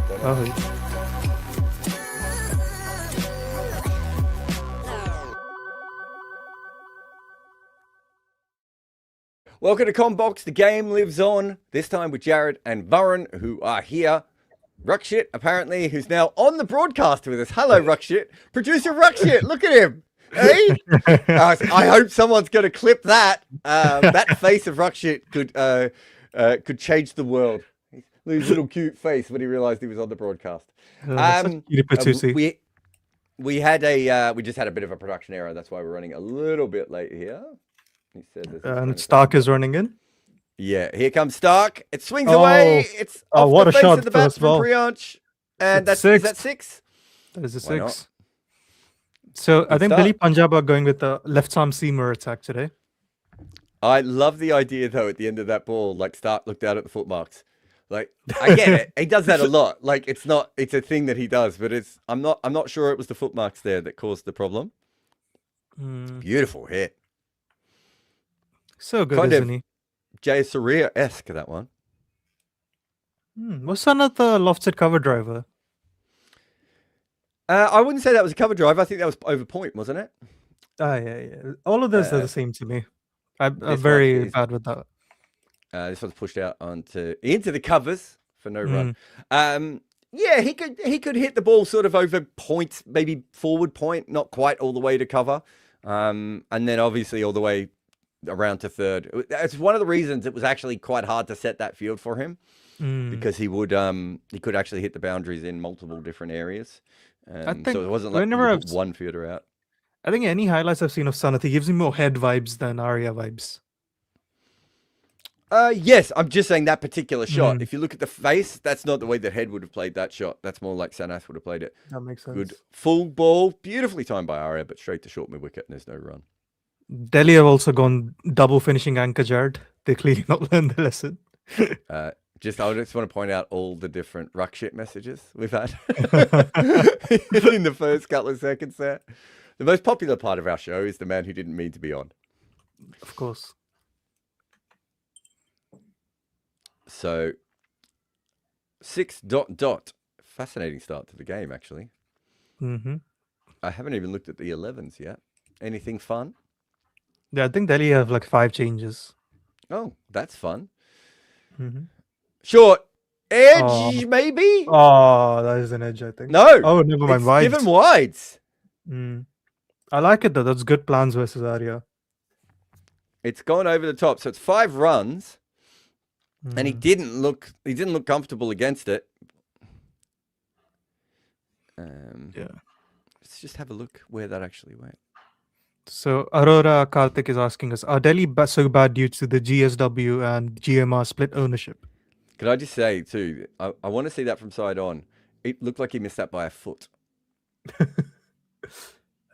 Welcome to Combox. The game lives on. This time with Jared and Varun, who are here. Ruckshit, apparently, who's now on the broadcast with us. Hello, Ruckshit. Producer Ruckshit, look at him. Hey? I hope someone's going to clip that. That face of Ruckshit could change the world. His little cute face when he realized he was on the broadcast. We just had a bit of a production error. That's why we're running a little bit late here. He said and Stark is running in. Yeah, here comes Stark. It swings away. It's off what the a face shot of the bat from well. Priyansh. And is that 6? That is a Why 6. not? So I think Delhi Punjab are going with the left arm seamer attack today. I love the idea though. At the end of that ball, like Stark looked out at the footmarks. Like I get it. He does that a lot. Like it's a thing that he does, but I'm not sure it was the footmarks there that caused the problem. Beautiful hit. So good, isn't he? Jay Surya-esque, that one. Was another lofted cover driver? I wouldn't say that was a cover drive. I think that was over point, wasn't it? Yeah. All of those are the same to me. I'm very bad with that. This one's pushed out into the covers for no run. Yeah, he could hit the ball sort of over point, maybe forward point, not quite all the way to cover, and then obviously all the way around to third. It's one of the reasons it was actually quite hard to set that field for him because he could actually hit the boundaries in multiple different areas. I think so it wasn't like one fielder out. I think any highlights I've seen of Sanath, he gives me more head vibes than Arya vibes. Yes, I'm just saying that particular shot. If you look at the face, that's not the way that Head would have played that shot. That's more like Sanath would have played it. That makes sense. Good full ball, beautifully timed by Arya, but straight to short mid wicket, and there's no run. Delhi have also gone double finishing anchor, Jared. They clearly not learned the lesson. I just want to point out all the different ruck shit messages we've had in the first couple of seconds there. The most popular part of our show is the man who didn't mean to be on. Of course. So, 6... Fascinating start to the game, actually. I haven't even looked at the 11s yet. Anything fun? Yeah, I think Delhi have like 5 changes. Oh, that's fun. Short edge, maybe? Oh, that is an edge, I think. No. Oh, never mind. Wides. Give him wides. I like it though. That's good plans versus Arya. It's gone over the top. So it's 5 runs. And he didn't look comfortable against it. Yeah. Let's just have a look where that actually went. So Aurora Karthik is asking us, are Delhi so bad due to the GSW and GMR split ownership? Could I just say too, I want to see that from side on. It looked like he missed that by a foot. I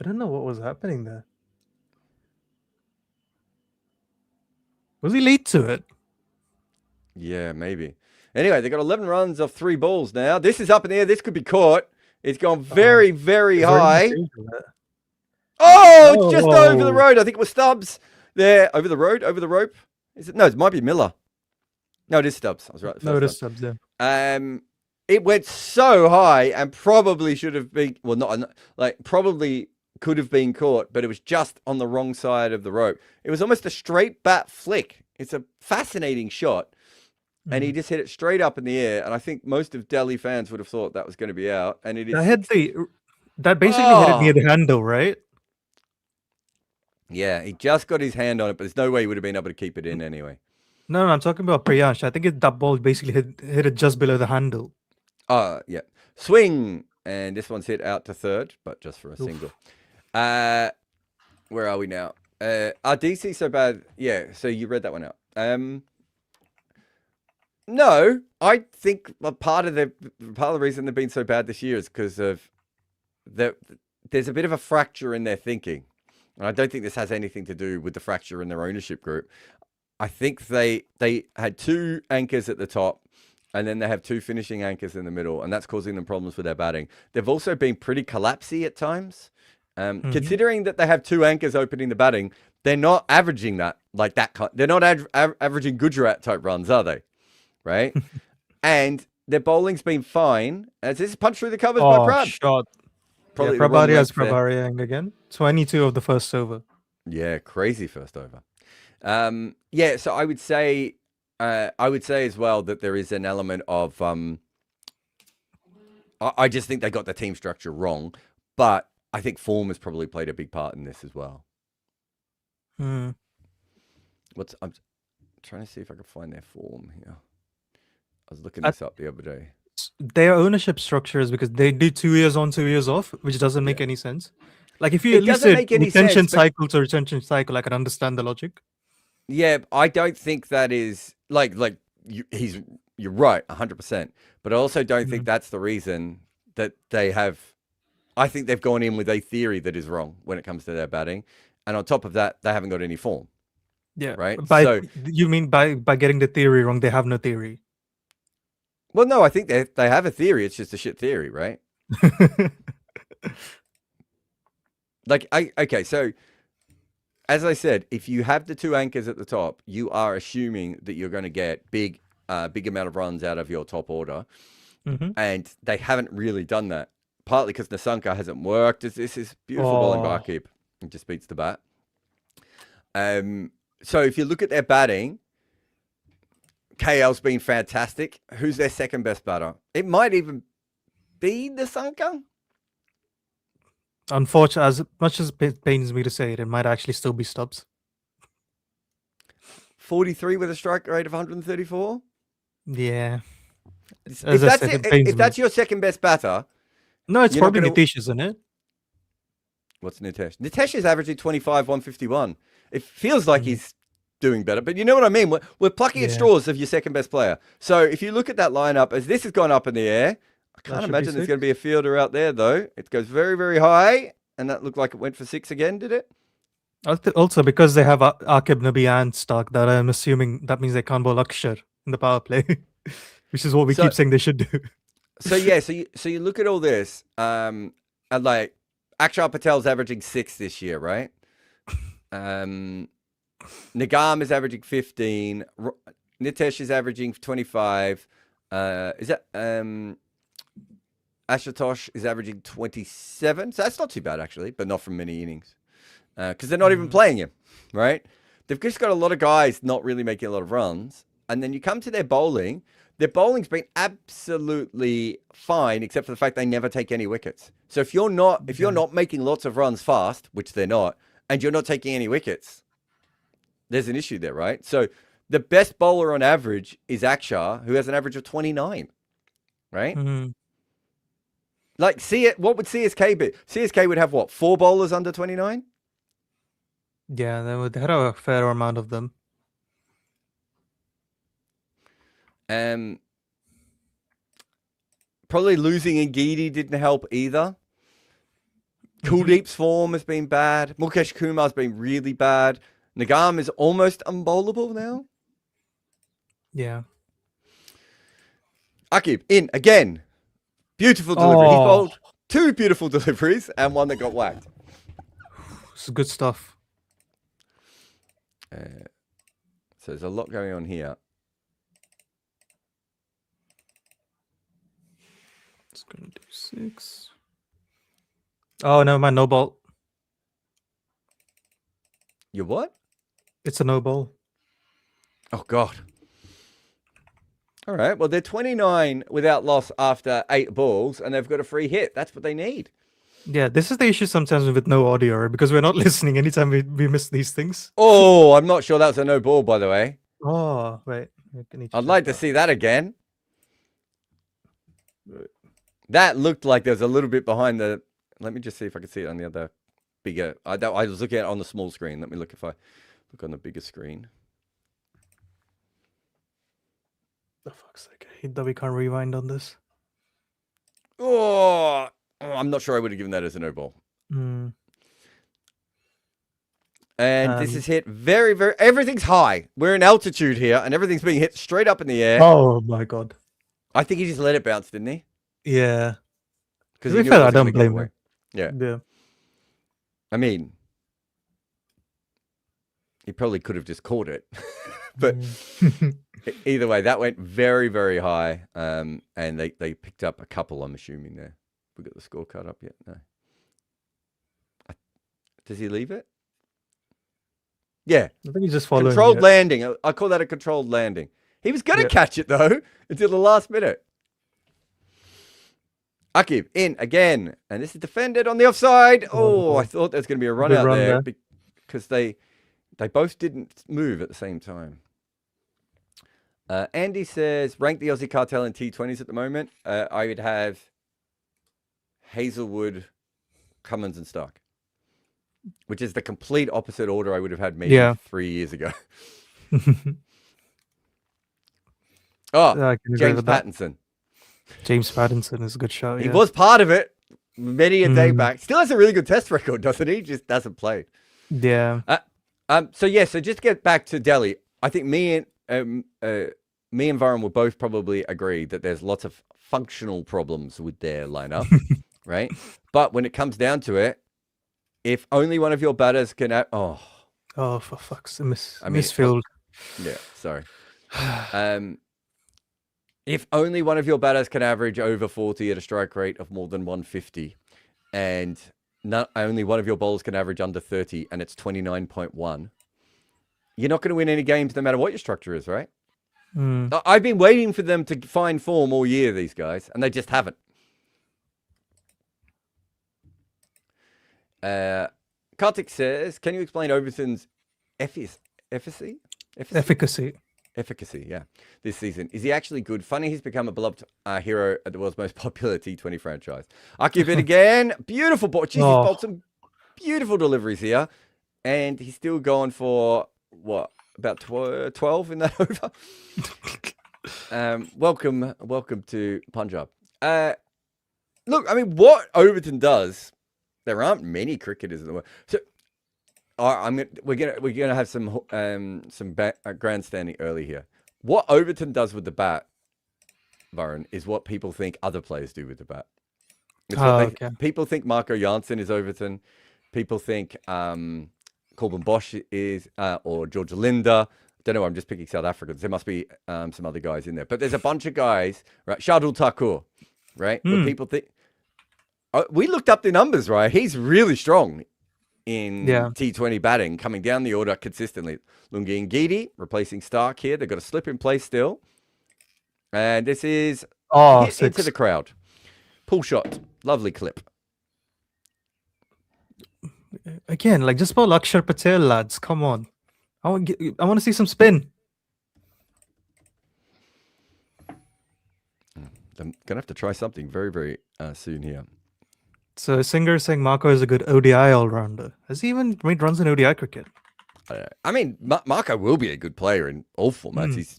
don't know what was happening there. Was he late to it? Yeah, maybe. Anyway, they got 11 runs off 3 balls now. This is up in the air. This could be caught. It's gone very, very high. Oh, just over the road. I think it was Stubbs there. Over the road, over the rope. Is it? No, it might be Miller. No, it is Stubbs. I was right. No, it is Stubbs, yeah. It went so high and probably should have been, well, not like probably could have been caught, but it was just on the wrong side of the rope. It was almost a straight bat flick. It's a fascinating shot. And he just hit it straight up in the air. And I think most of Delhi fans would have thought that was going to be out. And it is. That basically hit it near the handle, right? Yeah, he just got his hand on it, but there's no way he would have been able to keep it in anyway. No, I'm talking about Priyansh. I think that ball basically hit it just below the handle. Yeah. Swing. And this one's hit out to third, but just for a single. Where are we now? Are DC so bad? Yeah, so you read that one out. No, I think part of the reason they've been so bad this year is because of there's a bit of a fracture in their thinking. And I don't think this has anything to do with the fracture in their ownership group. I think they had 2 anchors at the top, and then they have 2 finishing anchors in the middle, and that's causing them problems with their batting. They've also been pretty collapsy at times. Considering that they have 2 anchors opening the batting, they're not averaging that like that. They're not averaging Gujarat type runs, are they? Right? And their bowling's been fine. As this is punched through the covers by Oh, Prab. shot. Probably Yeah, the wrong Prabharia's length there. Prabhariang again. 22 of the first over. Yeah, crazy first over. Yeah, so I would say as well that there is an element of I just think they got the team structure wrong, but I think form has probably played a big part in this as well. I'm trying to see if I can find their form here. I was looking this up the other day. Their ownership structure is because they do 2 years on, 2 years off, which doesn't make any sense. Like if you It at least doesn't said make any retention sense, but- cycle to retention cycle, I can understand the logic. Yeah, I don't think that is you're right, 100%. But I also don't think that's the reason that they have. I think they've gone in with a theory that is wrong when it comes to their batting, and on top of that, they haven't got any form. Yeah, right. So you mean by getting the theory wrong, they have no theory? Well, no, I think they have a theory. It's just a shit theory, right? Okay, so as I said, if you have the two anchors at the top, you are assuming that you're going to get big amount of runs out of your top order, and they haven't really done that. Partly because Nasanka hasn't worked. This is beautiful bowling barkeep. It just beats the bat. So if you look at their batting, KL's been fantastic. Who's their second best batter? It might even be Nasanka. Unfortunately, as much as it pains me to say it, it might actually still be Stubbs. 43 with a strike rate of 134. Yeah. If that's your second best batter. No, it's probably Nitish, isn't it? What's Nitesh? Nitesh is averaging 25, 151. It feels like he's doing better, but you know what I mean? We're plucking at straws of your second best player. So if you look at that lineup, as this has gone up in the air, I can't imagine there's going to be a fielder out there, though. It goes very, very high, and that looked like it went for 6 again, did it? Also, because they have Akib Nabi and Stark, that I'm assuming that means they can't bowl Akshar in the power play, which is what we keep saying they should do. So yeah, so you look at all this, and like Akshar Patel's averaging 6 this year, right? Nagam is averaging 15. Nitesh is averaging 25. Is that Ashutosh is averaging 27. So that's not too bad actually, but not from many innings, because they're not even playing him, right? They've just got a lot of guys not really making a lot of runs, and then you come to their bowling. Their bowling's been absolutely fine, except for the fact they never take any wickets. So if you're not making lots of runs fast, which they're not, and you're not taking any wickets, there's an issue there, right? So the best bowler on average is Akshar, who has an average of 29, right? Like, what would CSK be? CSK would have what, 4 bowlers under 29? Yeah, they had a fair amount of them. Probably losing Ngidi didn't help either. Kuldeep's form has been bad. Mukesh Kumar's been really bad. Nagam is almost unbowlable now. Yeah. Akib in again. Beautiful delivery. He's bowled 2 beautiful deliveries and one that got whacked. It's good stuff. So there's a lot going on here. It's gonna do 6. Oh, no, my no ball. You what? It's a no ball. Oh, God. All right. Well, they're 29 without loss after 8 balls, and they've got a free hit. That's what they need. Yeah, this is the issue sometimes with no audio, because we're not listening anytime we miss these things. Oh, I'm not sure that was a no ball, by the way. Oh, wait. I'd like to see that again. That looked like there was a little bit behind the... Let me just see if I can see it on the other bigger... I was looking at it on the small screen. Let me look if I look on the bigger screen. The fuck's sake. I hate that we can't rewind on this. Oh, I'm not sure I would have given that as a no ball. And this is hit very, very... Everything's high. We're in altitude here, and everything's being hit straight up in the air. Oh, my God. I think he just let it bounce, didn't he? Yeah. Because I don't blame him. Yeah. I mean, he probably could have just caught it. But Either way, that went very, very high. And they picked up a couple, I'm assuming there. We got the scorecard up yet? No. Does he leave it? Yeah. I think he's just following. Controlled landing. I call that a controlled landing. He was going to catch it, though, until the last minute. Akib in again. And this is defended on the offside. Oh, I thought there was going to be a run out there because they both didn't move at the same time. Andy says, rank the Aussie cartel in T20s at the moment. I would have Hazelwood, Cummins, and Stark, which is the complete opposite order I would have had maybe 3 years ago. James Pattinson. James Pattinson is a good show. He was part of it many a day back. Still has a really good test record, doesn't he? Just doesn't play. Yeah. So just to get back to Delhi, I think me and Varun will both probably agree that there's lots of functional problems with their lineup, right? But when it comes down to it, if only one of your batters can... for fuck's sake. Misfield. Yeah, sorry. If only one of your batters can average over 40 at a strike rate of more than 150, and only one of your bowlers can average under 30, and it's 29.1, you're not going to win any games no matter what your structure is, right? I've been waiting for them to find form all year, these guys, and they just haven't. Kartik says, can you explain Overton's efficacy? Efficacy, yeah. This season. Is he actually good? Funny he's become a beloved hero at the world's most popular T20 franchise. Akib it again. Beautiful ball. Jeez, he's bowled some beautiful deliveries here. And he's still going for, what, about 12 in that over? Welcome to Punjab. Look, I mean, what Overton does, there aren't many cricketers in the world. So we're gonna have some grandstanding early here. What Overton does with the bat, Varun, is what people think other players do with the bat. People think Marco Janssen is Overton. People think Corbin Bosch is, or George Linda. Don't know. I'm just picking South Africans. There must be some other guys in there, but there's a bunch of guys, right? Shardul Thakur, right? Where people think. We looked up the numbers, right? He's really strong in T20 batting, coming down the order consistently. Lungi and Gidi replacing Stark here. They've got a slip in place still. And this is hit into the crowd. Pull shot. Lovely clip. Again, like just bowl Akshar Patel, lads. Come on. I want to see some spin. I'm going to have to try something very, very soon here. So Singer is saying Marco is a good ODI all-rounder. Has he even made runs in ODI cricket? I mean, Marco will be a good player in all formats. He's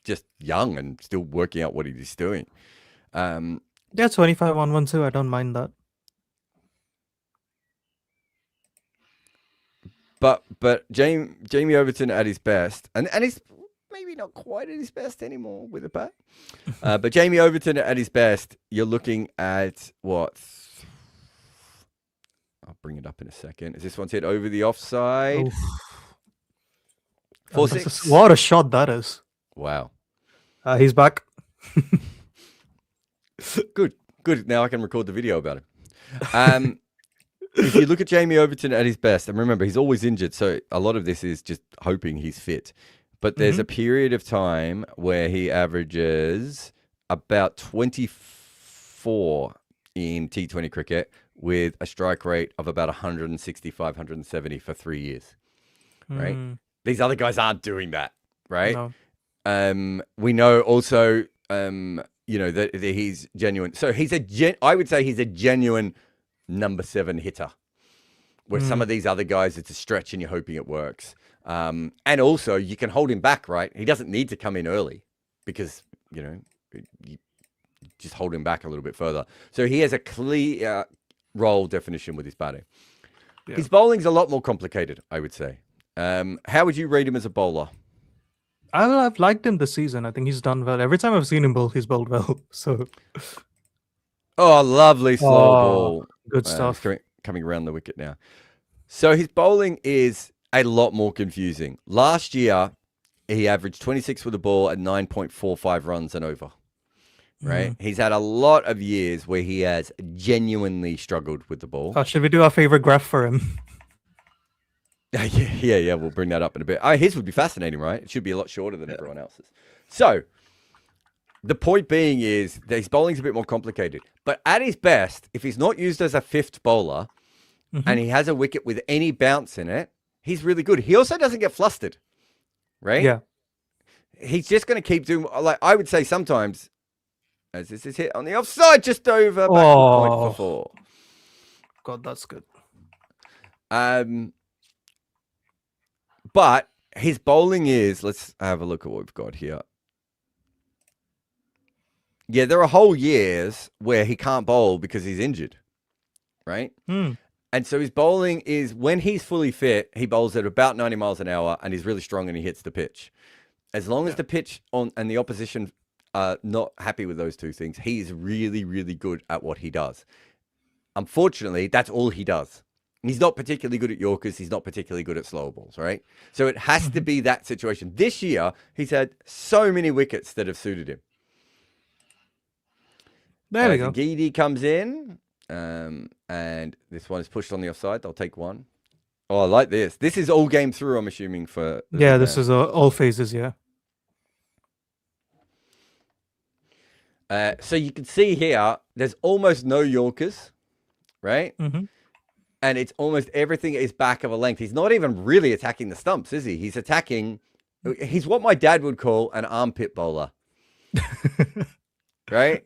just young and still working out what he's doing. 25-1-1-2. I don't mind that. But Jamie Overton at his best, and he's maybe not quite at his best anymore with the bat. But Jamie Overton at his best, you're looking at what? I'll bring it up in a second. Is this one's hit over the offside? 4-6. What a shot that is. Wow. He's back. Good. Now I can record the video about him. If you look at Jamie Overton at his best, and remember, he's always injured, so a lot of this is just hoping he's fit. But there's a period of time where he averages about 24 in T20 cricket with a strike rate of about 165, 170 for 3 years, right? These other guys aren't doing that, right? No. We know also, that he's genuine. So I would say he's a genuine number 7 hitter, where some of these other guys, it's a stretch and you're hoping it works. And also you can hold him back, right? He doesn't need to come in early because, you just hold him back a little bit further. So he has a clear role definition with his batting. Yeah. His bowling's a lot more complicated, I would say. How would you rate him as a bowler? I've liked him this season. I think he's done well. Every time I've seen him bowl, he's bowled well. So, lovely slow ball. Good stuff. Coming around the wicket now. So his bowling is a lot more confusing. Last year, he averaged 26 with the ball at 9.45 runs and over. Right? He's had a lot of years where he has genuinely struggled with the ball. Should we do our favorite graph for him? Yeah. We'll bring that up in a bit. His would be fascinating, right? It should be a lot shorter than everyone else's. So, the point being is that his bowling's a bit more complicated. But at his best, if he's not used as a fifth bowler and he has a wicket with any bounce in it, he's really good. He also doesn't get flustered, right? Yeah. He's just going to keep doing, like I would say sometimes, as this is hit on the offside, just over, back point for 4. God, that's good. But his bowling is, let's have a look at what we've got here. Yeah, there are whole years where he can't bowl because he's injured, right? And so his bowling is, when he's fully fit, he bowls at about 90 miles an hour and he's really strong and he hits the pitch. As long as the pitch and the opposition are not happy with those two things, he's really, really good at what he does. Unfortunately, that's all he does. He's not particularly good at Yorkers. He's not particularly good at slow balls, right? So it has to be that situation. This year, he's had so many wickets that have suited him. There we go. Geedy comes in, and this one is pushed on the offside. I'll take one. Oh, I like this. This is all game through, I'm assuming, for... Yeah, this is all phases, yeah. So you can see here, there's almost no Yorkers, right? And it's almost everything is back of a length. He's not even really attacking the stumps, is he? He's attacking... He's what my dad would call an armpit bowler. Right?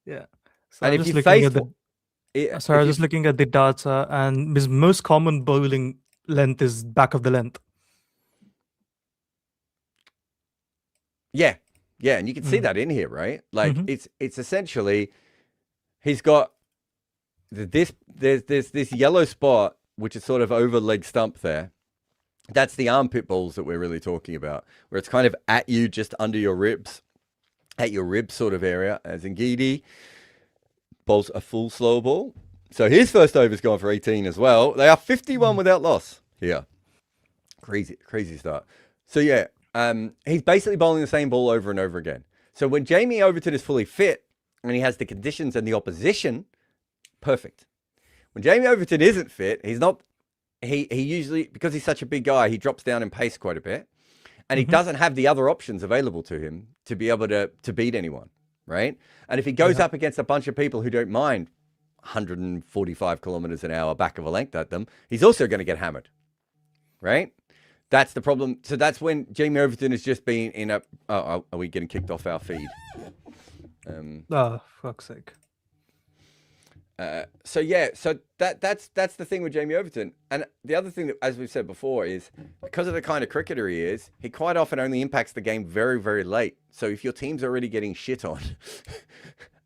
Yeah. So And I'm if just you looking face... at I was just looking at the data, and his most common bowling length is back of the length. Yeah. Yeah, and you can see that in here, right? Like, it's essentially... He's got... There's this yellow spot, which is sort of over leg stump there. That's the armpit balls that we're really talking about, where it's kind of at you, just under your ribs, at your rib sort of area. As Ngidi bowls a full slow ball. So his first over's gone for 18 as well. They are 51 without loss here. Crazy start. So yeah, he's basically bowling the same ball over and over again. So when Jamie Overton is fully fit and he has the conditions and the opposition, perfect. When Jamie Overton isn't fit, he's not... He usually, because he's such a big guy, he drops down in pace quite a bit. And he doesn't have the other options available to him to be able to beat anyone, right? And if he goes up against a bunch of people who don't mind 145 kilometers an hour back of a length at them, he's also going to get hammered, right? That's the problem. So that's when Jamie Overton has just been in a... Oh, are we getting kicked off our feed? Fuck's sake. So yeah, so that's the thing with Jamie Overton. And the other thing that, as we've said before, is because of the kind of cricketer he is, he quite often only impacts the game very, very late. So if your team's already getting shit on,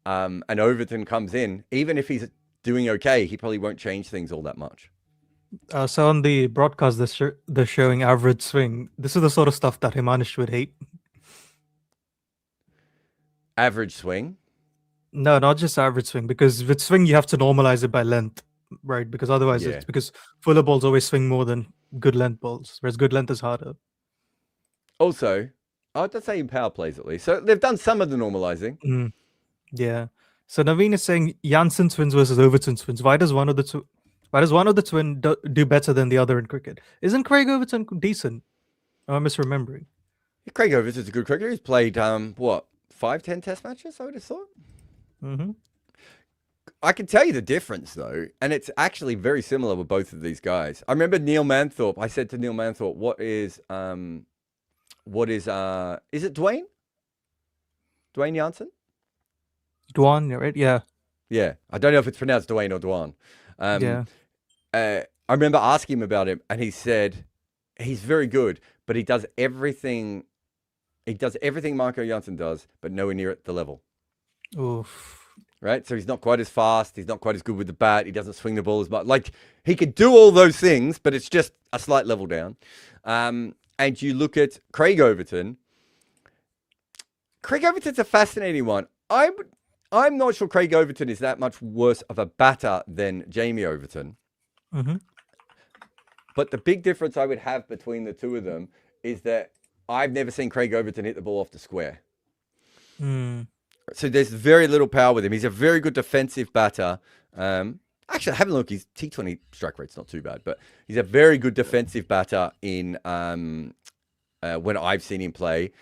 and Overton comes in, even if he's doing okay, he probably won't change things all that much. So on the broadcast, they're showing average swing. This is the sort of stuff that Himanish would hate. Average swing? No, not just average swing, because with swing you have to normalize it by length, right? Because otherwise Yeah. it's because fuller balls always swing more than good length balls, whereas good length is harder. Also, I'd say in power plays at least. So they've done some of the normalizing. Yeah. So Naveen is saying Janssen twins versus Overton twins. Why does one of the twin do better than the other in cricket? Isn't Craig Overton decent? Am I misremembering? Craig Overton's a good cricketer. He's played 5-10 test matches, I would have thought. I can tell you the difference though, and it's actually very similar with both of these guys. I remember Neil Manthorpe. I said to Neil Manthorpe, is it Dwayne? Dwayne Janssen? Dwan, right? Yeah. Yeah. I don't know if it's pronounced Dwayne or Dwan. I remember asking him about him, and he said he's very good, but he does everything. He does everything Marco Janssen does, but nowhere near at the level. Oof. Right? So he's not quite as fast. He's not quite as good with the bat. He doesn't swing the ball as much. Like, he could do all those things, but it's just a slight level down. And you look at Craig Overton. Craig Overton's a fascinating one. I'm not sure Craig Overton is that much worse of a batter than Jamie Overton. But the big difference I would have between the two of them is that I've never seen Craig Overton hit the ball off the square. Mm. So there's very little power with him. He's a very good defensive batter. Actually, having a look, his T20 strike rate's not too bad, but he's a very good defensive batter in when I've seen him play,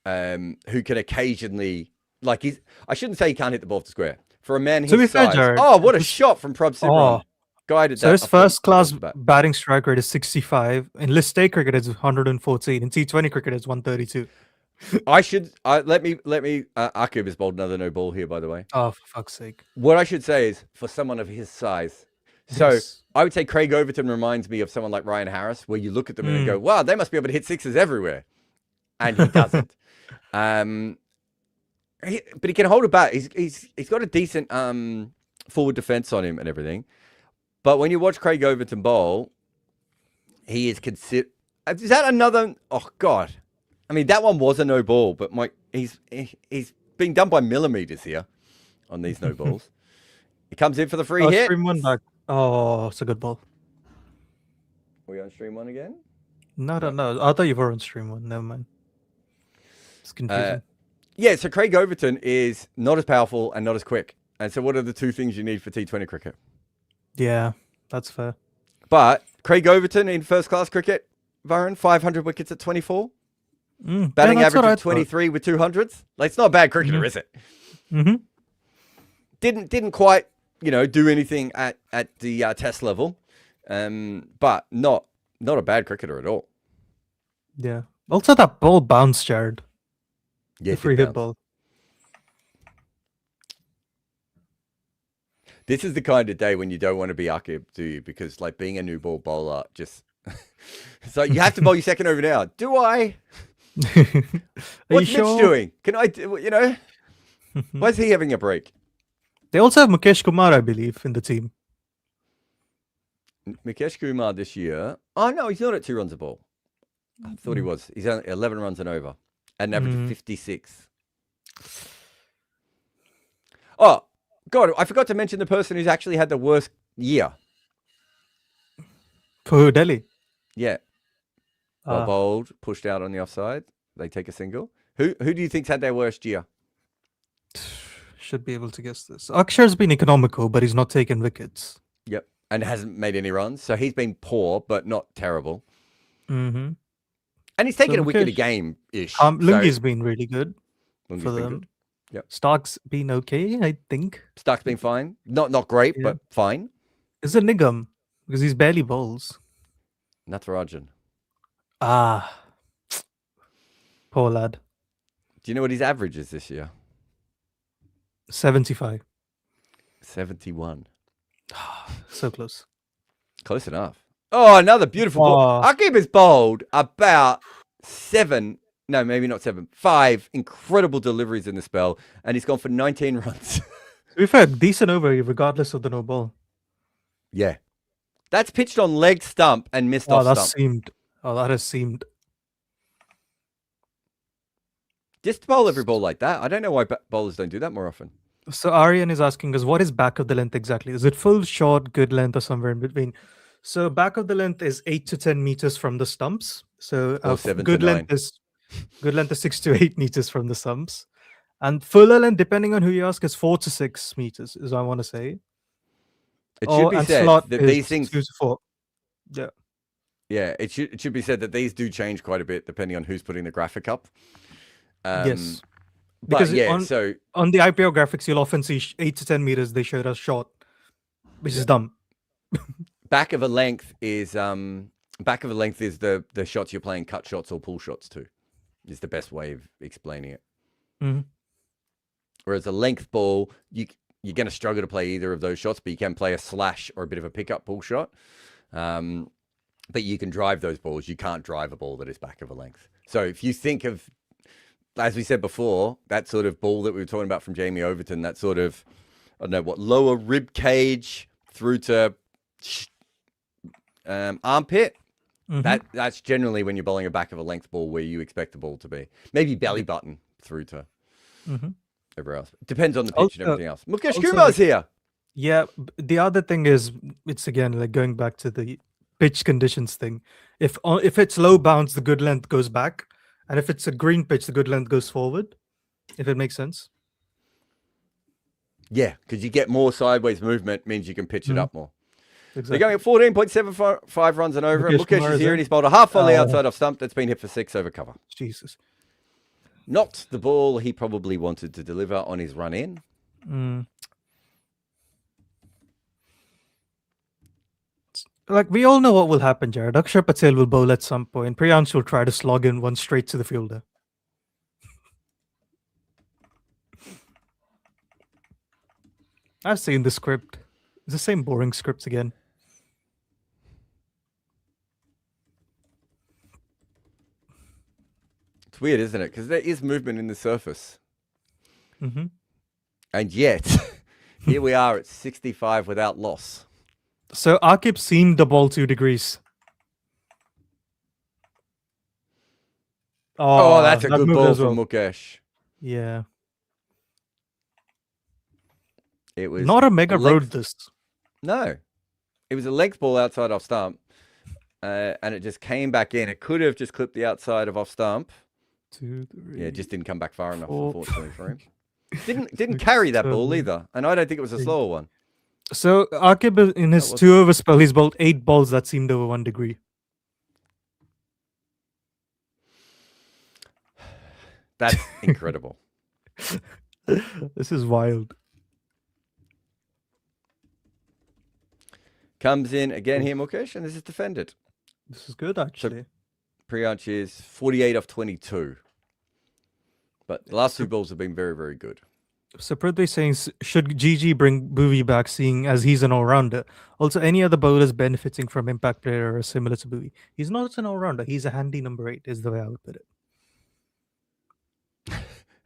who can occasionally, like, I shouldn't say he can't hit the ball off the square. For a man his size. Jared, oh, what a shot from Prob Sidron. Guided so that. his first class batting strike rate is 65. In List A cricket, it's 114. In T20 cricket, it's 132. Let me Akib has bowled another no ball here, by the way. Oh, for fuck's sake. What I should say is, for someone of his size, so I would say Craig Overton reminds me of someone like Ryan Harris, where you look at them and go, wow, they must be able to hit sixes everywhere. And he doesn't. But he can hold a bat. He's got a decent forward defense on him and everything. But when you watch Craig Overton bowl, he is considered. Is that another? Oh God! I mean, that one was a no ball, but he's being done by millimeters here on these no balls. He comes in for the free hit. Stream one back. Oh, it's a good ball. Are we on stream one again? No. I thought you were on stream one. Never mind. It's confusing. Yeah, so Craig Overton is not as powerful and not as quick. And so what are the two things you need for T20 cricket? Yeah, that's fair. But Craig Overton in first class cricket, Varun, 500 wickets at 24. Batting average of 23 with 200s. Like, it's not a bad cricketer, is it? Mm-hmm. Didn't quite, do anything at the test level. But not a bad cricketer at all. Yeah. Also, that ball bounced, Jared. Yeah, the free hit ball. This is the kind of day when you don't want to be Akib, do you? Because, like, being a new ball bowler, just... it's like, you have to bowl your second over now. Do I? What's Mitch doing? Can I, why is he having a break? They also have Mukesh Kumar, I believe, in the team. Mukesh Kumar this year... Oh, no, he's not at 2 runs a ball. I thought he was. He's only 11 runs and over. At an average of 56. Oh, God, I forgot to mention the person who's actually had the worst year. For Delhi? Yeah. Well bowled, pushed out on the offside. They take a single. Who do you think's had their worst year? Should be able to guess this. Akshar's been economical, but he's not taken wickets. Yep. And hasn't made any runs. So he's been poor, but not terrible. Mm-hmm. And he's taken a wicket a game-ish. Lungi's been really good for them. Good. Yep. Stark's been okay, I think. Stark's been fine. Not great, but fine. Is it Nigam? Because he's barely bowls. Natarajan. Poor lad. Do you know what his average is this year? 75. 71. So close. Close enough. Oh, another beautiful ball. Akib is bowled about 5 incredible deliveries in the spell, and he's gone for 19 runs. We've had decent over regardless of the no ball. Yeah. That's pitched on leg stump and missed off stump. That has seemed. Just bowl every ball like that. I don't know why bowlers don't do that more often. So Aryan is asking us, what is back of the length exactly? Is it full, short, good length, or somewhere in between? So back of the length is 8 to 10 meters from the stumps. So good length is 6 to 8 meters from the stumps. And fuller length, depending on who you ask, is 4 to 6 meters, is what I want to say. It should be said that these things 2 to 4. Yeah. Yeah, it should be said that these do change quite a bit depending on who's putting the graphic up. Yes. But because on the IPO graphics, you'll often see 8 to 10 meters. They showed us short, which is dumb. Back of a length is the shots you're playing cut shots or pull shots to. Is the best way of explaining it. Mm-hmm. Whereas a length ball, you're going to struggle to play either of those shots, but you can play a slash or a bit of a pickup pull shot. But you can drive those balls. You can't drive a ball that is back of a length. So if you think of, as we said before, that sort of ball that we were talking about from Jamie Overton, that sort of, I don't know what, lower rib cage through to armpit. Mm-hmm. That's generally when you're bowling a back of a length ball where you expect the ball to be. Maybe belly button through to everywhere else. Depends on the pitch and everything else. Mukesh Kumar's here. Yeah. The other thing is, it's again like going back to the pitch conditions thing. If it's low bounce, the good length goes back. And if it's a green pitch, the good length goes forward, if it makes sense. Yeah, because you get more sideways movement, means you can pitch it up more. Exactly. They're going at 14.75 runs and over. Mukesh Mukesh is here and he's bowled a half volley outside off stump that's been hit for 6 over cover. Jesus. Not the ball he probably wanted to deliver on his run in. Like, we all know what will happen, Jared. Akshar Patel will bowl at some point. Priyansh will try to slog in one straight to the fielder. I've seen the script. It's the same boring scripts again. It's weird, isn't it? Because there is movement in the surface. Mm-hmm. And yet, here we are at 65 without loss. So Akib seemed the ball 2 degrees. Oh, that's a good ball from Mukesh. Yeah. It was not a mega road this. No. It was a length ball outside off stump. And it just came back in. It could have just clipped the outside of off stump. 2, 3. Yeah, it just didn't come back far enough, 4, unfortunately, for him. Didn't carry that ball either. And I don't think it was a slower one. So Akib, in his 2-over spell, he's bowled 8 balls that seemed over 1 degree. That's incredible. This is wild. Comes in again here, Mukesh, and this is defended. This is good, actually. So Priyansh is 48 off 22. But the last 2 balls have been very, very good. So Prithvi saying, should GG bring Bhuvi back, seeing as he's an all-rounder? Also, any other bowlers benefiting from impact player are similar to Bhuvi? He's not an all-rounder. He's a handy number 8, is the way I would put it.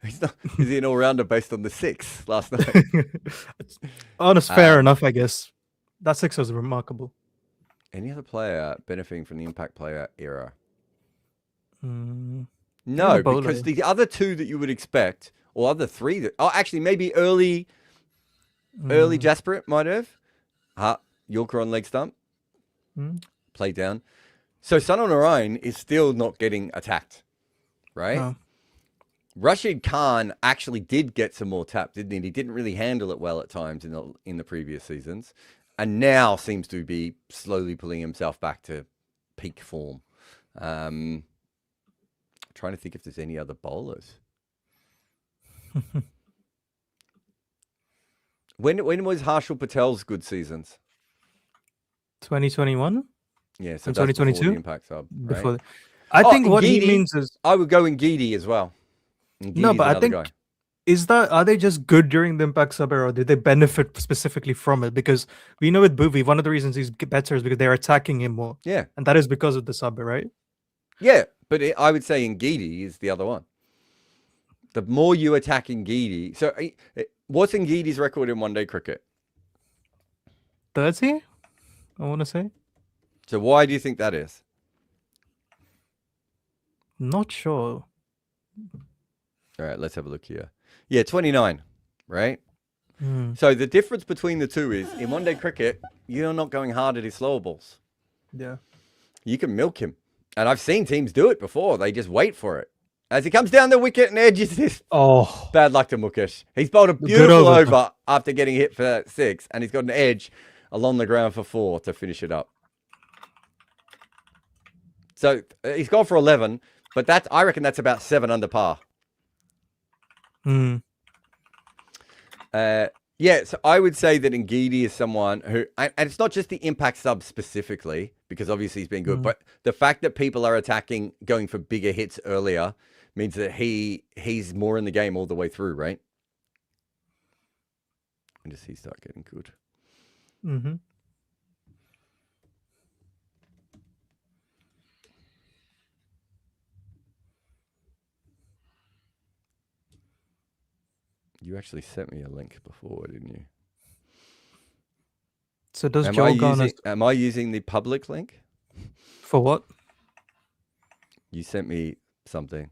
Is he an all-rounder based on the 6 last night? Honest, fair enough, I guess. That 6 was remarkable. Any other player benefiting from the impact player era? No, because the other 2 that you would expect, or other 3 that, actually maybe early Jasper might have. Yorker on leg stump. Play down. So Sunil Narayan is still not getting attacked, right? No. Rashid Khan actually did get some more tap, didn't he? He didn't really handle it well at times in the previous seasons, and now seems to be slowly pulling himself back to peak form. Trying to think if there's any other bowlers. When was Harshal Patel's good seasons? 2021? Yeah, so 2022? The impact sub. Right? Before I think what he means is... I would go in Geedy as well. No, but I think... Are they just good during the impact sub era, or did they benefit specifically from it? Because we know with Bhuvi, one of the reasons he's better is because they're attacking him more. Yeah. And that is because of the sub, right? Yeah, but I would say in Geedy is the other one. The more you attack in Geedy... So what's in Geedy's record in one-day cricket? 30, I want to say. So why do you think that is? Not sure. All right, let's have a look here. Yeah, 29, right? So the difference between the 2 is, in one-day cricket, you're not going hard at his slower balls. Yeah. You can milk him. And I've seen teams do it before. They just wait for it. As he comes down the wicket and edges this. Oh. Bad luck to Mukesh. He's bowled a beautiful over after getting hit for 6, and he's got an edge along the ground for 4 to finish it up. So he's gone for 11, but I reckon that's about 7 under par. Yeah, so I would say that Ngidi is someone who, and it's not just the impact sub specifically, because obviously he's been good, but the fact that people are attacking, going for bigger hits earlier, means that he's more in the game all the way through, right? When does he start getting good? You actually sent me a link before, didn't you? So does Joe Garner... Am I using the public link? For what? You sent me something.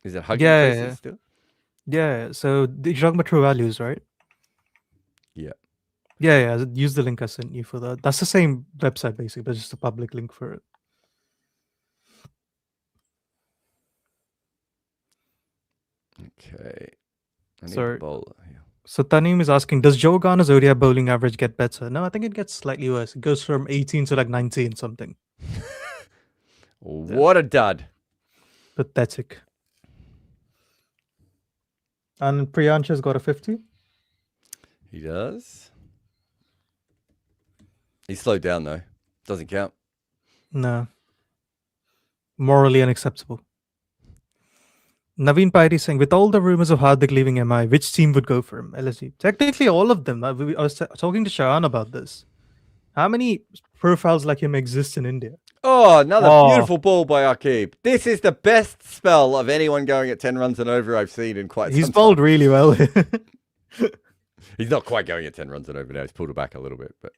Is it Hugging Faces still? Yeah, so you're talking about True Values, right? Yeah. Yeah, use the link I sent you for that. That's the same website, basically, but just a public link for it. Okay. I need Sorry. a bowler here. So Taneem is asking, does Joe Garner's ODI bowling average get better? No, I think it gets slightly worse. It goes from 18 to like 19 something. What a dud. Pathetic. And Priyansh's got a 50. He does. He's slowed down though. Doesn't count. No. Morally unacceptable. Naveen Pairi saying, with all the rumors of Hardik leaving MI, which team would go for him? LSG. Technically, all of them. I was talking to Shayan about this. How many profiles like him exist in India? Oh, another beautiful ball by Akib. This is the best spell of anyone going at 10 runs and over I've seen in quite some time. He's bowled really well. He's not quite going at 10 runs and over now. He's pulled it back a little bit, but...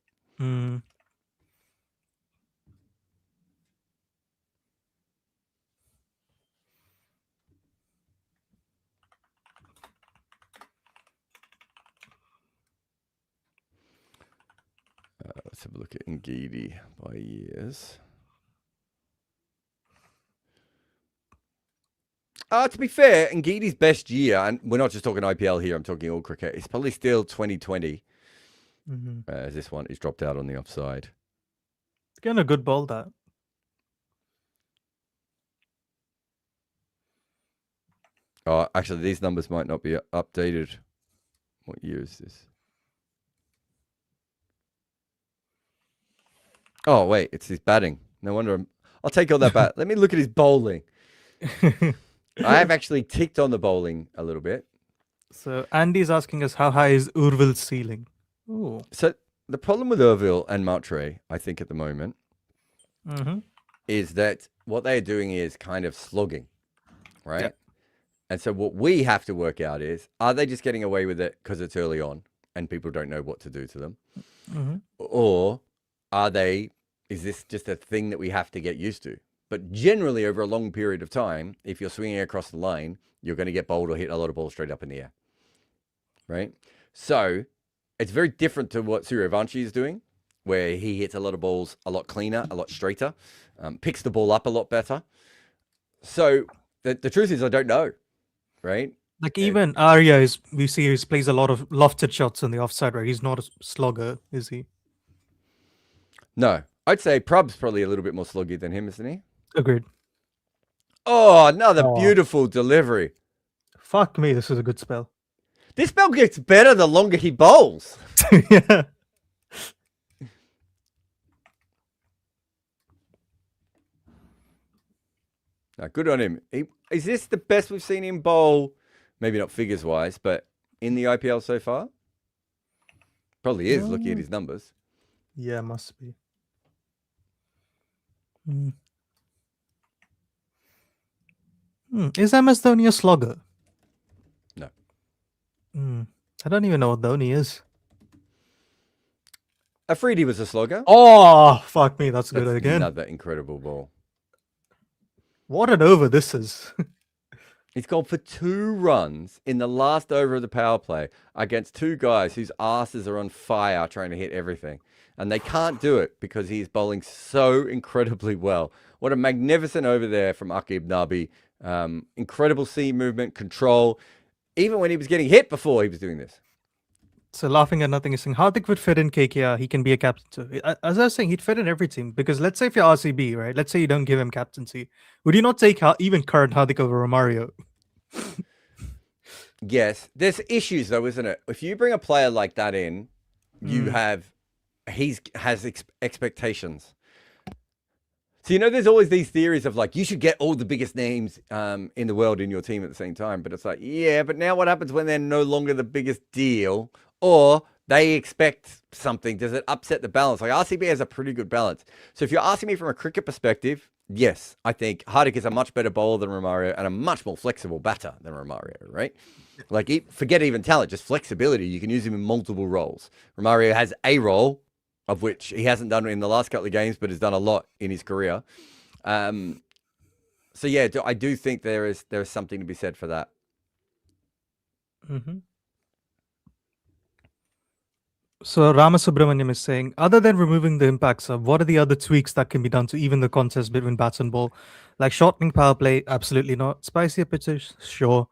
let's have a look at Ngidi by years. To be fair, Ngidi's best year, and we're not just talking IPL here, I'm talking all cricket, it's probably still 2020. As this one is dropped out on the offside. Again, a good ball, that. Oh, actually, these numbers might not be updated. What year is this? Oh, wait, it's his batting. No wonder I'll take all that back. Let me look at his bowling. I have actually ticked on the bowling a little bit. So Andy's asking us, how high is Urvil's ceiling? Ooh. So the problem with Urvil and Matre, I think at the moment, is that what they're doing is kind of slogging, right? Yep. And so what we have to work out is, are they just getting away with it because it's early on and people don't know what to do to them? Or is this just a thing that we have to get used to? But generally, over a long period of time, if you're swinging across the line, you're going to get bowled or hit a lot of balls straight up in the air, right? So it's very different to what Suryavanshi is doing, where he hits a lot of balls a lot cleaner, a lot straighter, picks the ball up a lot better. So the truth is, I don't know, right? Like even Arya we see he plays a lot of lofted shots on the offside, right? He's not a slogger, is he? No. I'd say Prab's probably a little bit more sluggy than him, isn't he? Agreed. Oh, another beautiful delivery. Fuck me, this is a good spell. This spell gets better the longer he bowls. Yeah. Now, good on him. Is this the best we've seen him bowl? Maybe not figures-wise, but in the IPL so far? Probably is, looking at his numbers. Yeah, must be. Is MS Dhoni a slogger? No. I don't even know what Dhoni is. Afridi was a slogger. Oh, fuck me. That's good again. Another incredible ball. What an over this is. He's gone for 2 runs in the last over of the power play against 2 guys whose asses are on fire trying to hit everything. And they can't do it because he's bowling so incredibly well. What a magnificent over there from Akib Nabi. Incredible seam movement, control. Even when he was getting hit before, he was doing this. So laughing at nothing is saying Hardik would fit in KKR. He can be a captain too. As I was saying, he'd fit in every team. Because let's say if you're RCB, right? Let's say you don't give him captaincy. Would you not take even current Hardik over Romario? Yes. There's issues though, isn't it? If you bring a player like that in, you have... He has expectations. So, there's always these theories of like, you should get all the biggest names in the world in your team at the same time. But it's like, yeah, but now what happens when they're no longer the biggest deal or they expect something? Does it upset the balance? Like RCB has a pretty good balance. So if you're asking me from a cricket perspective, yes, I think Hardik is a much better bowler than Romario and a much more flexible batter than Romario, right? Like, forget even talent, just flexibility. You can use him in multiple roles. Romario has a role, of which he hasn't done in the last couple of games, but has done a lot in his career. So yeah, I do think there is something to be said for that. So Ramasubramaniam is saying, other than removing the impact sub, what are the other tweaks that can be done to even the contest between bats and ball? Like shortening power play? Absolutely not. Spicier pitches? Sure.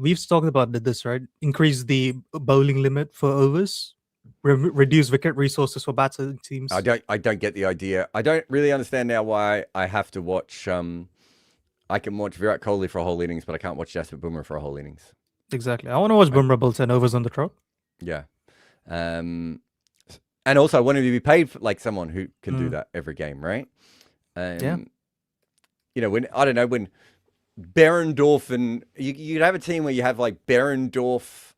We've talked about this, right? Increase the bowling limit for overs, reduce wicket resources for batting teams. I don't get the idea. I don't really understand now why I have to watch. I can watch Virat Kohli for a whole innings, but I can't watch Jasprit Bumrah for a whole innings. Exactly. I want to watch Bumrah bowl 10 overs on the trot. Yeah. And also I want to be paid for, like someone who can do that every game, right? Yeah. You know, when Behrendorff and you'd have a team where you have like Behrendorff,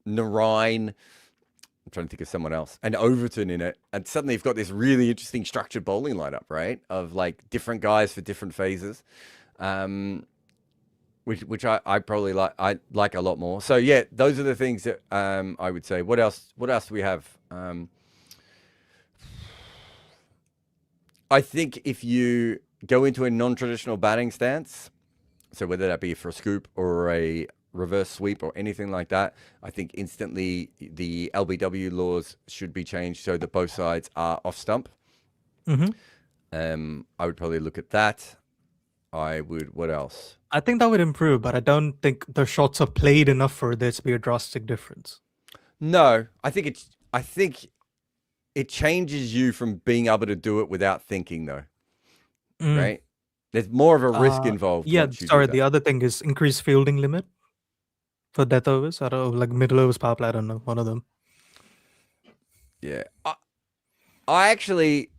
Narine, I'm trying to think of someone else, and Overton in it, and suddenly you've got this really interesting structured bowling lineup, right? Of like different guys for different phases, which I probably like a lot more. So yeah, those are the things that I would say. What else do we have? I think if you go into a non-traditional batting stance, so whether that be for a scoop or a reverse sweep or anything like that, I think instantly the LBW laws should be changed so that both sides are off stump. I would probably look at that. What else? I think that would improve, but I don't think the shots are played enough for there to be a drastic difference. No, I think it changes you from being able to do it without thinking, though. Right? There's more of a risk involved. Yeah, sorry. The other thing is increased fielding limit for death overs. I don't know, like middle overs, power play. I don't know, one of them. Yeah, I actually.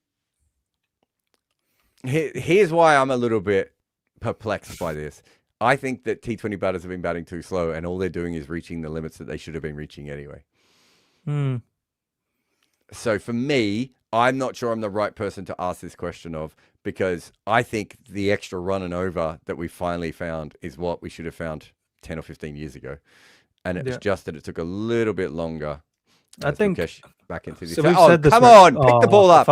Here's why I'm a little bit perplexed by this. I think that T20 batters have been batting too slow, and all they're doing is reaching the limits that they should have been reaching anyway. So for me, I'm not sure I'm the right person to ask this question of, because I think the extra run and over that we finally found is what we should have found 10 or 15 years ago. And it was just that it took a little bit longer. I think back into this. So we've said this come on, pick the ball up.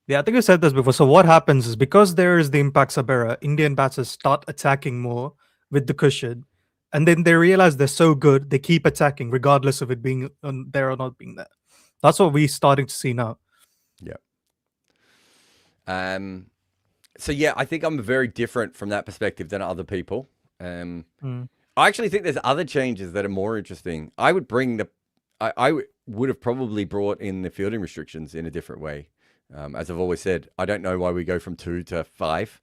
Yeah, I think we said this before. So what happens is, because there is the impact sub era, Indian batsers start attacking more with the cushion, and then they realize they're so good, they keep attacking regardless of it being there or not being there. That's what we're starting to see now. Yeah. So yeah, I think I'm very different from that perspective than other people. I actually think there's other changes that are more interesting. I would bring I would have probably brought in the fielding restrictions in a different way. As I've always said, I don't know why we go from 2 to 5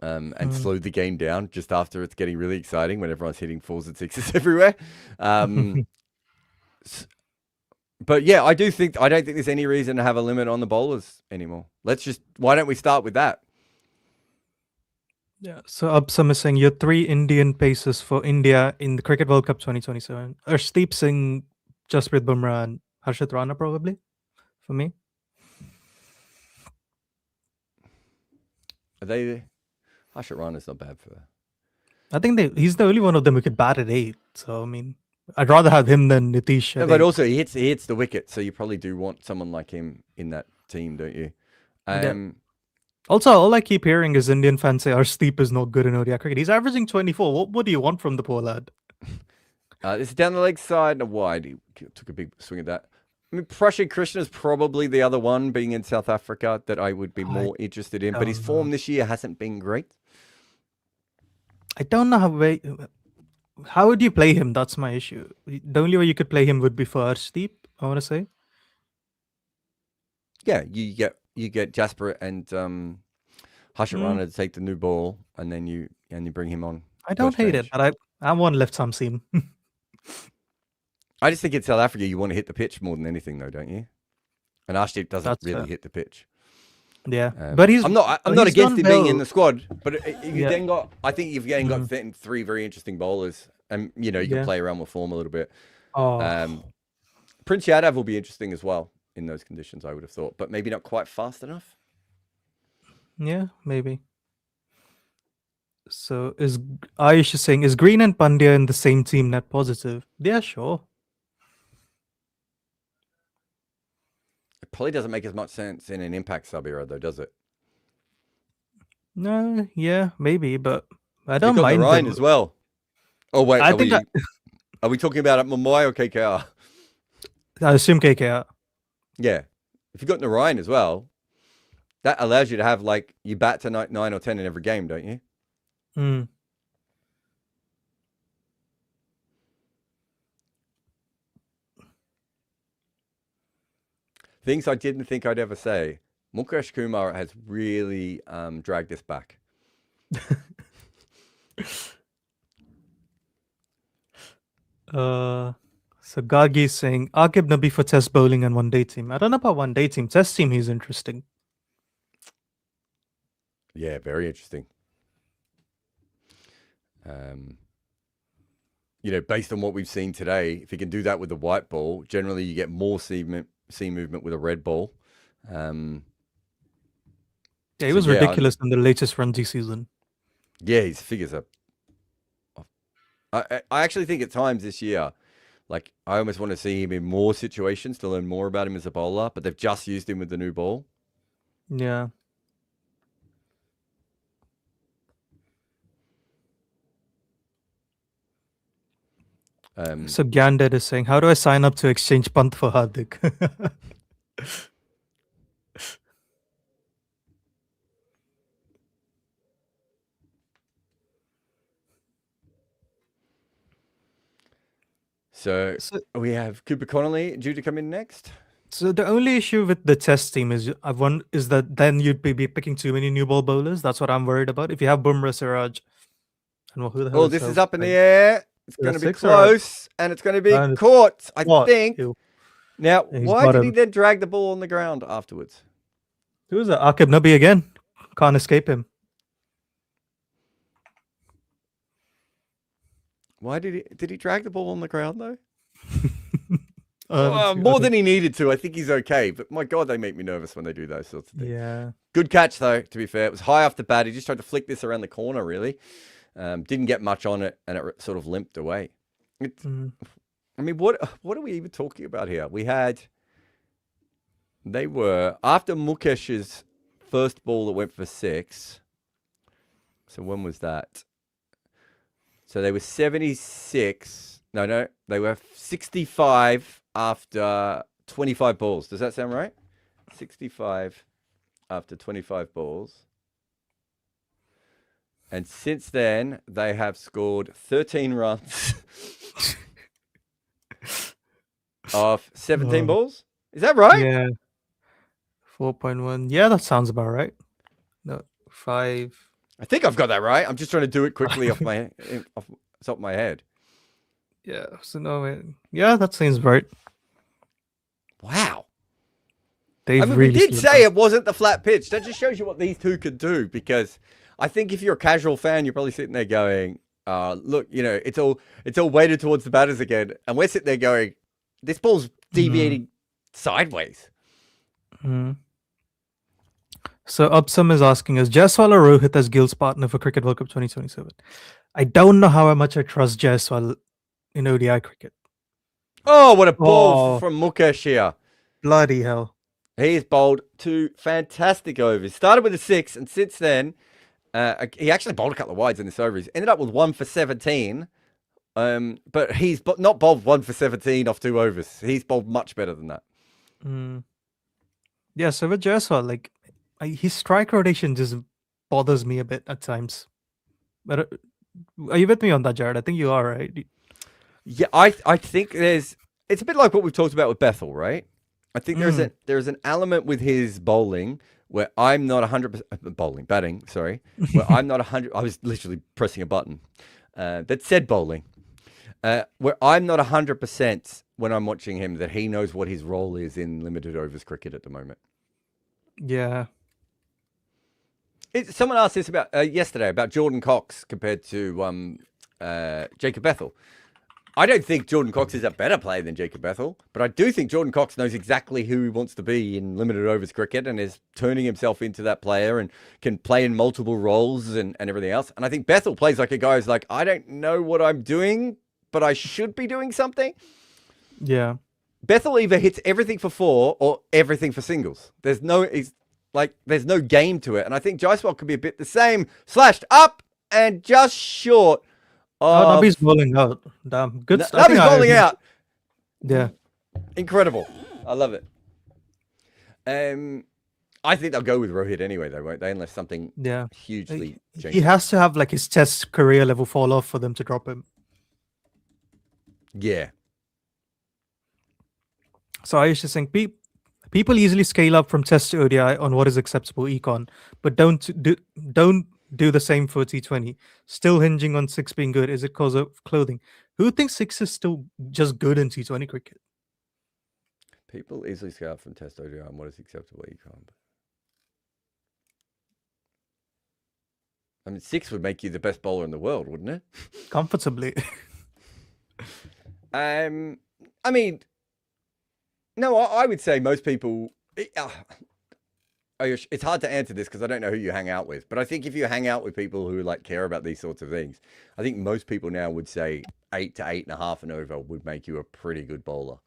and slow the game down just after it's getting really exciting when everyone's hitting 4s and 6s everywhere. But yeah, I don't think there's any reason to have a limit on the bowlers anymore. Why don't we start with that? Yeah. So Absam is saying your 3 Indian paces for India in the Cricket World Cup 2027 are Arshdeep Singh, Jasprit Bumrah, and Harshit Rana, probably, for me. Are they? Harshit Rana's not bad for. I think he's the only one of them who could bat at 8. So I mean, I'd rather have him than Nitish. No, but also he hits the wicket, so you probably do want someone like him in that team, don't you? Also, all I keep hearing is Indian fans say Arshdeep is not good in ODI cricket. He's averaging 24. What do you want from the poor lad? This is down the leg side and a wide. He took a big swing at that. I mean, Prashant Krishna is probably the other one, being in South Africa, that I would be more interested in. But his form this year hasn't been great. I don't know how would you play him? That's my issue. The only way you could play him would be for Arshdeep, I want to say. Yeah, you get Jasper and Harshit Rana to take the new ball, and then you bring him on. I don't hate it, but I want left arm seam. I just think in South Africa you want to hit the pitch more than anything, though, don't you? And Arshdeep doesn't really hit the pitch. Yeah, but I'm not against him being in the squad, but then got. I think you've then got 3 very interesting bowlers, and you can play around with form a little bit. Prince Yadav will be interesting as well in those conditions, I would have thought, but maybe not quite fast enough. Yeah, maybe. So is Ayush saying, is Green and Pandya in the same team net positive? Yeah, sure. It probably doesn't make as much sense in an impact sub era, though, does it? No, yeah, maybe, but I don't mind Ryan as well. Oh wait, are we talking about Mumbai or KKR? I assume KKR. Yeah, if you've got Narayan as well, that allows you to have you bat to 9 or 10 in every game, don't you? Things I didn't think I'd ever say. Mukesh Kumar has really dragged us back. So Gagi is saying Aqib Nabi for test bowling and one day team. I don't know about one day team. Test team, he's interesting. Yeah, very interesting. Based on what we've seen today, if you can do that with the white ball, generally you get more seam movement with a red ball. Yeah, he was ridiculous in the latest Ranji season. Yeah, his figures are. I actually think at times this year, like I almost want to see him in more situations to learn more about him as a bowler, but they've just used him with the new ball. Yeah. So Ganded is saying, how do I sign up to exchange Pant for Hardik? So we have Cooper Connolly due to come in next. So the only issue with the test team is that then you'd be picking too many new ball bowlers. That's what I'm worried about. If you have Bumrah, Siraj, and who the hell? Oh, this is up in the air. It's going to be close, and it's going to be caught, I think. Now, why did he then drag the ball on the ground afterwards? Who was that? Aqib Nabi again. Can't escape him. Why did he drag the ball on the ground though? More than he needed to. I think he's okay, but my God, they make me nervous when they do those sorts of things. Yeah. Good catch though. To be fair, it was high off the bat. He just tried to flick this around the corner. Really, didn't get much on it, and it sort of limped away. I mean, what are we even talking about here? They were after Mukesh's first ball that went for 6. So when was that? So they were 76. No, they were 65 after 25 balls. Does that sound right? 65 after 25 balls. And since then, they have scored 13 runs off 17 balls. Is that right? Yeah. 4.1. Yeah, that sounds about right. No, 5. I think I've got that right. I'm just trying to do it quickly off the top of my head. Yeah. So yeah, that seems right. Wow. We did say it wasn't the flat pitch. That just shows you what these two could do. Because I think if you're a casual fan, you're probably sitting there going, "Look, it's all weighted towards the batters again," and we're sitting there going, "This ball's deviating sideways." So Upsum is asking us, Jaiswal or Rohit as Gill's partner for Cricket World Cup 2027? I don't know how much I trust Jaiswal in ODI cricket. Oh, what a ball from Mukesh here. Bloody hell. He's bowled 2 fantastic overs. Started with a 6, and since then, he actually bowled a couple of wides in this over. He's ended up with 1 for 17. But he's not bowled 1 for 17 off 2 overs. He's bowled much better than that. Yeah, so with Jaiswal, his strike rotation just bothers me a bit at times. But are you with me on that, Jared? I think you are, right? Yeah, I think it's a bit like what we've talked about with Bethel, right? I think there's an element with his bowling where I'm not 100% batting, sorry. Where I'm not 100. I was literally pressing a button that said bowling. Where I'm not 100% when I'm watching him that he knows what his role is in limited overs cricket at the moment. Yeah. Someone asked this about yesterday about Jordan Cox compared to Jacob Bethel. I don't think Jordan Cox is a better player than Jacob Bethel, but I do think Jordan Cox knows exactly who he wants to be in limited overs cricket and is turning himself into that player and can play in multiple roles and everything else. And I think Bethel plays like a guy who's like, I don't know what I'm doing, but I should be doing something. Yeah. Bethel either hits everything for 4 or everything for singles. There's no game to it. And I think Jaiswal could be a bit the same. Slashed up and just short. Nabi's bowling out. Damn. Good stuff. Nabi's bowling out. Yeah. Incredible. I love it. I think they'll go with Rohit anyway, though, won't they? Unless something hugely changes. He has to have his test career level fall off for them to drop him. Yeah. So I used to think People easily scale up from Test to ODI on what is acceptable econ, but don't do the same for T20. Still hinging on six being good. Is it cause of clothing? Who thinks six is still just good in T20 cricket? People easily scale up from Test ODI on what is acceptable econ. I mean, six would make you the best bowler in the world, wouldn't it? Comfortably. I mean, no, I would say most people. It's hard to answer this because I don't know who you hang out with. But I think if you hang out with people who like care about these sorts of things, I think most people now would say 8 to 8.5 and over would make you a pretty good bowler,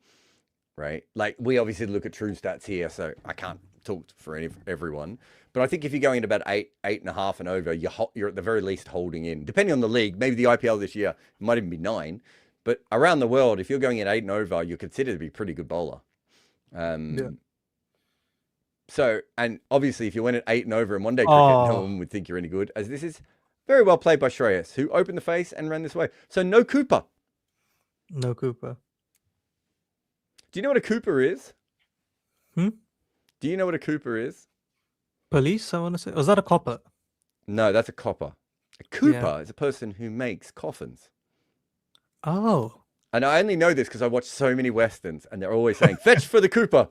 right? Like we obviously look at true stats here, so I can't talk for everyone. But I think if you're going at about 8.5 and over, you're at the very least holding in. Depending on the league, maybe the IPL this year it might even be 9. But around the world, if you're going at 8 and over, you're considered to be a pretty good bowler. Yeah. So, and obviously, if you went at 8 and over in one day cricket, no one would think you're any good. As this is very well played by Shreyas, who opened the face and ran this way. So, no Cooper. No Cooper. Do you know what a Cooper is? Do you know what a Cooper is? Police, I want to say. Was that a copper? No, that's a copper. A Cooper is a person who makes coffins. Oh. And I only know this because I watch so many Westerns and they're always saying, fetch for the Cooper.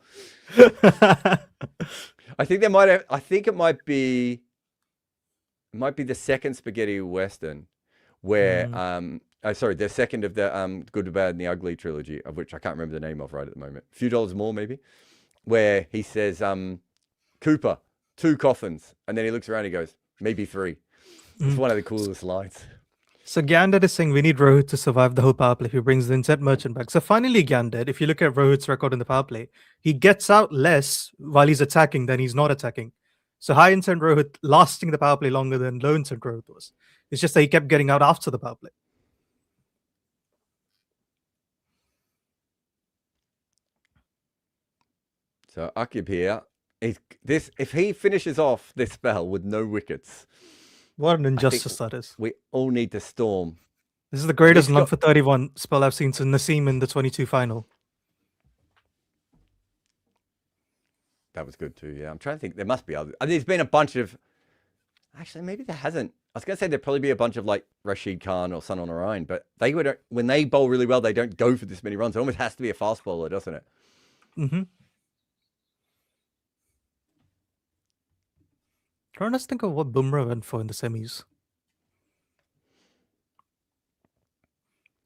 I think it might be the second spaghetti Western where, the second of the Good, the Bad and the Ugly trilogy, of which I can't remember the name of right at the moment. A Few Dollars More, maybe, where he says, Cooper, 2 coffins. And then he looks around and he goes, maybe 3. It's one of the coolest lines. So Gyanded is saying we need Rohit to survive the whole power play if he brings the inset merchant back. So finally, Gyanded, if you look at Rohit's record in the power play, he gets out less while he's attacking than he's not attacking. So high intent Rohit lasting the power play longer than low intent Rohit was. It's just that he kept getting out after the power play. So Akib here, if he finishes off this spell with no wickets, what an injustice that is. We all need to storm. This is the greatest 1 for 31 spell I've seen since Naseem in the 22 final. That was good too, yeah. I'm trying to think. There must be others. There's been a bunch of... Actually, maybe there hasn't. I was going to say there'd probably be a bunch of like Rashid Khan or Sun on Orion, but when they bowl really well, they don't go for this many runs. It almost has to be a fast bowler, doesn't it? Mm-hmm. Trying to think of what Bumrah went for in the semis.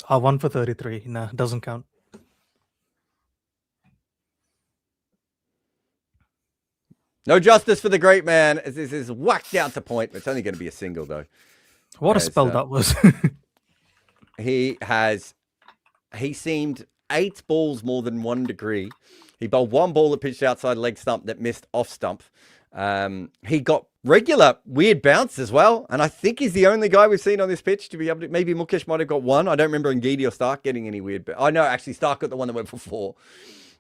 1 for 33. Nah, doesn't count. No justice for the great man, as this is whacked out to point. It's only going to be a single, though. What a spell that was. He seemed 8 balls more than 1 degree. He bowled 1 ball that pitched outside leg stump that missed off stump. He got regular weird bounce as well, and I think he's the only guy we've seen on this pitch to be able to. Maybe Mukesh might have got 1. I don't remember Ngidi or Stark getting any weird. But I know actually Stark got the one that went for 4.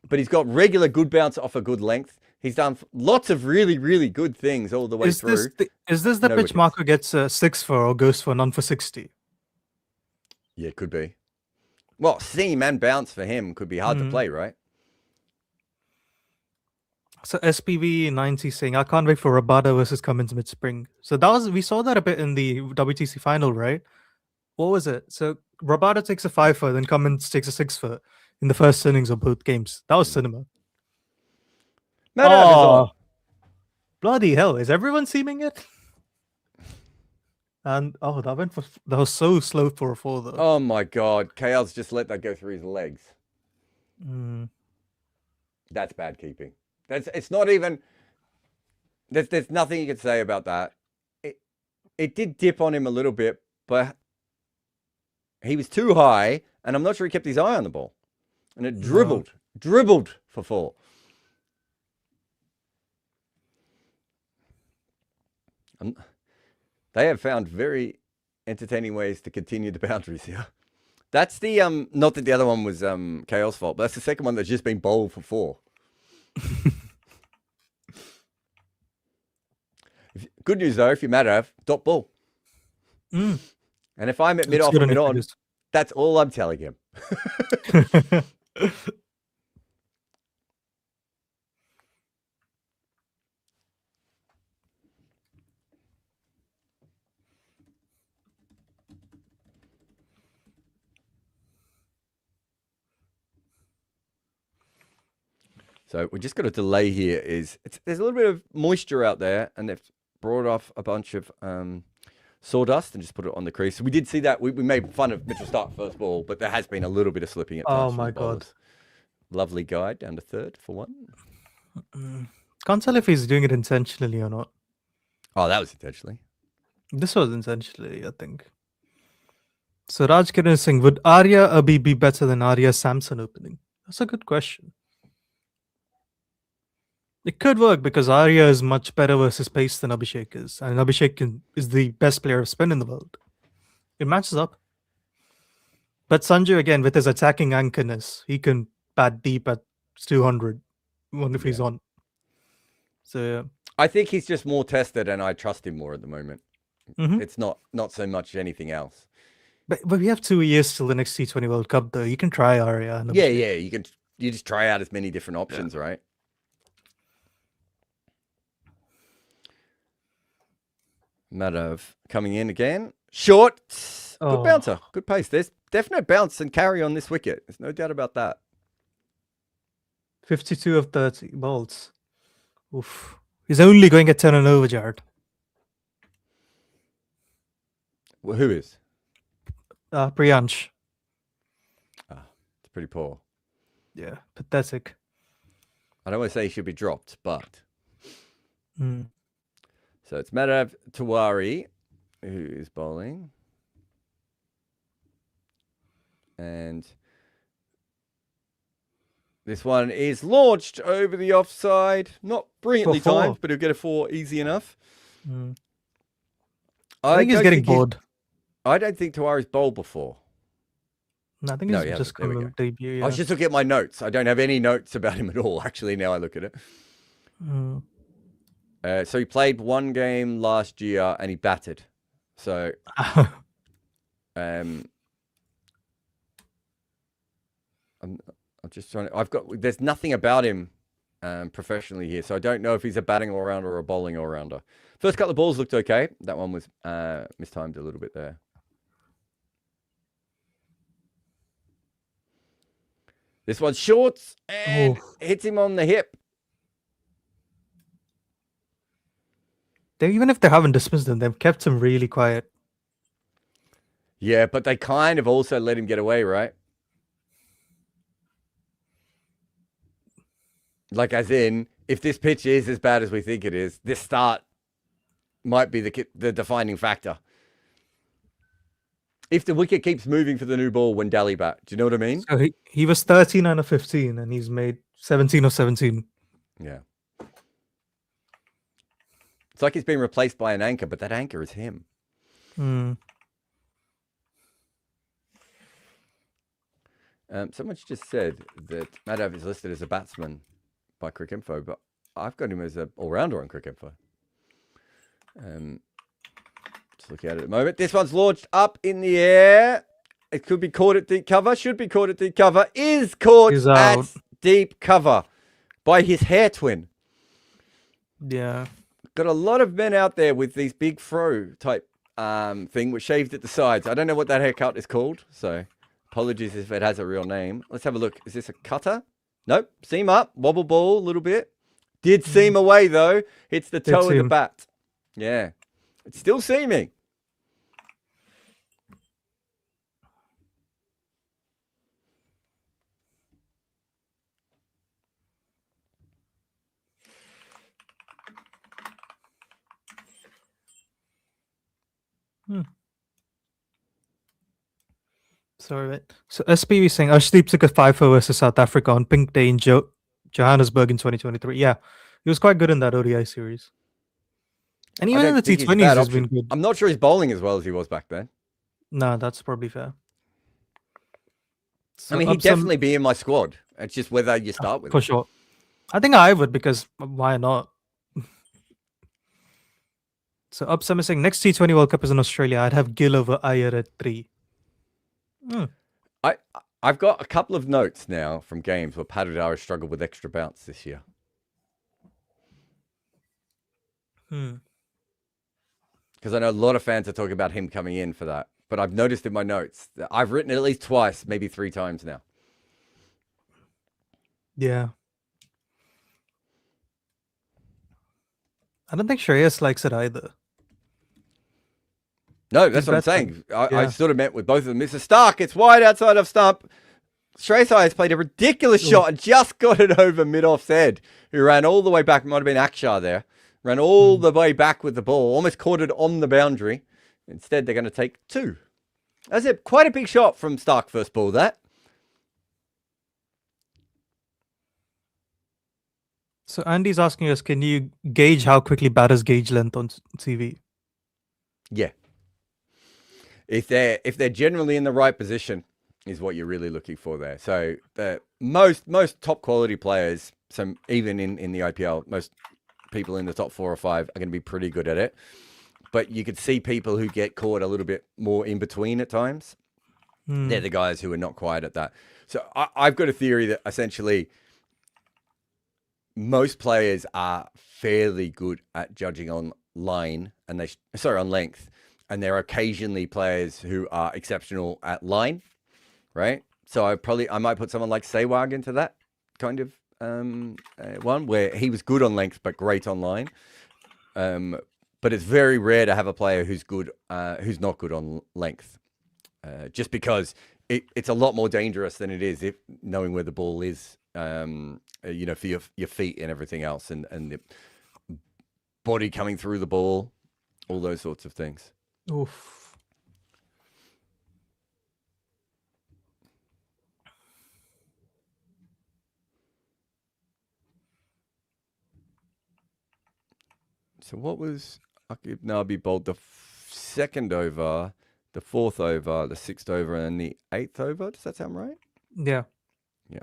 But he's got regular good bounce off a good length. He's done lots of really, really good things all the way through. Is this the pitch wickets. Marco gets 6 for or goes for none for 60? Yeah, it could be. Well, seam and bounce for him could be hard to play, right? So SPV 90 saying, I can't wait for Rabada versus Cummins mid-spring. So we saw that a bit in the WTC final, right? What was it? So Rabada takes a 5 for, then Cummins takes a 6 for in the first innings of both games. That was cinema. Bloody hell! Is everyone seeming it? And that was so slow for a 4 though. Oh my god! KL's just let that go through his legs. That's bad keeping. It's not even. There's nothing you could say about that. It did dip on him a little bit, but he was too high, and I'm not sure he kept his eye on the ball, and it dribbled for 4. They have found very entertaining ways to continue the boundaries here. That's the not that the other one was KL's fault, but that's the second one that's just been bowled for 4. Good news though, if you Madhav, dot ball. And if I'm at mid off or mid on, that's all I'm telling him. So we just got a delay here. There's a little bit of moisture out there, and they've brought off a bunch of sawdust and just put it on the crease. So we did see that. We made fun of Mitchell Stark first ball, but there has been a little bit of slipping at times. Oh my god! Lovely guide down to third for one. Can't tell if he's doing it intentionally or not. Oh, that was intentionally. This was intentionally, I think. So Raj Kiran is saying, would Arya Abhi be better than Arya Samson opening? That's a good question. It could work because Arya is much better versus pace than Abhishek is. And Abhishek is the best player of spin in the world. It matches up. But Sanju, again, with his attacking anchorness, he can bat deep at 200 if he's on. So, yeah. I think he's just more tested and I trust him more at the moment. It's not so much anything else. But we have 2 years till the next T20 World Cup, though. You can try Arya. Yeah. You just try out as many different options, right? Madhav coming in again. Short. Good bouncer. Good pace. There's definite bounce and carry on this wicket. There's no doubt about that. 52 of 30 balls. Oof. He's only going at 10 and over, Jared. Well, who is? Priyansh. It's pretty poor. Yeah, pathetic. I don't want to say he should be dropped, but... So it's Madhav Tiwari who is bowling. And this one is launched over the offside. Not brilliantly timed, but he'll get a 4 easy enough. I think he's getting bored. I don't think Tiwari's bowled before. No, I think he's just come to debut. Yeah. I was just looking at my notes. I don't have any notes about him at all, actually, now I look at it. So he played 1 game last year and he batted. So, I'm just trying to, there's nothing about him professionally here. So I don't know if he's a batting all-rounder or a bowling all-rounder. First couple of balls looked okay. That one was mistimed a little bit there. This one's short and hits him on the hip. Even if they haven't dismissed him, they've kept him really quiet. Yeah, but they kind of also let him get away, right? Like, as in, if this pitch is as bad as we think it is, this start might be the defining factor. If the wicket keeps moving for the new ball when Dally bat, do you know what I mean? So he was 13 out of 15 and he's made 17 of 17. Yeah. It's like he's been replaced by an anchor, but that anchor is him. Someone's just said that Madhav is listed as a batsman by Cricinfo, but I've got him as an all-rounder on Cricinfo. Just looking at it at the moment. This one's launched up in the air. It could be caught at deep cover. Should be caught at deep cover. Is caught at deep cover by his hair twin. Yeah. Got a lot of men out there with these big fro type thing which shaved at the sides. I don't know what that haircut is called, so apologies if it has a real name. Let's have a look. Is this a cutter? Nope. Seam up. Wobble ball a little bit. Did seam away, though. Hits the toe of the bat. Yeah. It's still seaming. Sorry, mate. So SPV saying Arshdeep took a 5-4 versus South Africa on Pink Day in Johannesburg in 2023. Yeah, he was quite good in that ODI series. And even in the T20s, he's been good. I'm not sure he's bowling as well as he was back then. No, that's probably fair. So I mean, he'd definitely be in my squad. It's just whether you start with him. For sure. I think I would, because why not? So Upsum is saying next T20 World Cup is in Australia. I'd have Gill over Iyer at 3. I've got a couple of notes now from games where Patidara struggled with extra bounce this year. Because I know a lot of fans are talking about him coming in for that. But I've noticed in my notes that I've written it at least twice, maybe 3 times now. Yeah. I don't think Shreyas likes it either. No, that's what I'm saying. I sort of meant with both of them. Mr. Stark, it's wide outside of stump. Shreyas Iyer played a ridiculous shot and just got it over mid-off's head, who ran all the way back. Might have been Akshar there. Ran all the way back with the ball. Almost caught it on the boundary. Instead, they're going to take 2. That's it. Quite a big shot from Stark first ball, that. So Andy's asking us, can you gauge how quickly batters gauge length on CV? Yeah. If they're generally in the right position, is what you're really looking for there. So the most top quality players, so even in the IPL, most people in the top 4 or 5 are going to be pretty good at it. But you could see people who get caught a little bit more in between at times. They're the guys who are not quite at that. So I've got a theory that essentially most players are fairly good at judging on line and on length. And there are occasionally players who are exceptional at line, right? So I might put someone like Sehwag into that kind of one where he was good on length but great on line. But it's very rare to have a player who's not good on length, just because it's a lot more dangerous than it is if knowing where the ball is, for your feet and everything else, and the body coming through the ball, all those sorts of things. Oof. So what was Akib Nabi bowled the 2nd over, the 4th over, the 6th over, and the 8th over? Does that sound right? Yeah. Yeah.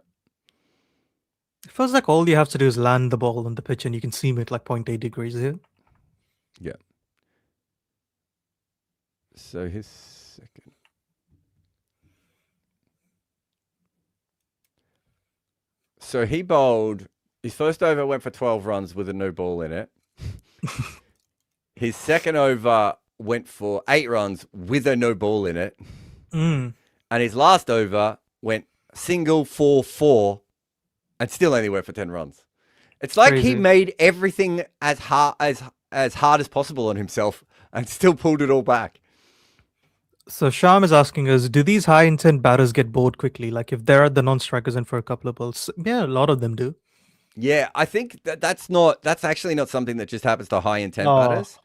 It feels like all you have to do is land the ball on the pitch and you can seam it like 0.8 degrees here. Yeah. So his second. So he bowled, his first over went for 12 runs with a no ball in it. His second over went for 8 runs with a no ball in it. And his last over went single 4-4 and still only went for 10 runs. It's like Crazy. He made everything as hard as possible on himself and still pulled it all back. So Sham is asking us, do these high intent batters get bored quickly? Like if they're at the non-strikers in for a couple of balls? Yeah, a lot of them do. Yeah, I think that's actually not something that just happens to high intent batters.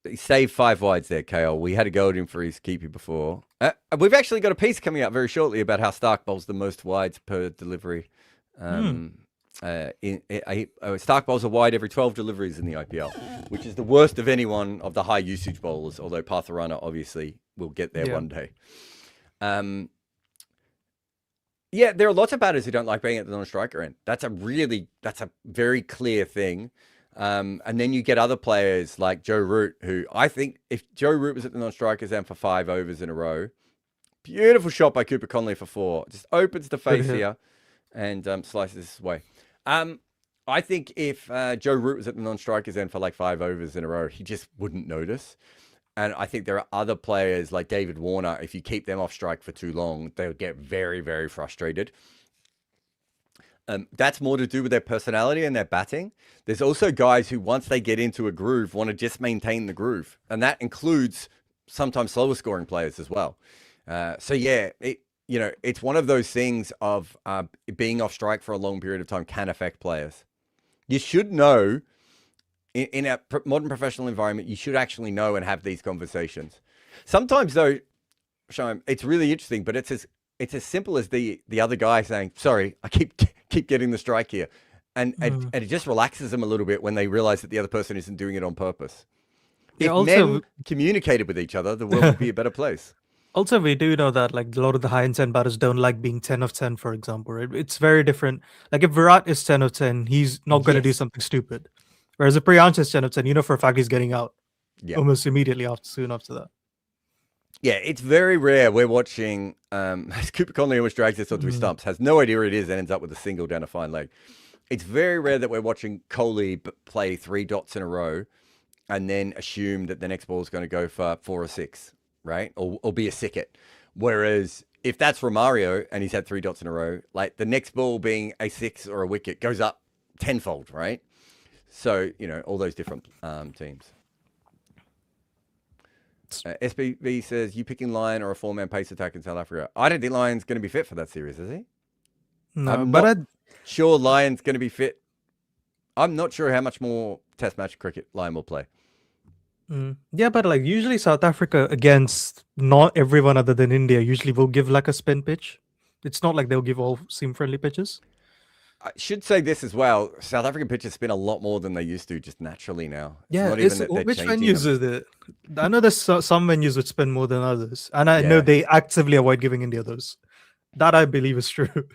He saved 5 wides there, KL. We had a go at him for his keepy before. We've actually got a piece coming out very shortly about how Stark bowls the most wides per delivery. Stark bowls a wide every 12 deliveries in the IPL, which is the worst of anyone of the high usage bowlers, although Patharana obviously will get there one day. Yeah, there are lots of batters who don't like being at the non-striker end. That's a very clear thing. And then you get other players like Joe Root, who I think if Joe Root was at the non-strikers end for 5 overs in a row, beautiful shot by Cooper Conley for 4, just opens the face here and slices his way. I think if Joe Root was at the non-strikers end for like 5 overs in a row, he just wouldn't notice. And I think there are other players like David Warner, if you keep them off strike for too long, they'll get very, very frustrated. That's more to do with their personality and their batting. There's also guys who, once they get into a groove, want to just maintain the groove. And that includes sometimes slower scoring players as well. So yeah, it's one of those things of being off strike for a long period of time can affect players. You should know, in a modern professional environment, you should actually know and have these conversations. Sometimes though, Shane, it's really interesting, but it's as simple as the other guy saying, sorry, I keep getting the strike here. And it just relaxes them a little bit when they realize that the other person isn't doing it on purpose. If men communicated with each other, the world would be a better place. Also, we do know that like a lot of the high intent batters don't like being 10 of 10, for example. Right? It's very different. Like if Virat is 10 of 10, he's not going to do something stupid. Whereas if Priyansh is 10 of 10, for a fact he's getting out almost immediately soon after that. Yeah, it's very rare. We're watching, Cooper Conley almost drags this onto his stumps, has no idea where it is, and ends up with a single down a fine leg. It's very rare that we're watching Kohli play 3 dots in a row and then assume that the next ball is going to go for 4 or 6, right? Or be a sicket. Whereas if that's Romario and he's had 3 dots in a row, like the next ball being a 6 or a wicket goes up tenfold, right? So, all those different teams. SBV says, you picking Lion or a 4-man pace attack in South Africa? I don't think Lion's going to be fit for that series, is he? No, I'm but not sure Lion's going to be fit. I'm not sure how much more test match cricket Lion will play. Yeah, but like usually South Africa against not everyone other than India usually will give like a spin pitch. It's not like they'll give all seam-friendly pitches. I should say this as well. South African pitches spin a lot more than they used to just naturally now. Yeah, which venues is it? I know there's some venues which spin more than others. And I know they actively avoid giving India those. That I believe is true.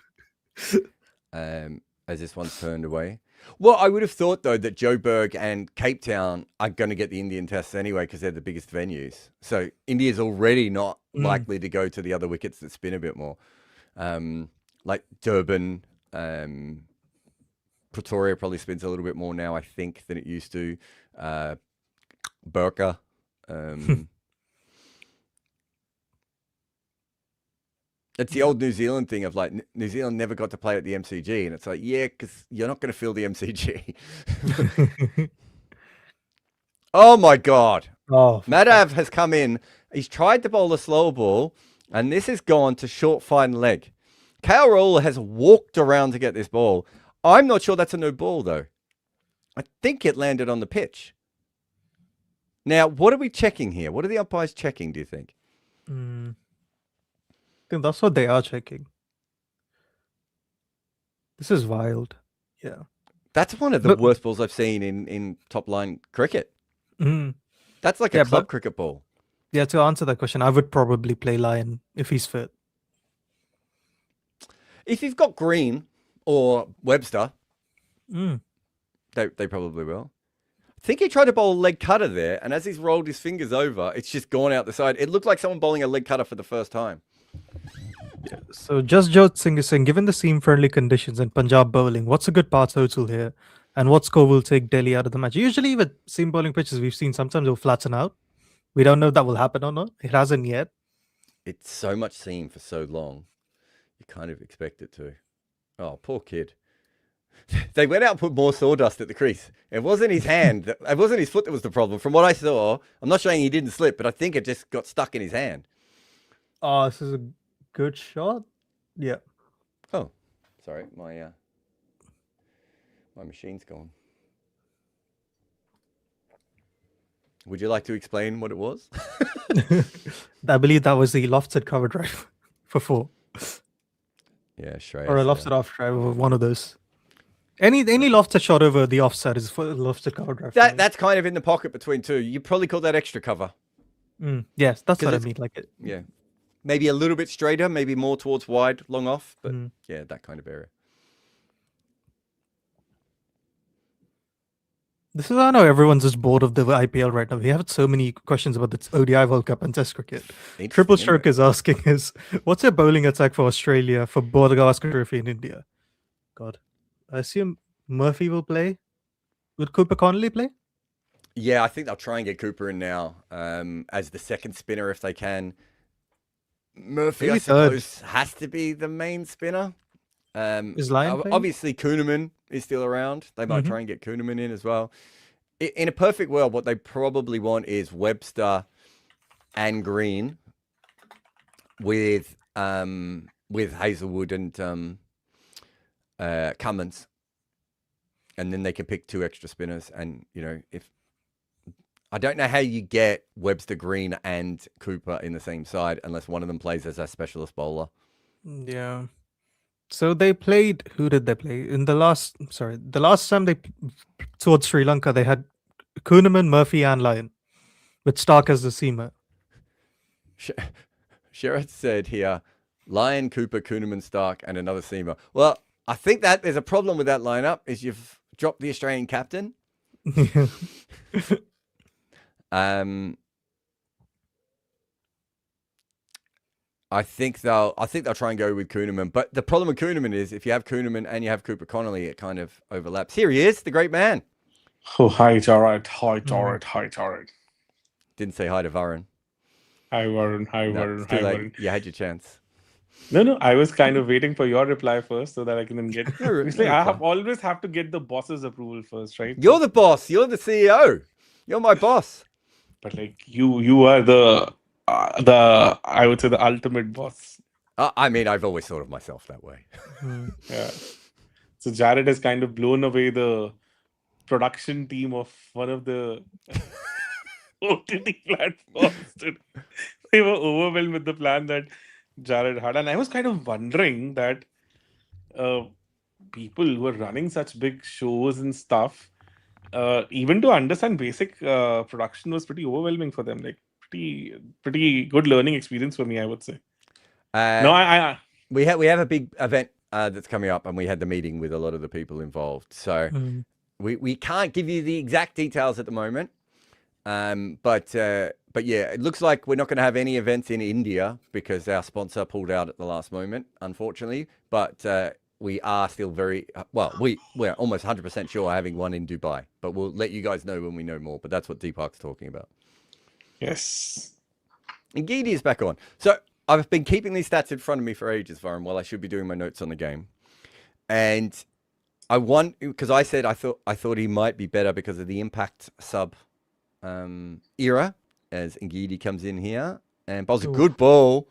As this one's turned away. Well, I would have thought, though, that Joburg and Cape Town are going to get the Indian tests anyway because they're the biggest venues. So India's already not likely to go to the other wickets that spin a bit more. Like Durban, Pretoria probably spins a little bit more now, I think, than it used to. Burqa. It's the old New Zealand thing of like New Zealand never got to play at the MCG, and it's like, yeah, because you're not going to fill the MCG. Oh my God! Madhav has come in. He's tried to bowl a slow ball, and this has gone to short fine leg. KL Rahul has walked around to get this ball. I'm not sure that's a no ball though. I think it landed on the pitch. Now, what are we checking here? What are the umpires checking? Do you think? I think that's what they are checking. This is wild. Yeah. That's one of the worst balls I've seen in top line cricket. That's like a club cricket ball. Yeah, to answer that question, I would probably play Lion if he's fit. If you've got Green or Webster, they probably will. I think he tried to bowl a leg cutter there, and as he's rolled his fingers over, it's just gone out the side. It looked like someone bowling a leg cutter for the first time. Yeah, so Jasjot Singh is saying, given the seam-friendly conditions and Punjab bowling, what's a good par total here? And what score will take Delhi out of the match? Usually with seam bowling pitches, we've seen sometimes it'll flatten out. We don't know if that will happen or not. It hasn't yet. It's so much seam for so long. You kind of expect it to. Oh, poor kid. They went out and put more sawdust at the crease. It wasn't his hand. It wasn't his foot that was the problem. From what I saw, I'm not saying he didn't slip, but I think it just got stuck in his hand. Oh, this is a good shot. Yeah. Oh, sorry. My machine's gone. Would you like to explain what it was? I believe that was the lofted cover drive for 4. Yeah, Shreyas. Or a lofted off drive, or one of those. Any lofted shot over the offside is for lofted cover drive. That's kind of in the pocket between two. You probably call that extra cover. Yes, that's what I mean. Like it. Yeah, maybe a little bit straighter, maybe more towards wide, long off, but yeah, that kind of area. This is, I know everyone's just bored of the IPL right now. We have so many questions about the ODI World Cup and Test cricket. Triple Stroke is asking what's your bowling attack for Australia for Border-Gavaskar Trophy in India? God, I assume Murphy will play. Would Cooper Connolly play? Yeah, I think they'll try and get Cooper in now as the second spinner if they can. Murphy, maybe I suppose, has to be the main spinner. Is Lion obviously Kuhneman is still around. They might try and get Kuhneman in as well. In a perfect world, what they probably want is Webster and Green with Hazelwood and Cummins, and then they can pick 2 extra spinners. And if I don't know how you get Webster, Green, and Cooper in the same side unless one of them plays as a specialist bowler. Yeah. So they played. Who did they play in the last? Sorry, the last time they towards Sri Lanka, they had Kuhneman, Murphy, and Lyon, with Stark as the seamer. Sherrod said here, Lyon, Cooper, Kuhneman, Stark, and another seamer. Well, I think that there's a problem with that lineup. Is you've dropped the Australian captain. I think they'll try and go with Kuhneman. But the problem with Kuhneman is if you have Kuhneman and you have Cooper Connolly, it kind of overlaps. Here he is, the great man. Oh, hi, Jared. Hi, Jared. Hi, Jared. Didn't say hi to Varun. Hi, Varun. Hi, Varun. Hi, Varun. You had your chance. No, I was kind of waiting for your reply first so that I can then get. Obviously, I reply. always have to get the boss's approval first, right? You're the boss. You're the CEO. You're my boss. But like you are the I would say the ultimate boss. I mean, I've always thought of myself that way. Yeah. So Jared has kind of blown away the production team of one of the OTT platforms. They were overwhelmed with the plan that Jared had, and I was kind of wondering that people who are running such big shows and stuff, even to understand basic production was pretty overwhelming for them. Like pretty good learning experience for me, I would say. No, we have a big event that's coming up, and we had the meeting with a lot of the people involved. So we can't give you the exact details at the moment. But yeah, it looks like we're not going to have any events in India because our sponsor pulled out at the last moment, unfortunately. But we are still we're almost 100% sure having one in Dubai. But we'll let you guys know when we know more. But that's what Deepak's talking about. Yes. And Geedy is back on. So I've been keeping these stats in front of me for ages, Varun, while I should be doing my notes on the game. And I won because I said I thought he might be better because of the impact sub era as Ngidi comes in here and bowls a good ball,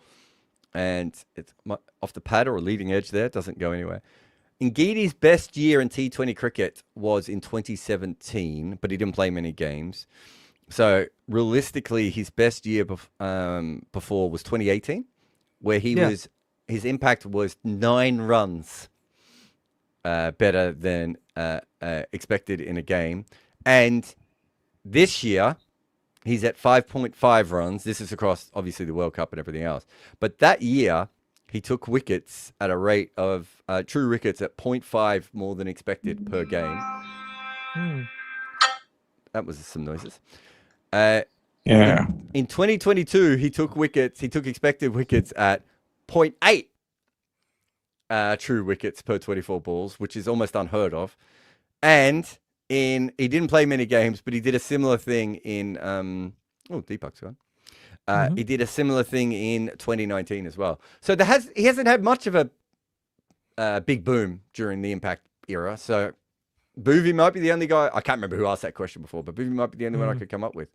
and it's off the pad or a leading edge there. It doesn't go anywhere. Ngidi's best year in T20 cricket was in 2017, but he didn't play many games. So realistically, his best year before was 2018, where his impact was 9 runs better than expected in a game. And this year, he's at 5.5 runs. This is across, obviously, the World Cup and everything else. But that year, he took wickets at a rate of true wickets at 0.5 more than expected per game. That was some noises. Yeah. In 2022, he took expected wickets at 0.8 true wickets per 24 balls, which is almost unheard of. And he didn't play many games, but he did a similar thing in Deepak's gone. He did a similar thing in 2019 as well. So he hasn't had much of a big boom during the impact era. So Boovy might be the only guy. I can't remember who asked that question before, but Boovy might be the only one I could come up with.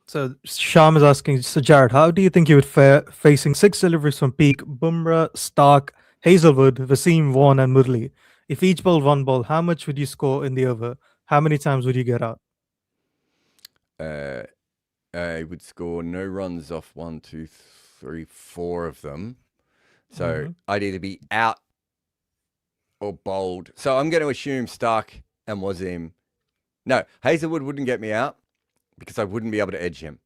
So Sham is asking, so Jared, how do you think you would fare facing 6 deliveries from Peak, Bumrah, Stark, Hazelwood, Wasim, Vaughan, and Murli? If each bowled 1 ball, how much would you score in the over? How many times would you get out? I would score no runs off 1, 2, 3, 4 of them. So I'd either be out or bowled. So I'm going to assume Stark and Wasim. No, Hazelwood wouldn't get me out because I wouldn't be able to edge him.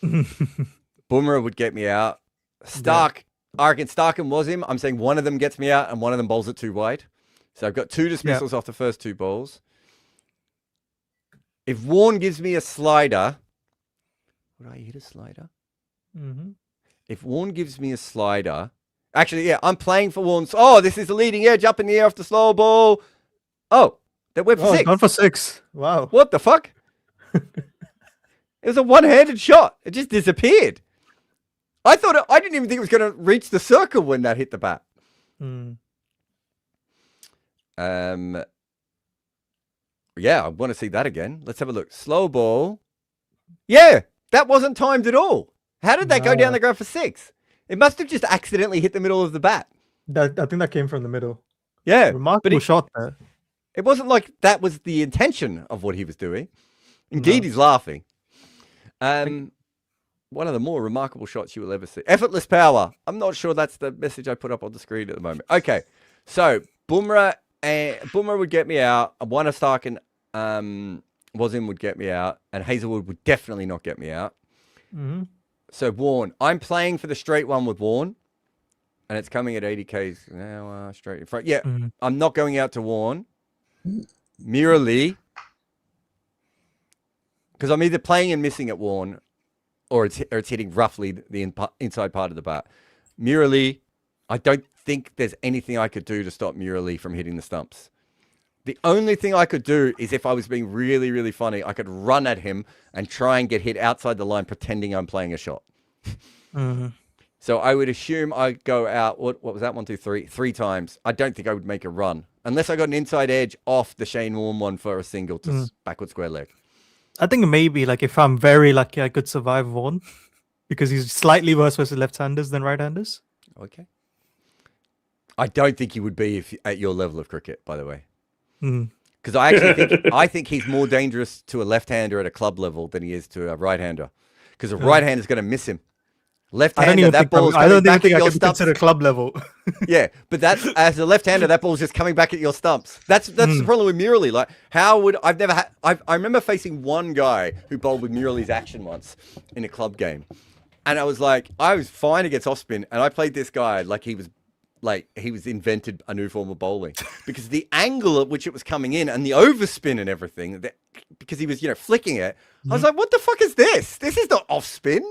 Bumrah would get me out. Stark, I reckon Stark and Wasim, I'm saying one of them gets me out and one of them bowls it too wide. So I've got 2 dismissals off the first 2 balls. If Vaughan gives me a slider, would I hit a slider? If Vaughan gives me a slider, actually, yeah, I'm playing for Vaughan's. Oh, this is the leading edge up in the air off the slow ball. Oh, that went for 6. Gone for 6. Wow. What the fuck? It was a one-handed shot. It just disappeared. I didn't even think it was going to reach the circle when that hit the bat. Yeah, I want to see that again. Let's have a look. Slow ball. Yeah, that wasn't timed at all. How did that go down the ground for 6? It must have just accidentally hit the middle of the bat. I think that came from the middle. Yeah. Remarkable shot there. It wasn't like that was the intention of what he was doing. Indeed, he's laughing. One of the more remarkable shots you will ever see. Effortless power. I'm not sure that's the message I put up on the screen at the moment. Okay, so Bumrah would get me out. One of Stark and Wasim would get me out, and Hazelwood would definitely not get me out. So Vaughan, I'm playing for the straight one with Vaughan, and it's coming at 80 k's now, straight in front. Yeah, I'm not going out to Vaughan. Murali, because I'm either playing and missing at Vaughan, or it's hitting roughly the inside part of the bat. Murali, I don't think there's anything I could do to stop Murali from hitting the stumps. The only thing I could do is if I was being really, really funny, I could run at him and try and get hit outside the line pretending I'm playing a shot. So I would assume I'd go out, what was that, 1, 2, 3? 3 times. I don't think I would make a run. Unless I got an inside edge off the Shane Warne one for a single to backward square leg. I think maybe, like, if I'm very lucky, I could survive Warne. Because he's slightly worse versus left-handers than right-handers. Okay. I don't think he would be at your level of cricket, by the way. Because I actually think he's more dangerous to a left-hander at a club level than he is to a right-hander. Because a right-hander's going to miss him. Left-hander, that ball's coming back at your stumps. Consider club level. Yeah, but that's as a left-hander, that ball's just coming back at your stumps. That's the problem with Murali. Like, how would I've never had? I remember facing one guy who bowled with Murali's action once in a club game, and I was like, I was fine against off spin, and I played this guy like he was invented a new form of bowling because the angle at which it was coming in and the overspin and everything, because he was flicking it. I was like, what the fuck is this? This is not off spin.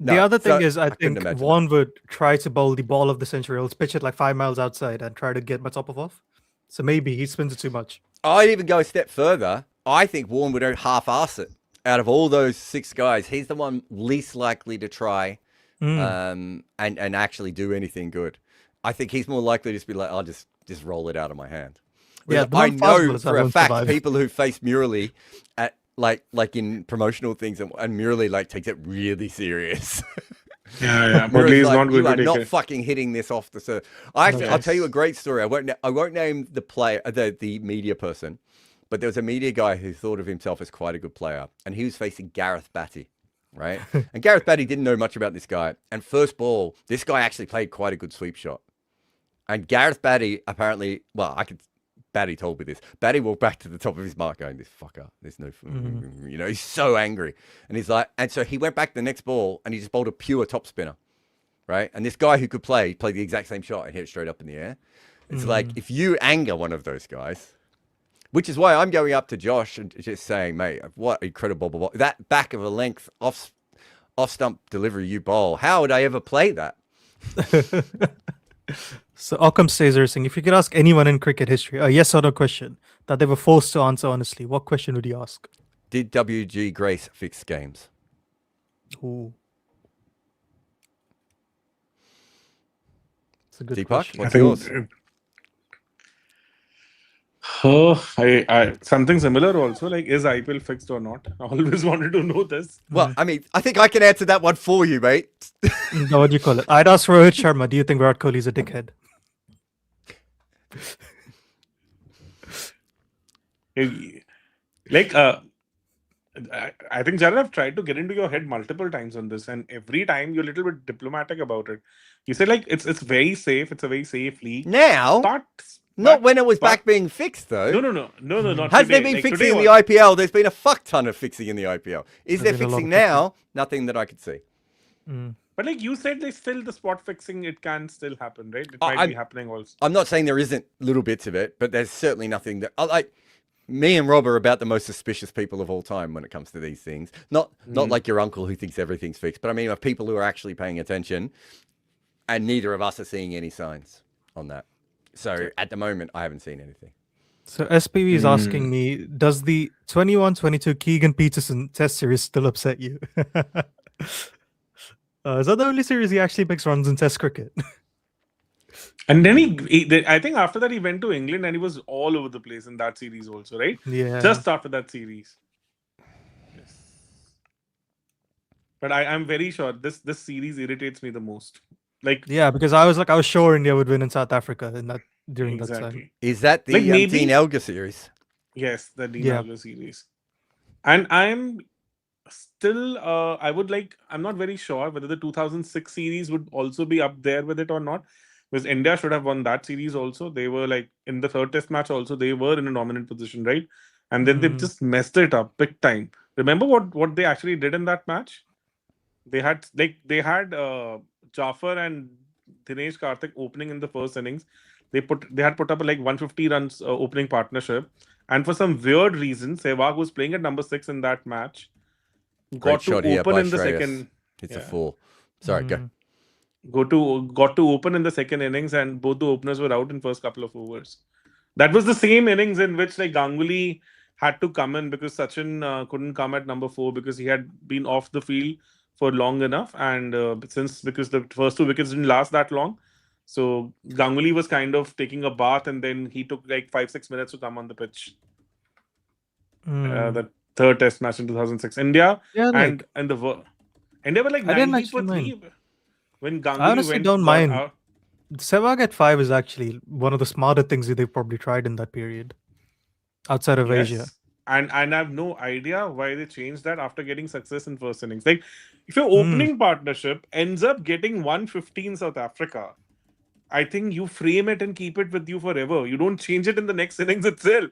No, the other thing is, I think imagine Warne would try to bowl the ball of the century. He'll pitch it like 5 miles outside and try to get my top of off. So maybe he spins it too much. I'd even go a step further. I think Warne would half-ass it. Out of all those 6 guys, he's the one least likely to try and actually do anything good. I think he's more likely to just be like, I'll just roll it out of my hand. Yeah, I know for a fact people who face Murali at like in promotional things and Murali takes it really serious. Yeah. But he's not good. You are not fucking hitting this off the surface. I'll tell you a great story. I won't name the player, the media person, but there was a media guy who thought of himself as quite a good player, and he was facing Gareth Batty, right? And Gareth Batty didn't know much about this guy. And first ball, this guy actually played quite a good sweep shot. And Gareth Batty apparently, Batty told me this. Batty walked back to the top of his mark going, this fucker, there's no, he's so angry. And he's like, and so he went back the next ball and he just bowled a pure top spinner, right? And this guy who could played the exact same shot and hit it straight up in the air. It's like, if you anger one of those guys, which is why I'm going up to Josh and just saying, mate, what incredible ball. That back of a length off stump delivery you bowl. How would I ever play that? So Occam says, if you could ask anyone in cricket history a yes or no question that they were forced to answer honestly, what question would you ask? Did W.G. Grace fix games? Ooh. It's a good Deepak, question. what's yours? Something similar also, like, is IPL fixed or not? I always wanted to know this. Well, I mean, I think I can answer that one for you, mate. What do you call it? I'd ask Rohit Sharma, do you think Virat Kohli is a dickhead? I think, Jared, I've tried to get into your head multiple times on this, and every time you're a little bit diplomatic about it. You said, it's very safe, it's a very safe league. Now, not when it was back being fixed, though. No, not Has today. there been fixing in the IPL? There's been a fuck ton of fixing in the IPL. Is there fixing now? Nothing that I could see. But you said there's still the spot fixing, it can still happen, right? It might be happening also. I'm not saying there isn't little bits of it, but there's certainly nothing that... me and Rob are about the most suspicious people of all time when it comes to these things. Not like your uncle who thinks everything's fixed, but I mean of people who are actually paying attention, and neither of us are seeing any signs on that. So at the moment, I haven't seen anything. So SPV is asking me, does the 21-22 Keegan Peterson test series still upset you? Is that the only series he actually makes runs in test cricket? And then I think after that he went to England and he was all over the place in that series also, right? Yeah. Just after that series. Yes. But I'm very sure this series irritates me the most. Yeah, because I was sure India would win in South Africa during that time. Is that the Dean Elgar series? Yes, the Dean Elgar series. And I'm still, I'm not very sure whether the 2006 series would also be up there with it or not. Because India should have won that series also. They were in the third test match also, they were in a dominant position, right? And then they just messed it up big time. Remember what they actually did in that match? They had Jaffer and Dinesh Karthik opening in the first innings. They had put up 150 runs opening partnership. And for some weird reason, Sehwag was playing at number 6 in that match. Got to open in the second. It's a 4. Sorry, go. Got to open in the second innings, and both the openers were out in first couple of overs. That was the same innings in which like Ganguly had to come in because Sachin couldn't come at number 4 because he had been off the field for long enough, and because the first 2 wickets didn't last that long, so Ganguly was kind of taking a bath, and then he took like 5-6 minutes to come on the pitch. The third Test match in 2006, India and India were like 90 for 3 when Ganguly I honestly went don't mind. out. Sehwag at 5 is actually one of the smarter things that they've probably tried in that period, outside of Asia. And I have no idea why they changed that after getting success in first innings. Like, if your opening partnership ends up getting 150 in South Africa, I think you frame it and keep it with you forever. You don't change it in the next innings itself.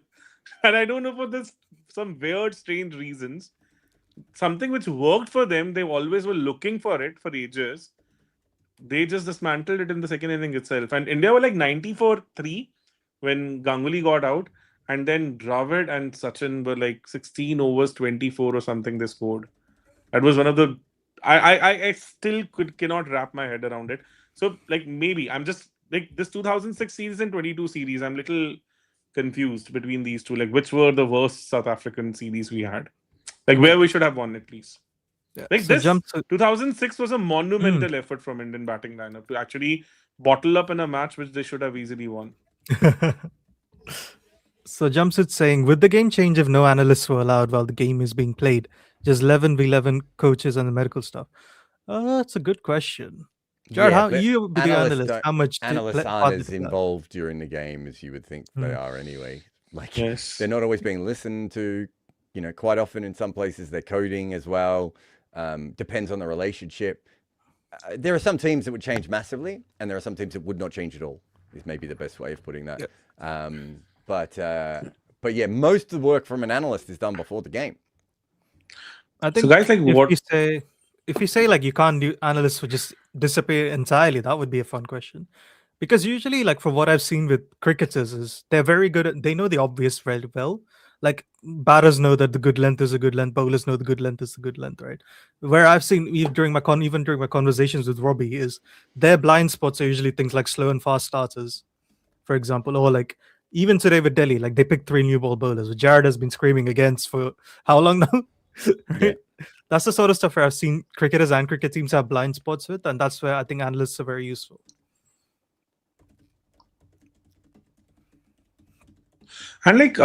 And I don't know for this some weird, strange reasons. Something which worked for them, they always were looking for it for ages. They just dismantled it in the second inning itself. And India were like 90 for 3 when Ganguly got out. And then Dravid and Sachin were like 16 overs, 24 or something they scored. That was one of the... I still cannot wrap my head around it. So, like, maybe I'm just... Like, this 2006 series and 22 series, I'm little confused between these two. Like, which were the worst South African series we had? Like, where we should have won at least. Yeah. Like, this 2006 was a monumental effort from Indian batting lineup to actually bottle up in a match which they should have easily won. So Jumpsuit's saying, with the game change, if no analysts were allowed while the game is being played, just 11v11 coaches and the medical staff. That's a good question. Jared, how you be the analyst? How much analysts aren't as involved during the game as you would think they are anyway. Like, they're not always being listened to. You know, quite often in some places they're coding as well. Depends on the relationship. There are some teams that would change massively, and there are some teams that would not change at all. Is maybe the best way of putting that. Yep. But yeah, most of the work from an analyst is done before the game. I think so guys, like, if you say like you can't do, analysts would just disappear entirely, that would be a fun question. Because usually, like, from what I've seen with cricketers, is they're very good at, they know the obvious very well. Like, batters know that the good length is a good length, bowlers know the good length is a good length, right? Where I've seen even during my conversations with Robbie is their blind spots are usually things like slow and fast starters, for example, or like even today with Delhi, like they picked 3 new ball bowlers, which Jared has been screaming against for how long now? Right? Yeah. That's the sort of stuff where I've seen cricketers and cricket teams have blind spots with, and that's where I think analysts are very useful. And like,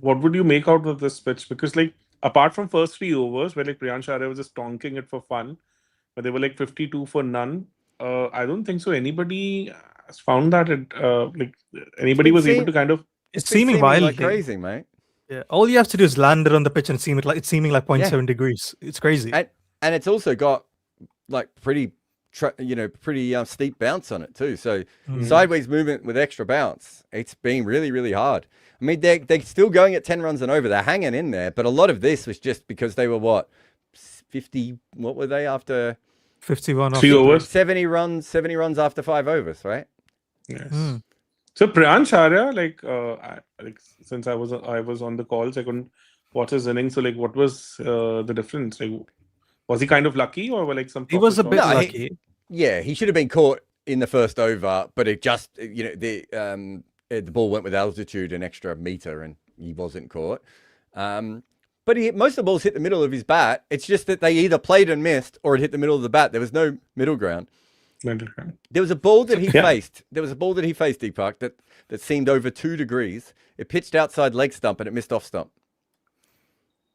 what would you make out of this pitch? Because like, apart from first 3 overs where like Priyansh Arya was just tonking it for fun, but they were like 52 for none. I don't think so. Anybody has found that like anybody was able to kind of. It's seeming wild, like crazy, mate. Yeah, all you have to do is land it on the pitch and it's seeming like 0.7 degrees. It's crazy, and it's also got like pretty steep bounce on it too. So sideways movement with extra bounce. It's been really, really hard. I mean, they're still going at 10 runs and over. They're hanging in there, but a lot of this was just because they were 50. What were they after? 51 3 overs. 70 runs after 5 overs, right? Yes. So Priyansh Arya, like since I was on the calls, I couldn't watch his innings. So like, what was the difference? Like, was he kind of lucky, or like some? He was a bit lucky. He should have been caught in the first over, but it just the ball went with altitude an extra meter, and he wasn't caught. But most of the balls hit the middle of his bat. It's just that they either played and missed, or it hit the middle of the bat. There was no middle ground. There was a ball that he faced. There was a ball that he faced, Deepak, that seemed over 2 degrees. It pitched outside leg stump and it missed off stump.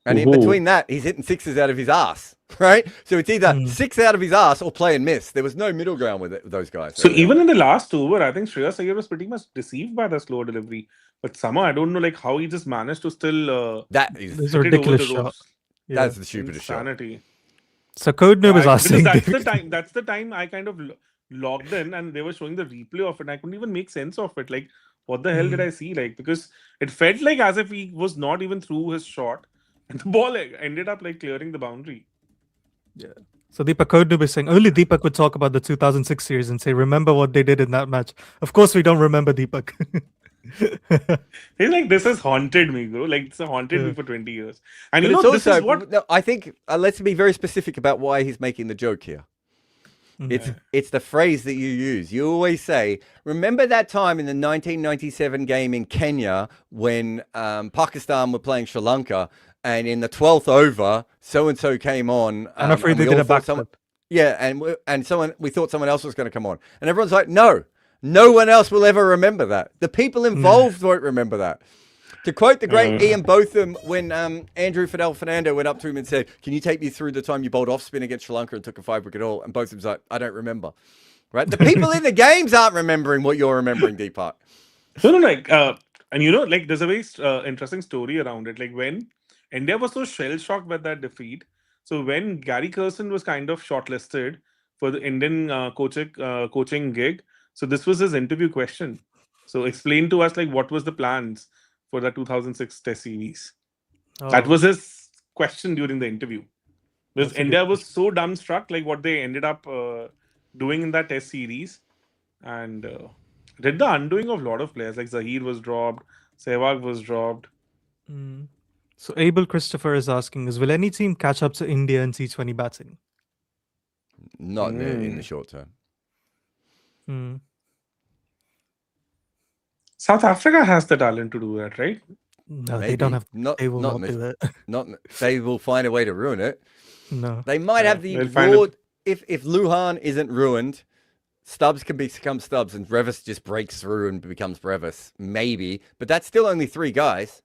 And in between that, he's hitting 6s out of his ass, right? So it's either 6 out of his ass or play and miss. There was no middle ground with those guys. So even in the last over, I think Shreyas Iyer was pretty much deceived by the slow delivery. But somehow, I don't know like how he just managed to still... that is a ridiculous shot. Yeah. That's the stupidest insanity. Shot. So Codename is asking. That's the time I kind of logged in and they were showing the replay of it. And I couldn't even make sense of it. Like, what the hell did I see? Like, because it felt like as if he was not even through his shot. And the ball ended up like clearing the boundary. Yeah. So Deepak Codename is saying only Deepak would talk about the 2006 series and say, remember what they did in that match. Of course, we don't remember, Deepak. He's like, this has haunted me, bro. Like, it's haunted me for 20 years. And this is what... I think, let's be very specific about why he's making the joke here. It's the phrase that you use. You always say, remember that time in the 1997 game in Kenya when Pakistan were playing Sri Lanka, and in the 12th over, so-and-so came on. I'm afraid and they we did all a thought backflip. we thought someone else was going to come on. And everyone's like, no one else will ever remember that. The people involved won't remember that. To quote the great Ian Botham, when Andrew Fidel Fernando went up to him and said, can you take me through the time you bowled off spin against Sri Lanka and took a 5-wicket haul? And Botham's like, I don't remember. Right? The people in the games aren't remembering what you're remembering, Deepak. So, and there's a very interesting story around it. Like, when India was so shell-shocked with that defeat, so when Gary Carson was kind of shortlisted for the Indian coaching gig, so this was his interview question. So explain to us, like, what was the plans for the 2006 Test series? That was his question during the interview. Because India was so dumbstruck, like what they ended up doing in that Test series, and did the undoing of a lot of players. Like Zaheer was dropped, Sehwag was dropped. So Abel Christopher is asking, will any team catch up to India in T20 batting? Not in the short term. South Africa has the talent to do that, right? No, they don't have. They will not do it. They will find a way to ruin it. No, they might have the raw. If Luhan isn't ruined, Stubbs can become Stubbs, and Brevis just breaks through and becomes Brevis. Maybe, but that's still only 3 guys.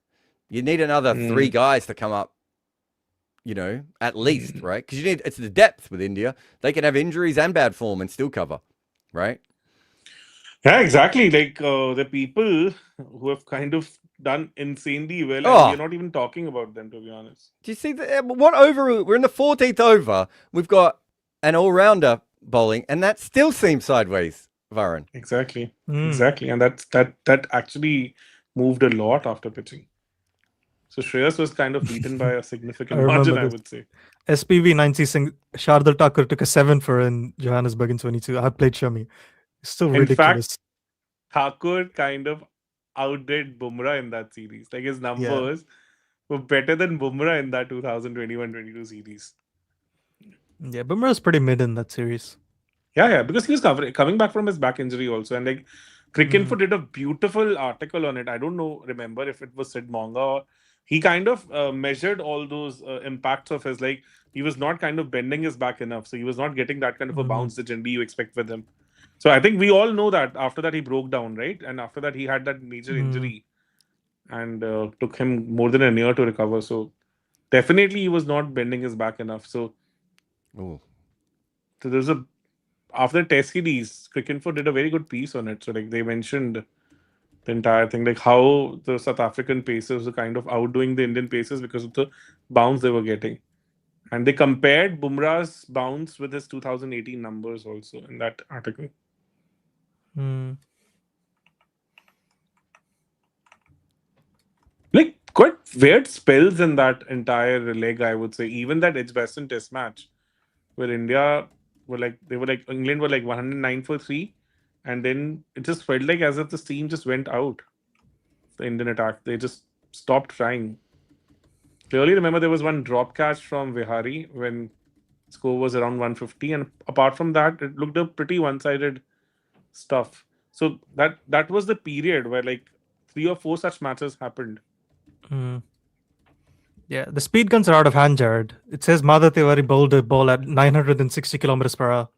You need another 3 guys to come up. At least, right? Because it's the depth with India. They can have injuries and bad form and still cover, right? Yeah, exactly. Like the people who have kind of done insanely well, and we're not even talking about them, to be honest. Do you see what over? We're in the 14th over. We've got an all-rounder bowling, and that still seems sideways, Varun. Exactly, exactly, and that actually moved a lot after pitching. So Shreyas was kind of beaten by a significant margin, I would say. SPV 90 Singh, Shardul Thakur took a 7 for in Johannesburg in 22. I played Shami. Still ridiculous. In fact, Thakur kind of outdid Bumrah in that series. Like his numbers were better than Bumrah in that 2021-22 series. Yeah, Bumrah's pretty mid in that series. Yeah, because he was coming back from his back injury also. And like Cricinfo did a beautiful article on it. I don't remember if it was Sid Monga or he kind of measured all those impacts of his, like, he was not kind of bending his back enough. So he was not getting that kind of a bounce that generally you expect with him. So I think we all know that after that he broke down, right? And after that he had that major injury and took him more than a year to recover. So definitely he was not bending his back enough. So there's after the Test series, Cricinfo did a very good piece on it. So like they mentioned the entire thing, like how the South African pacers were kind of outdoing the Indian pacers because of the bounce they were getting. And they compared Bumrah's bounce with his 2018 numbers also in that article. Like quite weird spells in that entire leg, I would say. Even that Edgbaston Test match, where England were like 109 for 3, and then it just felt like as if the steam just went out. The Indian attack, they just stopped trying. Clearly remember there was one drop catch from Vihari when score was around 150, and apart from that, it looked a pretty one-sided stuff. So that was the period where like 3 or 4 such matches happened. Yeah, the speed guns are out of hand, Jared. It says Madhav Tiwari bowled a ball at 960 kilometers per hour.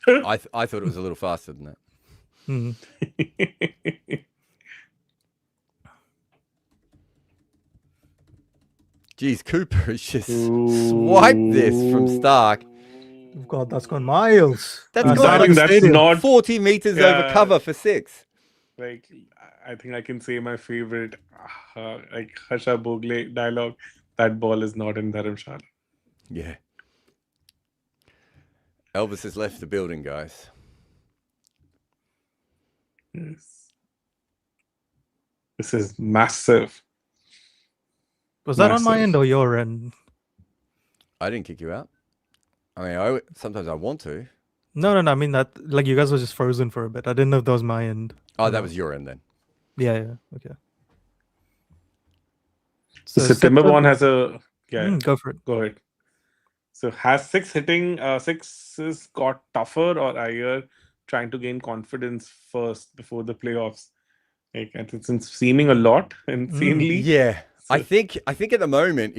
I thought it was a little faster than that. Geez, Cooper has just swiped this from Stark. God, that's gone miles. That's not 40 meters over cover for 6. Like, I think I can say my favorite, like Harsha Bogle dialogue. That ball is not in Dharamshala. Yeah. Elvis has left the building, guys. Yes. This is massive. Was that on my end or your end? I didn't kick you out. I mean, sometimes I want to. No. I mean that, like, you guys were just frozen for a bit. I didn't know if that was my end. Oh, that was your end then. Yeah. Okay. So Timberborn has a... Yeah. Go for it. Go ahead. So has sixes got tougher, or Iyer trying to gain confidence first before the playoffs? Like, it's seeming a lot, insanely. Yeah. So, I think at the moment,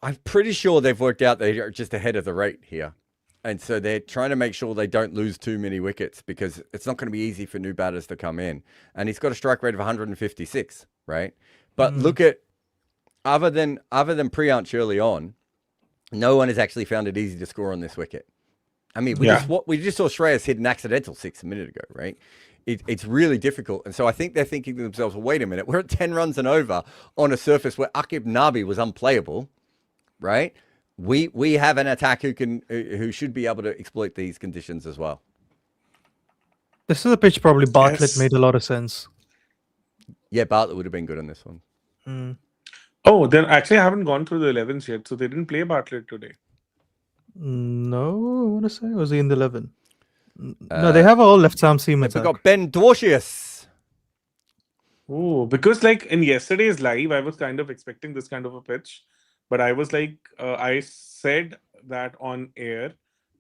I'm pretty sure they've worked out they're just ahead of the rate here. And so they're trying to make sure they don't lose too many wickets because it's not going to be easy for new batters to come in. And he's got a strike rate of 156, right? But look at other than Priyansh early on, no one has actually found it easy to score on this wicket. I mean, we just saw Shreyas hit an accidental 6 a minute ago, right? It's really difficult. And so I think they're thinking to themselves, well, wait a minute, we're at 10 runs and over on a surface where Akib Nabi was unplayable, right? We have an attack who should be able to exploit these conditions as well. This is a pitch probably Bartlett made a lot of sense. Yeah, Bartlett would have been good on this one. Oh, then actually I haven't gone through the 11s yet, so they didn't play Bartlett today. No, I want to say, was he in the 11? No, they have all left-arm seam attack. We've got Ben Dwarshius. Oh, because like in yesterday's live, I was kind of expecting this kind of a pitch. But I was like, I said that on air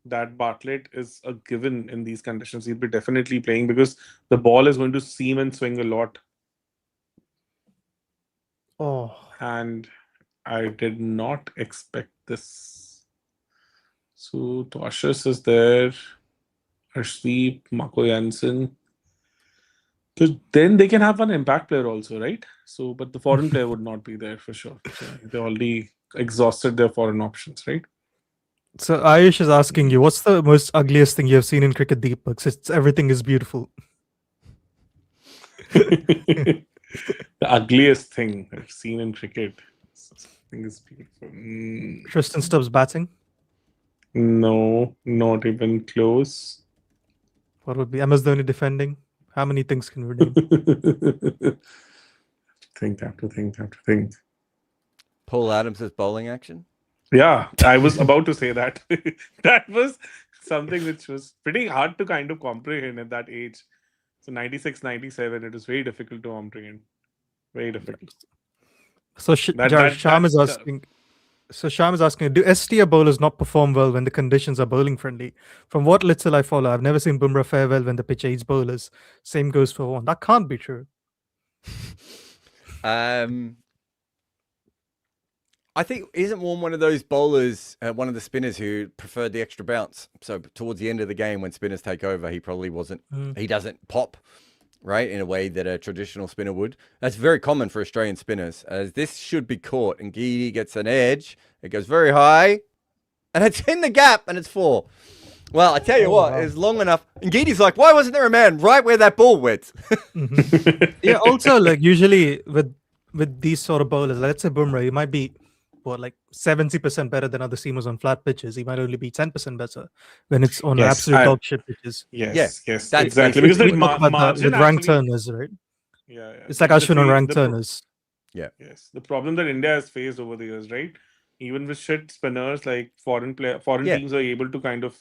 that Bartlett is a given in these conditions. He'll be definitely playing because the ball is going to seam and swing a lot. Oh. And I did not expect this. So Toshas is there. Arshdeep, Mako Jansen. So then they can have an impact player also, right? So, but the foreign player would not be there for sure. So they already exhausted their foreign options, right? So Ayush is asking you, what's the most ugliest thing you have seen in cricket, Deepak? Everything is beautiful. The ugliest thing I've seen in cricket. I think is beautiful. Tristan Stubbs batting? No, not even close. What would be MS Dhoni defending? How many things can we name? Have to think. Paul Adams' bowling action? Yeah, I was about to say that. That was something which was pretty hard to kind of comprehend at that age. So 96, 97, it was very difficult to comprehend. Very difficult. So Sham is asking... So Sham is asking, do STR bowlers not perform well when the conditions are bowling friendly? From what little I follow, I've never seen Bumrah fare well when the pitch aids bowlers. Same goes for one. That can't be true. I think isn't one of those bowlers, one of the spinners who preferred the extra bounce. So towards the end of the game, when spinners take over, he probably wasn't. He doesn't pop, right, in a way that a traditional spinner would. That's very common for Australian spinners, as this should be caught. And Geedy gets an edge. It goes very high, and it's in the gap, and it's 4. Well, I tell you what, wow. It's long enough. And Geedy's like, why wasn't there a man right where that ball went? Yeah, also, like, usually with these sort of bowlers, let's say Bumrah, he might be, like 70% better than other seamers on flat pitches. He might only be 10% better when it's on absolute dog shit pitches. Yes, exactly. Because we talk about that with ranked turners, right? Yeah. It's like Ashwin on ranked turners. Yeah. Yes. The problem that India has faced over the years, right? Even with shit spinners, like foreign teams are able to kind of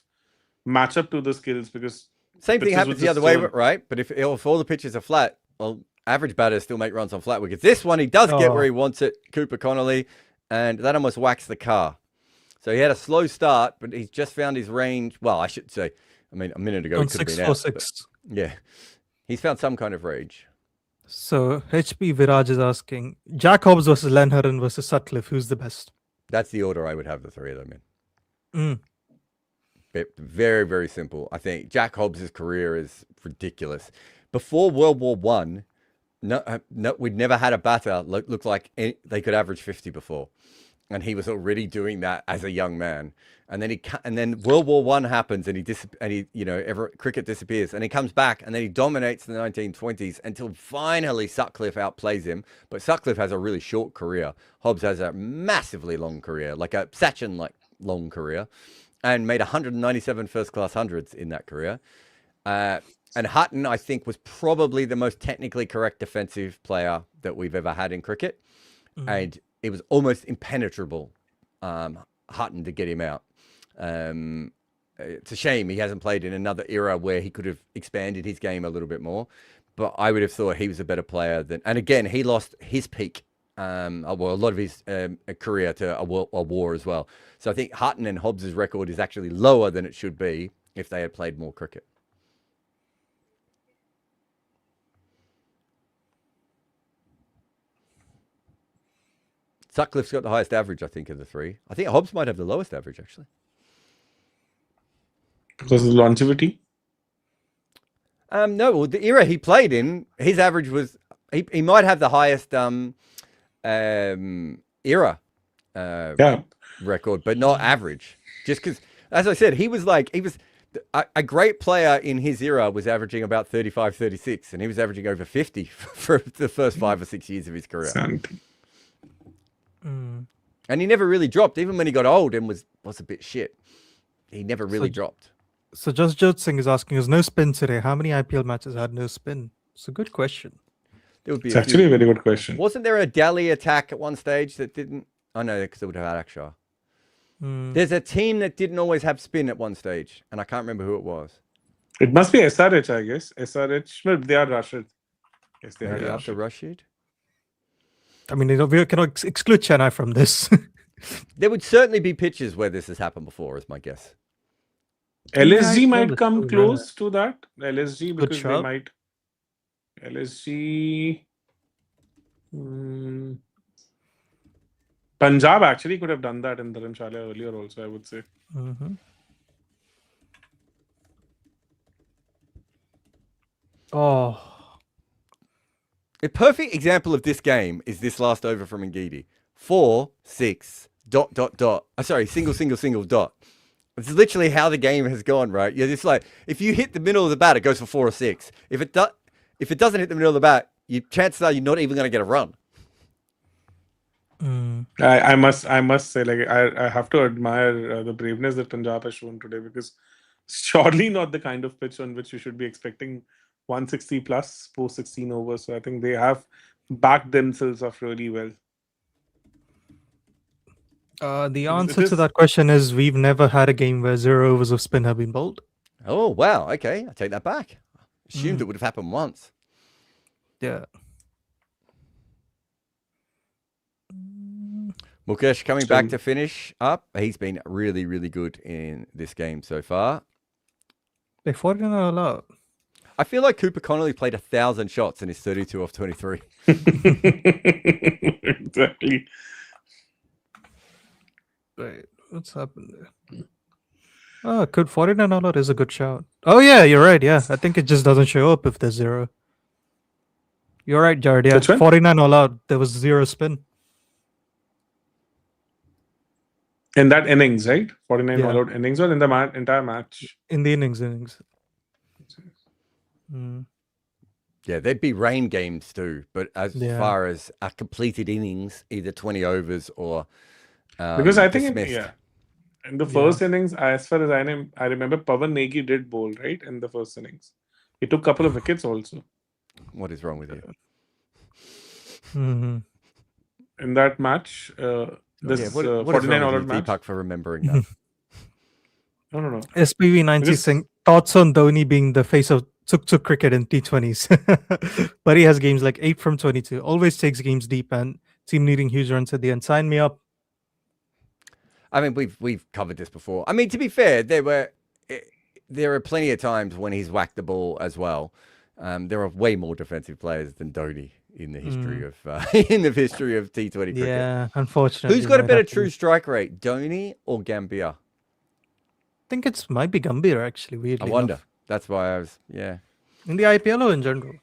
match up to the skills because same thing happens the other way, right? But if all the pitches are flat, well, average batters still make runs on flat wickets. This one, he does get where he wants it. Cooper Connolly. And that almost whacks the car. So he had a slow start, but he's just found his range. Well, I should say, I mean, a minute ago, on he could have been out. 6-4-6. Yeah. He's found some kind of range. So HP Viraj is asking, Jack Hobbs versus Len Heron versus Sutcliffe, who's the best? That's the order I would have the 3 of them in. Very, very simple. I think Jack Hobbs' career is ridiculous. Before World War I, no, we'd never had a batter look like they could average 50 before, and he was already doing that as a young man. And then World War I happens, and cricket disappears, and he comes back, and then he dominates the 1920s until finally Sutcliffe outplays him. But Sutcliffe has a really short career. Hobbs has a massively long career, like a Sachin long career, and made 197 first-class hundreds in that career. And Hutton, I think, was probably the most technically correct defensive player that we've ever had in cricket. And it was almost impenetrable, Hutton, to get him out. It's a shame he hasn't played in another era where he could have expanded his game a little bit more. But I would have thought he was a better player than... And again, he lost his peak well, a lot of his career to a war as well. So I think Hutton and Hobbs' record is actually lower than it should be if they had played more cricket. Sutcliffe's got the highest average, I think, of the three. I think Hobbs might have the lowest average, actually. Because of longevity? No, well, the era he played in, his average was... He might have the highest era record, but not average. Just because, as I said, he was a great player in his era was averaging about 35, 36, and he was averaging over 50 for the first 5 or 6 years of his career. And he never really dropped, even when he got old and was a bit shit. He never really dropped. So Just Jot Singh is asking, is no spin today? How many IPL matches had no spin? It's a good question. It's actually a very good question. Wasn't there a Delhi attack at one stage that didn't? Oh no, because it would have had Akshar. There's a team that didn't always have spin at one stage, and I can't remember who it was. It must be SRH, I guess. SRH, but they are Rashid. Yes, they are after Rashid. I mean, we cannot exclude Chennai from this. There would certainly be pitches where this has happened before, is my guess. LSG might come close to that. LSG, because they might. LSG. Punjab actually could have done that in Dharamshala earlier also, I would say. Oh. A perfect example of this game is this last over from Ngidi. 4, 6, ... Sorry, single, dot. It's literally how the game has gone, right? You're just like, if you hit the middle of the bat, it goes for 4 or 6. If it doesn't hit the middle of the bat, chances are you're not even going to get a run. I must say, like, I have to admire the braveness that Punjab has shown today, because surely not the kind of pitch on which you should be expecting 160 plus post 16 overs. So I think they have backed themselves up really well. The answer to that question is we've never had a game where 0 overs of spin have been bowled. Oh, wow. Okay, I take that back. Assumed it would have happened once. Yeah. Mukesh coming back to finish up. He's been really, really good in this game so far. They fought in a lot. I feel like Cooper Connolly played 1,000 shots and is 32 off 23. Exactly. Wait, what's happened there? Oh, could 49 all out is a good shout. Oh yeah, you're right. Yeah, I think it just doesn't show up if there's 0. You're right, Jared. Yeah, 49 all out. There was 0 spin. In that innings, right? 49 all out innings, or in the entire match? In the innings. Yeah, there'd be rain games too, but as far as a completed innings, either 20 overs or because I think in the first innings, as far as I remember, Pawan Negi did bowl, right, in the first innings. He took a couple of wickets also. What is wrong with you? In that match, this what 49 all out match. Deepak, for remembering that. No. SPV 90 saying thoughts on Dhoni being the face of tuk cricket in T20s. But he has games like 8 from 22. Always takes games deep and team needing huge runs at the end. Sign me up. I mean, we've covered this before. I mean, to be fair, there are plenty of times when he's whacked the ball as well. There are way more defensive players than Dhoni in the history of T20 cricket. Yeah, unfortunately. Who's got a better true strike rate, Dhoni or Gambhir? I think it might be Gambhir, actually, weirdly I wonder. enough. That's why I was, In the IPL or in general?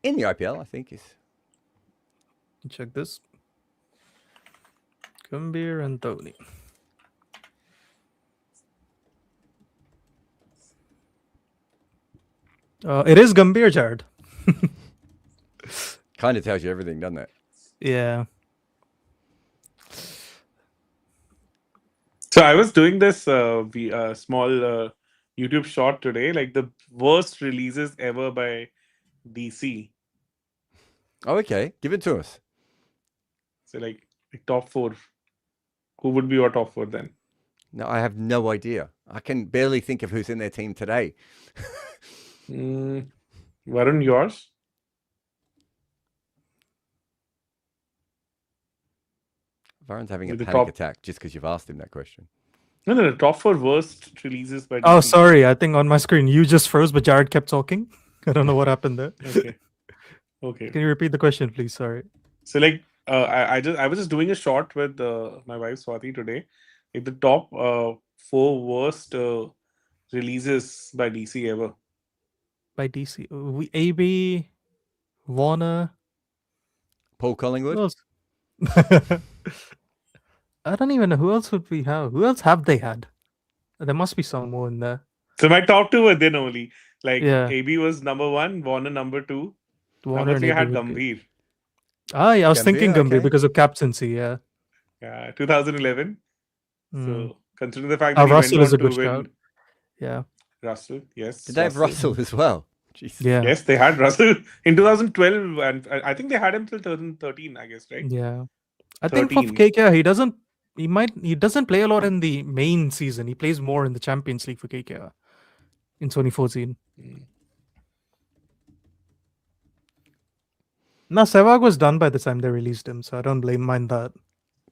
In the IPL, I think is. Check this. Gambhir and Dhoni. It is Gambhir, Jared. Kind of tells you everything, doesn't it? Yeah. So I was doing this small YouTube short today, like the worst releases ever by DC. Oh, okay. Give it to us. So like top 4. Who would be your top 4 then? No, I have no idea. I can barely think of who's in their team today. Varun, yours? Varun's having a The panic top- attack just because you've asked him that question. No, top 4 worst releases by Oh, DC. sorry. I think on my screen you just froze, but Jared kept talking. I don't know what happened there. Okay. Can you repeat the question, please? Sorry. So like, I was just doing a shot with my wife Swati today. Like the top 4 worst releases by DC ever. By DC, AB, Warner. Paul Who Collingwood? else? I don't even know who else would we have. Who else have they had? There must be some more in there. So my top 2 were then only. Like Yeah. AB was number 1, Warner number 2. Warner Number and 3 I had AB would be- Gambhir. Yeah, I was thinking Gambhir, Gambhir okay. because of captaincy. Yeah. Yeah, 2011. Mm. So considering the fact that he Russell went is on a to good win shout. Yeah. Russell, yes. Did they have Russell as well? Jesus. Yeah. Yes, they had Russell in 2012, and I think they had him till 2013, I guess, right? Yeah. I think for 13. KKR, he doesn't play a lot in the main season. He plays more in the Champions League for KKR in 2014. Mm. Now, Sehwag was done by the time they released him, so I don't mind that.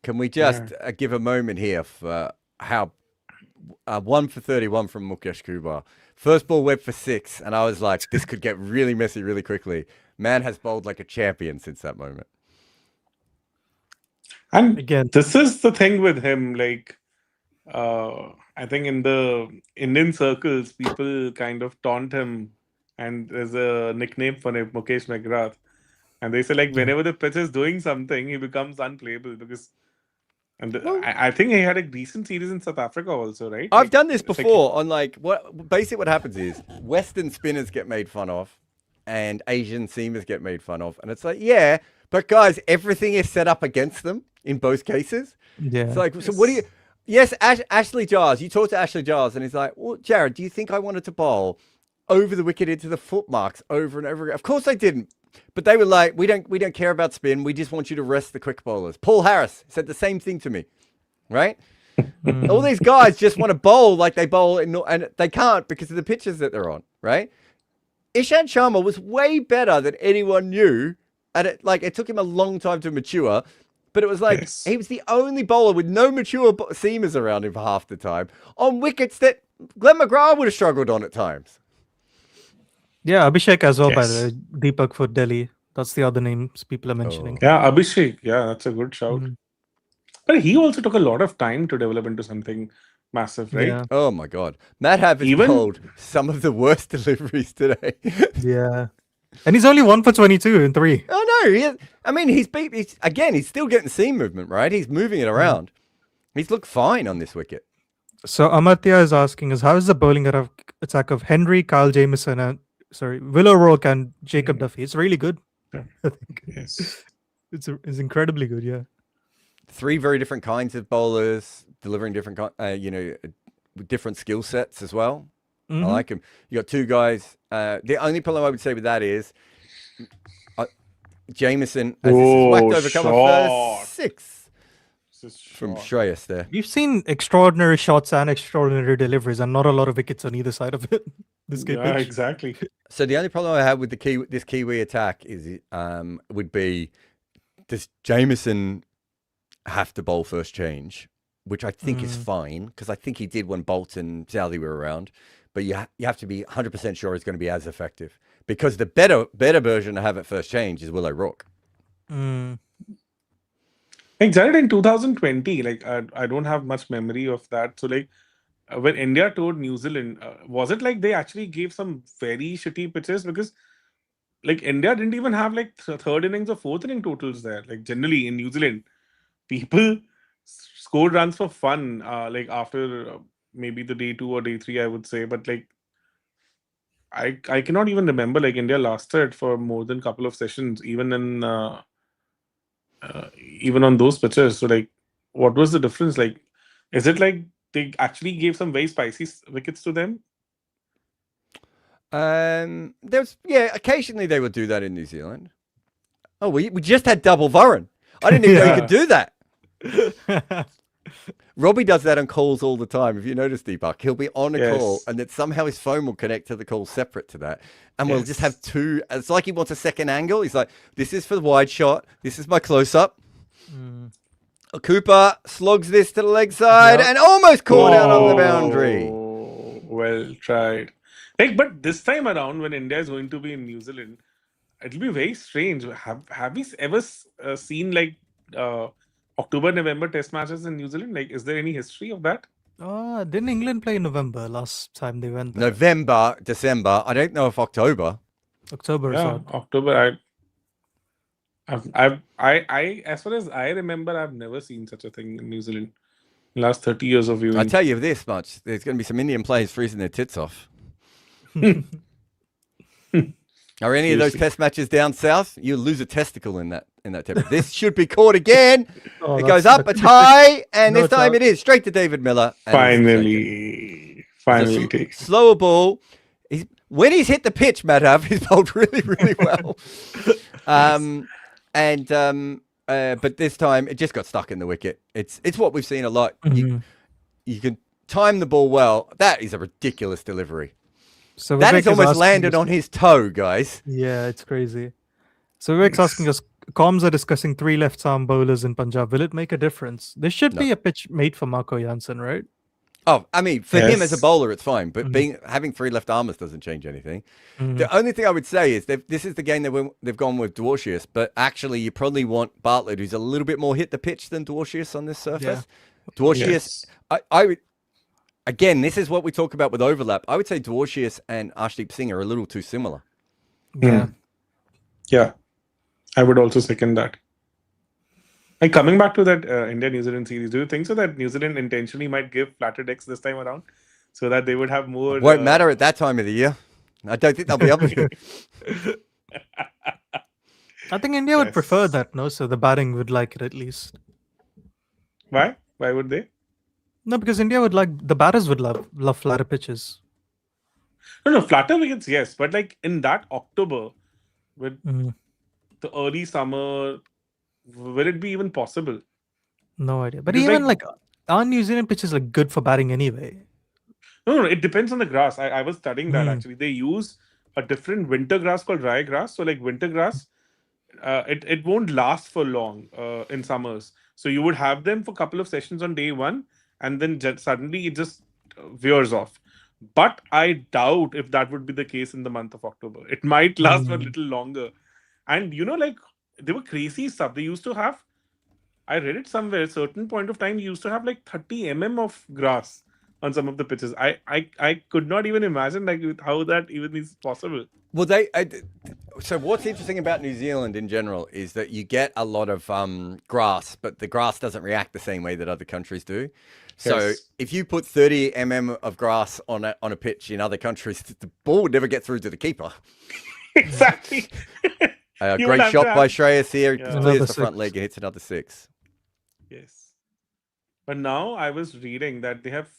Can we just give a moment here for how 1 for 31 from Mukesh Kumar. First ball went for 6, and I was like, this could get really messy really quickly. Man has bowled like a champion since that moment. And Again, this is the thing with him. Like, I think in the Indian circles, people kind of taunt him, and there's a nickname for him, Mukesh McGrath. And they say, like, whenever the pitch is doing something, he becomes unplayable because. And I think he had a decent series in South Africa also, right? I've Like, done this it's like- before on like what happens is Western spinners get made fun of and Asian seamers get made fun of. And it's like, yeah, but guys, everything is set up against them in both cases. yeah. It's like, so what do you, yes, Ashley Giles, you talked to Ashley Giles and he's like, well, Jared, do you think I wanted to bowl over the wicket into the foot marks over and over again? Of course I didn't. But they were like, we don't care about spin. We just want you to rest the quick bowlers. Paul Harris said the same thing to me, right? All these guys just want to bowl like they bowl, and they can't because of the pitches that they're on, right? Ishant Sharma was way better than anyone knew, and it took him a long time to mature. But it was like Yes. he was the only bowler with no mature seamers around him for half the time on wickets that Glenn McGrath would have struggled on at times. Yeah, Abhishek as well, by Yes. the way. Deepak for Delhi. That's the other names people are mentioning. Yeah, Abhishek. Yeah, that's a good shout. Mhm. But he also took a lot of time to develop into something massive, right? Yeah. Oh my God, Matt Havers Even- bowled some of the worst deliveries today. Yeah. And he's only 1 for 22 in 3. Oh no, I mean he's still getting seam movement, right? He's moving it around. He's looked fine on this wicket. So Amartya is asking us, how is the bowling attack of Henry, Kyle Jamieson, and Will O'Rourke and Jacob Duffy? It's really good. Yeah. I think Yes. it's incredibly good. Yeah. 3 very different kinds of bowlers delivering different, different skill sets as well. Mhm. I like him. You got 2 guys. The only problem I would say with that is Jameson, as this is whacked over cover shot. for 6 This is from short. Shreyas there. We've seen extraordinary shots and extraordinary deliveries, and not a lot of wickets on either side of it. This game Yeah, pitch. exactly. So the only problem I have with this Kiwi attack is would be, does Jameson have to bowl first change, which I think is fine because I think he did when Bolt and Southey were around. But you have to be 100% sure it's going to be as effective because the better version to have at first change is Will O'Rourke. Mm. Like Jared in 2020, like I don't have much memory of that. So like when India toured New Zealand, was it like they actually gave some very shitty pitches? Because like India didn't even have like third innings or fourth inning totals there. Like generally in New Zealand, people scored runs for fun. Like after maybe the day 2 or day 3, I would say. But like I cannot even remember like India lasted for more than a couple of sessions, even in even on those pitches. So like, what was the difference? Like, is it like they actually gave some very spicy wickets to them? Occasionally they would do that in New Zealand. Oh, we just had double Varun. I didn't even know you could do that. Robbie does that on calls all the time. If you notice, Deepak, he'll be on a call and then somehow his phone will connect to the call separate to that. And we'll just have 2. It's like he wants a second angle. He's like, this is for the wide shot. This is my close up. Cooper slugs this to the leg side and almost caught out on the boundary. Well tried. But this time around, when India is going to be in New Zealand, it'll be very strange. Have we ever seen October, November test matches in New Zealand? Is there any history of that? Didn't England play in November last time they went there? November, December. I don't know if October. October. Yeah, October. I as far as I remember, I've never seen such a thing in New Zealand. Last 30 years of viewing. I tell you this much: there's going to be some Indian players freezing their tits off. Are any of those test matches down south? You lose a testicle in that temperature. This should be caught again. It goes up, it's high, and this time it is straight to David Miller. Finally takes slower ball. When he's hit the pitch, Madhav, he's bowled really, really well. But this time it just got stuck in the wicket. It's what we've seen a lot. You can time the ball well. That is a ridiculous delivery. So that has almost landed on his toe, guys. Yeah, it's crazy. So Vivek's asking us, comms are discussing 3 left-arm bowlers in Punjab. Will it make a difference? There should be a pitch made for Marco Jansen, right? Oh, I mean, for him as a bowler, it's fine. But having 3 left-armers doesn't change anything. The only thing I would say is this is the game that they've gone with Dwarshuis. But actually, you probably want Bartlett, who's a little bit more hit the pitch than Dwarshuis on this surface. Yeah. Dwarshuis, I would... Again, this is what we talk about with overlap. I would say Dwarshuis and Arshdeep Singh are a little too similar. Yeah, I would also second that. Coming back to that India-New Zealand series, do you think so that New Zealand intentionally might give flatter decks this time around so that they would have more... It won't matter at that time of the year. I don't think they'll be able to. I think India would prefer that, no? So the batting would like it at least. Why? Why would they? No, because India would the batters would love flatter pitches. No, flatter wickets, yes. But in that October, with the early summer, will it be even possible? No idea. But even are New Zealand pitches good for batting anyway? No, it depends on the grass. I was studying that actually. They use a different winter grass called rye grass. So winter grass, it won't last for long in summers. So you would have them for a couple of sessions on day one, and then suddenly it just veers off. But I doubt if that would be the case in the month of October. It might last for a little longer. And they were crazy stuff. They used to have, I read it somewhere, a certain point of time, you used to have 30 mm of grass on some of the pitches. I could not even imagine how that even is possible. Well, so what's interesting about New Zealand in general is that you get a lot of grass, but the grass doesn't react the same way that other countries do. So if you put 30 mm of grass on a pitch in other countries, the ball would never get through to the keeper. Exactly. Great shot by Shreyas Iyer. Clears the front leg and hits another 6. Yes. But now I was reading that they have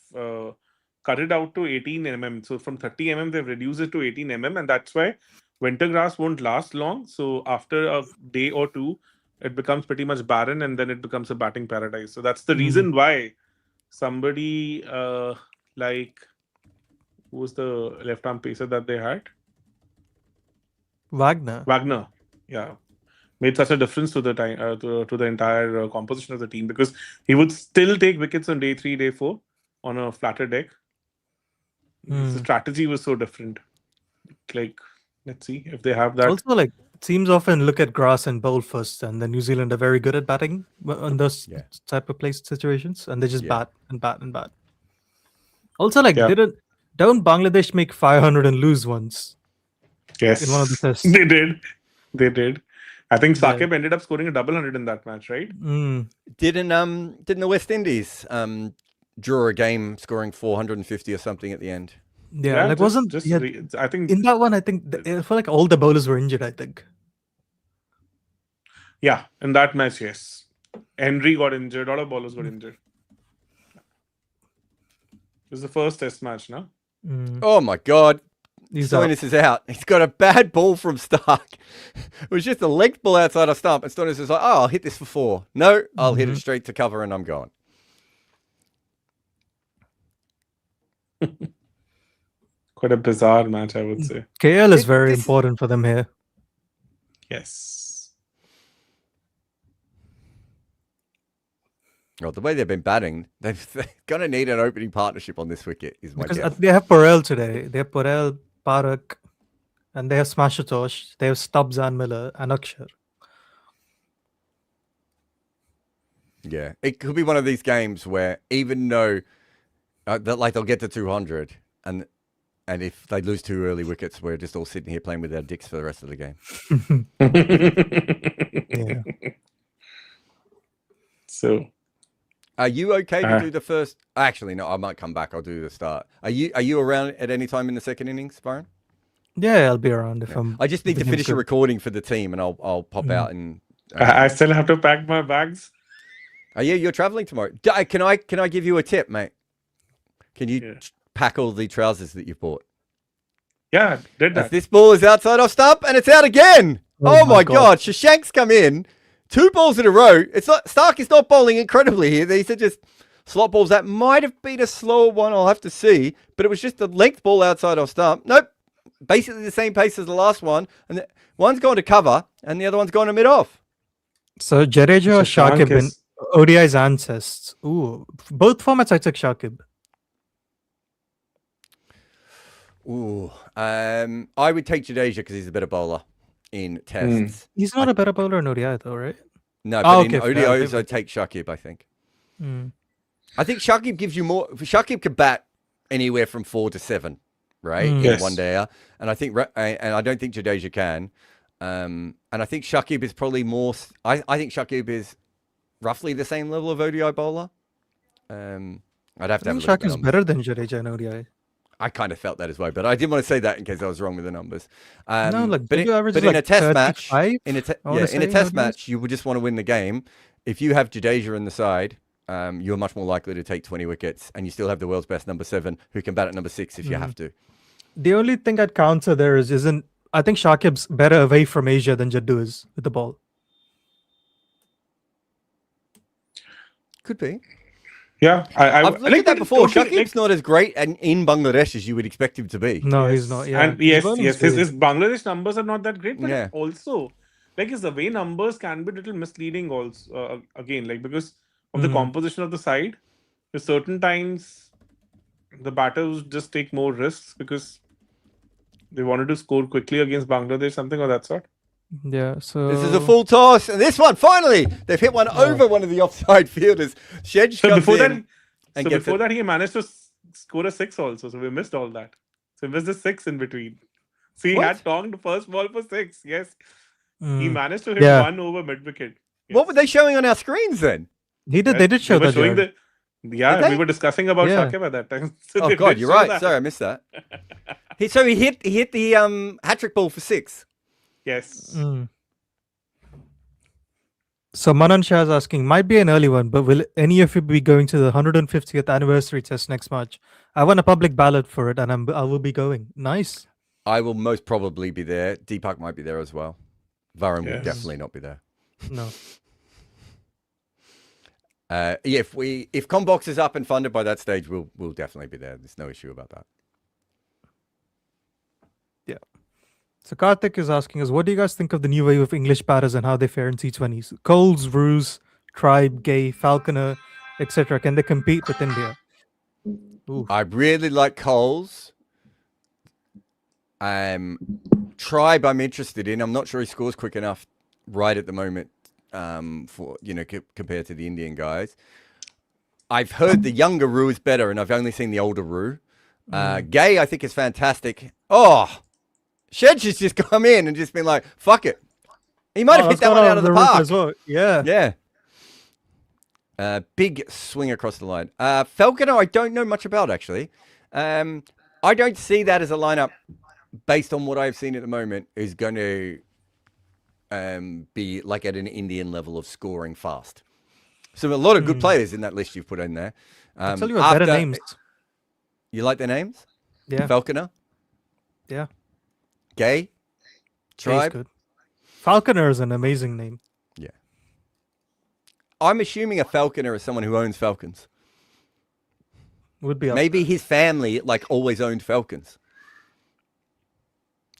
cut it out to 18 mm. So from 30 mm, they've reduced it to 18 mm. And that's why winter grass won't last long. So after a day or two, it becomes pretty much barren and then it becomes a batting paradise. So that's the reason why somebody who was the left-arm pacer that they had? Wagner. Yeah. Made such a difference to the time to the entire composition of the team, because he would still take wickets on day 3, day 4 on a flatter deck. The strategy was so different. Let's see if they have that. Also, teams often look at grass and bowl first, and then New Zealand are very good at batting on those type of place situations, and they just bat and bat and bat. Also, don't Bangladesh make 500 and lose once? Yes, in one of the tests. They did. I think Saqib ended up scoring a double 100 in that match, right? Didn't the West Indies draw a game scoring 450 or something at the end? Yeah, I think in that one, I feel like all the bowlers were injured, I think. Yeah, in that match, yes. Henry got injured, a lot of bowlers got injured. It was the first test match, no? Oh my God. Stoinis is out. He's got a bad ball from Stark. It was just a length ball outside a stump, and Stoinis is like, oh, I'll hit this for 4. No, I'll hit it straight to cover and I'm going. Quite a bizarre match, I would say. KL is very important for them here. Yes. Well, the way they've been batting, they're going to need an opening partnership on this wicket, is my Because guess. they have Porel today. They have Porel, Parak, and they have Smashatosh. They have Stubbs and Miller and Akshar. Yeah, it could be one of these games where even though they'll get to 200 and if they lose 2 early wickets, we're just all sitting here playing with our dicks for the rest of the game. Yeah. So, are you okay to do the first? Actually, no. I might come back. I'll do the start. Are you around at any time in the second innings, Byron? Yeah, I'll be around if I'm. I just need to finish a recording for the team, and I'll pop out and. I still have to pack my bags. Oh yeah, you're traveling tomorrow. Can I give you a tip, mate? Can you pack all the trousers that you've bought? Yeah, did that. As this ball is outside off stump, and it's out again. Oh my God! Shashank's come in. 2 balls in a row. It's not Stark is not bowling incredibly here. These are just slot balls. That might have been a slower one. I'll have to see. But it was just a length ball outside off stump. Nope. Basically the same pace as the last one. And one's gone to cover, and the other one's gone to mid off. So Jadeja or Shakib in ODI's ancestors. Ooh, both formats I took Shakib. Ooh, I would take Jadeja because he's a better bowler in tests. He's not a better bowler in ODI though, right? No, but in ODIs, I'd take Shakib, I think. I think Shakib gives you more. Shakib can bat anywhere from 4 to 7, right? In one day. And I think, and I don't think Jadeja can. And I think Shakib is probably more. I think Shakib is roughly the same level of ODI bowler. I'd have to have a look at the Shakib's better than Jadeja in ODI. I kind of felt that as well, but I didn't want to say that in case I was wrong with the numbers. No, like, but in a test match, in a test match, you would just want to win the game. If you have Jadeja in the side, you're much more likely to take 20 wickets, and you still have the world's best number 7 who can bat at number 6 if you have to. The only thing I'd counter there isn't. I think Shakib's better away from Asia than Jaddu is with the ball. Could be. Yeah, I've looked at that before. Shakib's not as great in Bangladesh as you would expect him to be. No, he's not. Yeah, and his Bangladesh numbers are not that great, but also like his away numbers can be a little misleading. Also, again, like because of the composition of the side, at certain times the batters just take more risks because they wanted to score quickly against Bangladesh, something of that sort. Yeah, so this is a full toss, and this one finally they've hit one over one of the offside fielders. Shedge comes before that he managed to score a 6 also, so we missed all that. So he missed a 6 in between. So he had tonged first ball for 6. Yes, he managed to hit one over mid wicket. Yes. What were they showing on our screens then? They did show that. We were discussing about Shakib at that time. So oh God, you're right. Sorry, I missed that. he hit the hat-trick ball for 6. Yes. So Manan Shah is asking, might be an early one, but will any of you be going to the 150th anniversary test next March? I won a public ballot for it, and I will be going. Nice. I will most probably be there. Deepak might be there as well. Varun will definitely not be there. No. If Combox is up and funded by that stage, we'll definitely be there. There's no issue about that. Yeah. So Karthik is asking us, what do you guys think of the new wave of English batters and how they fare in T20s? Coles, Roos, Tribe, Gay, Falconer, etc. Can they compete with India? Ooh. I really like Coles. Tribe I'm interested in. I'm not sure he scores quick enough right at the moment for compared to the Indian guys. I've heard the younger Roo is better, and I've only seen the older Roo. Gay I think is fantastic. Oh, Shedge has just come in and just been like, fuck it. He might have hit that one out of the park. As well. Yeah. Big swing across the line. Falconer, I don't know much about, actually. I don't see that as a lineup, based on what I've seen at the moment, is going to be like at an Indian level of scoring fast. So a lot of good players in that list you've put in there. I'll tell you what, better names. You like their names? Yeah. Falconer? Yeah. Gay? Tribe? Good. Falconer is an amazing name. Yeah. I'm assuming a falconer is someone who owns falcons. Would be maybe his family always owned falcons.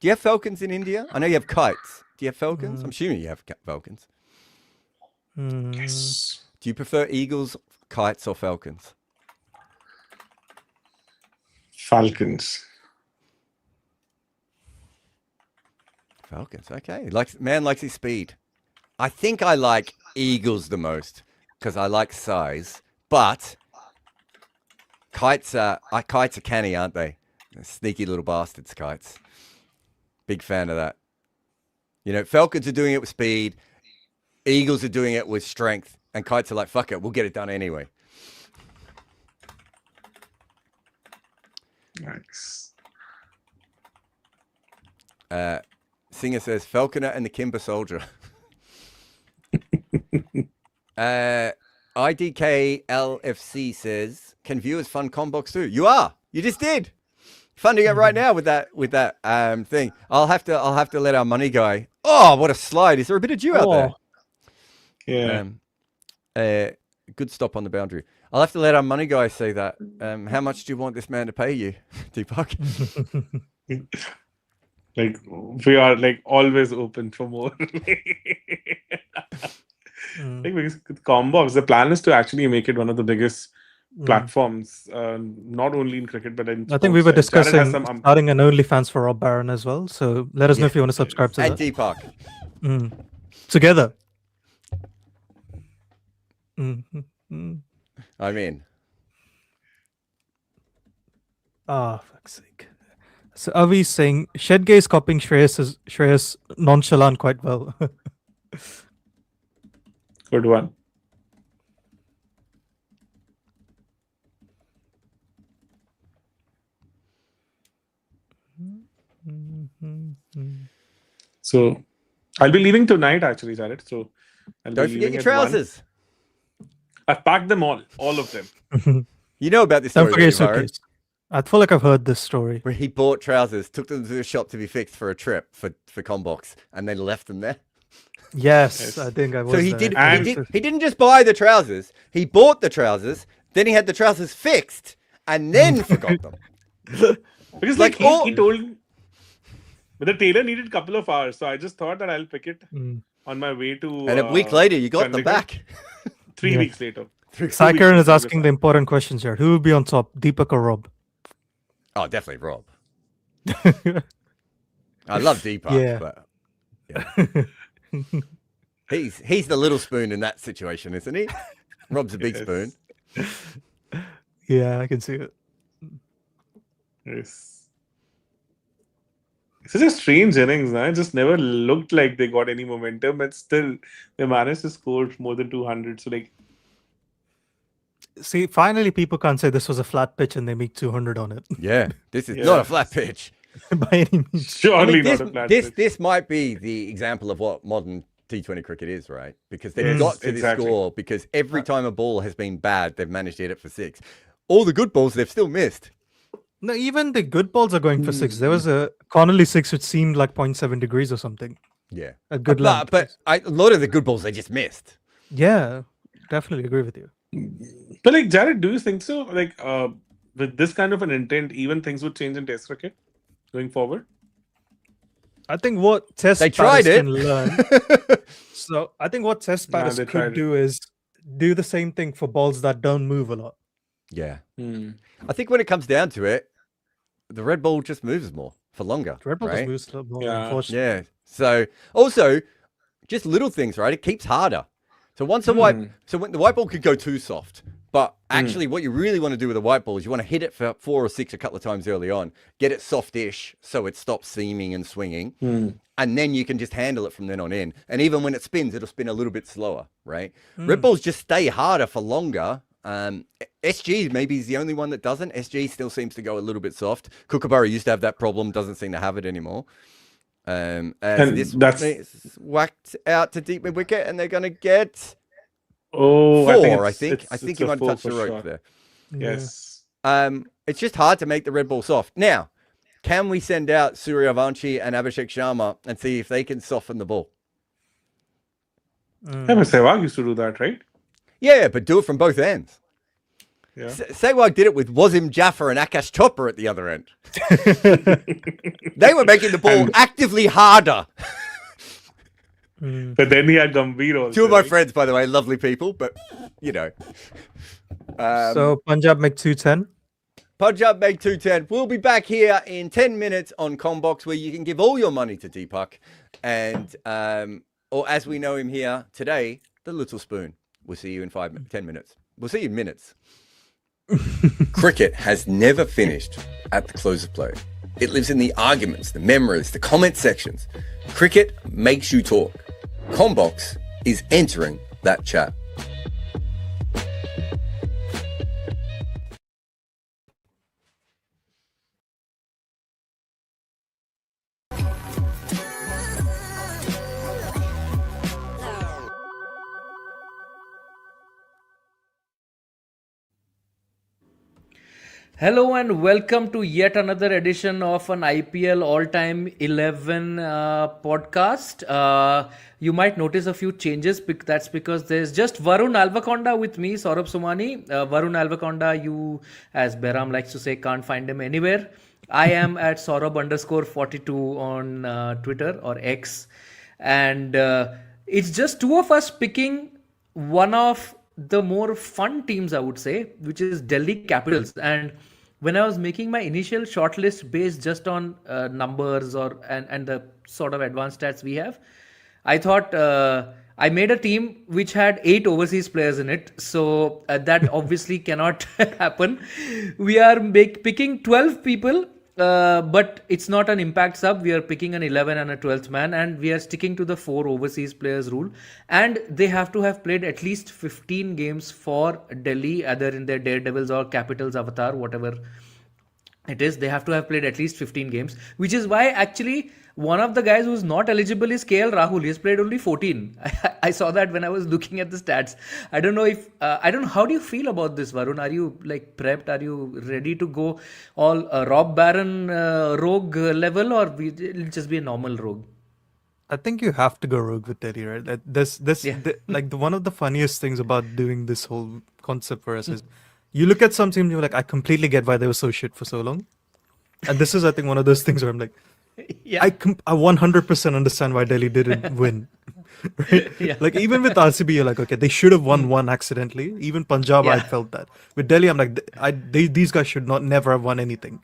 Do you have falcons in India? I know you have kites. Do you have falcons? I'm assuming you have falcons. Yes. Do you prefer eagles, kites, or falcons? Falcons. Falcons, okay. Man likes his speed. I think I like eagles the most because I like size, but kites are canny, aren't they? They're sneaky little bastards, kites. Big fan of that. You know, falcons are doing it with speed, eagles are doing it with strength, and kites are like, fuck it, we'll get it done anyway. Nice. Singer says Falconer and the Kimber Soldier. IDK LFC says, can viewers fund Combox too? You are. You just did. Funding it right now with that thing. I'll have to let our money guy. Oh, what a slide! Is there a bit of dew out there? Yeah. Good stop on the boundary. I'll have to let our money guy say that. How much do you want this man to pay you, Deepak? Like, we are like always open for more. Like, because Combox, the plan is to actually make it one of the biggest platforms, not only in cricket but in sports. I think we were discussing starting an OnlyFans for Rob Barron as well. So let us know if you want to subscribe to and that. Deepak. Together. I'm in. Fuck's sake. So Avi's saying Shedgay is copying Shreyas nonchalant quite well. Good one. So I'll be leaving tonight, actually, Jared. So don't forget your trousers. I've packed them all of them. You know about this story. Don't forget your suitcase. I feel like I've heard this story. Where he bought trousers, took them to the shop to be fixed for a trip for Combox, and then left them there. Yes, I think I was. So he didn't just buy the trousers. He bought the trousers, then he had the trousers fixed, and then forgot them. Because like he told me, but the tailor needed a couple of hours, so I just thought that I'll pick it on my way to. And a week later, you got them back. 3 weeks later. Saikaran is asking the important questions here. Who will be on top, Deepak or Rob? Oh, definitely Rob. I love Deepak, but he's the little spoon in that situation, isn't he? Rob's a big spoon. Yeah, I can see it. Yes. It's such a strange innings, nah? It just never looked like they got any momentum, but still they managed to score more than 200. So like, see, finally people can't say this was a flat pitch and they make 200 on it. Yeah, this is not a flat pitch. By any means. Surely not a flat pitch. This might be the example of what modern T20 cricket is, right? Because they've got to this score because every time a ball has been bad, they've managed to hit it for 6. All the good balls, they've still missed. No, even the good balls are going for 6. There was a Connolly 6 which seemed like 0.7 degrees or something. Yeah. A good length. But a lot of the good balls, they just missed. Yeah, definitely agree with you. But like, Jared, do you think so? Like, with this kind of an intent, even things would change in Test cricket going forward? I think what Test batters can learn. So I think what Test batters could do is do the same thing for balls that don't move a lot. Yeah. I think when it comes down to it, the red ball just moves more for longer. The red ball just moves a lot more, unfortunately. Yeah. So also, just little things, right? It keeps harder. So when the white ball could go too soft, but actually what you really want to do with a white ball is you want to hit it for 4 or 6 a couple of times early on, get it softish so it stops seaming and swinging, and then you can just handle it from then on in. And even when it spins, it'll spin a little bit slower, right? Red balls just stay harder for longer. SG maybe is the only one that doesn't. SG still seems to go a little bit soft. Kookaburra used to have that problem, doesn't seem to have it anymore. And this that's whacked out to deep mid wicket, and they're going to get 4. I think you might have touched the rope there. Yes. It's just hard to make the red ball soft. Now, can we send out Suryavanshi and Abhishek Sharma and see if they can soften the ball? Yeah, but Sehwag used to do that, right? Yeah, but do it from both ends. Yeah. Sehwag did it with Wasim Jaffer and Akash Chopra at the other end. They were making the ball actively harder. But then he had Gambhir also. Two of my right? friends, by the way, lovely people, but you know. So Punjab make 210. Punjab make 210. We'll be back here in 10 minutes on Combox, where you can give all your money to Deepak, and or as we know him here today, the Little Spoon. We'll see you in 10 minutes. We'll see you in minutes. Cricket has never finished at the close of play. It lives in the arguments, the memories, the comment sections. Cricket makes you talk. Combox is entering that chat. Hello and welcome to yet another edition of an IPL All-Time 11 podcast. You might notice a few changes. That's because there's just Varun Alvaconda with me, Saurabh Somani. Varun Alvaconda, you, as Behram likes to say, can't find him anywhere. I am at Saurabh_42 on Twitter or X. And it's just two of us picking one of the more fun teams, I would say, which is Delhi Capitals. And when I was making my initial shortlist based just on numbers and the sort of advanced stats we have, I thought I made a team which had 8 overseas players in it. So that obviously cannot happen. We are picking 12 people. But it's not an impact sub. We are picking an 11 and a 12th man, and we are sticking to the 4 overseas players rule. And they have to have played at least 15 games for Delhi, either in their Daredevils or Capitals avatar, whatever it is. They have to have played at least 15 games, which is why actually one of the guys who's not eligible is KL Rahul. He's played only 14. I saw that when I was looking at the stats. I don't know if I don't know. How do you feel about this, Varun? Are you like prepped? Are you ready to go all Rob Baron rogue level, or it'll just be a normal rogue? I think you have to go rogue with Delhi, right? One of the funniest things about doing this whole concept for us is you look at some teams and you're like, I completely get why they were so shit for so long. And this is, I think, one of those things where I'm like, yeah. I 100% understand why Delhi didn't win. Right? Yeah. Like, even with RCB, you're like, okay, they should have won one accidentally. Even Punjab, I felt that. With Delhi, I'm like, these guys should never have won anything.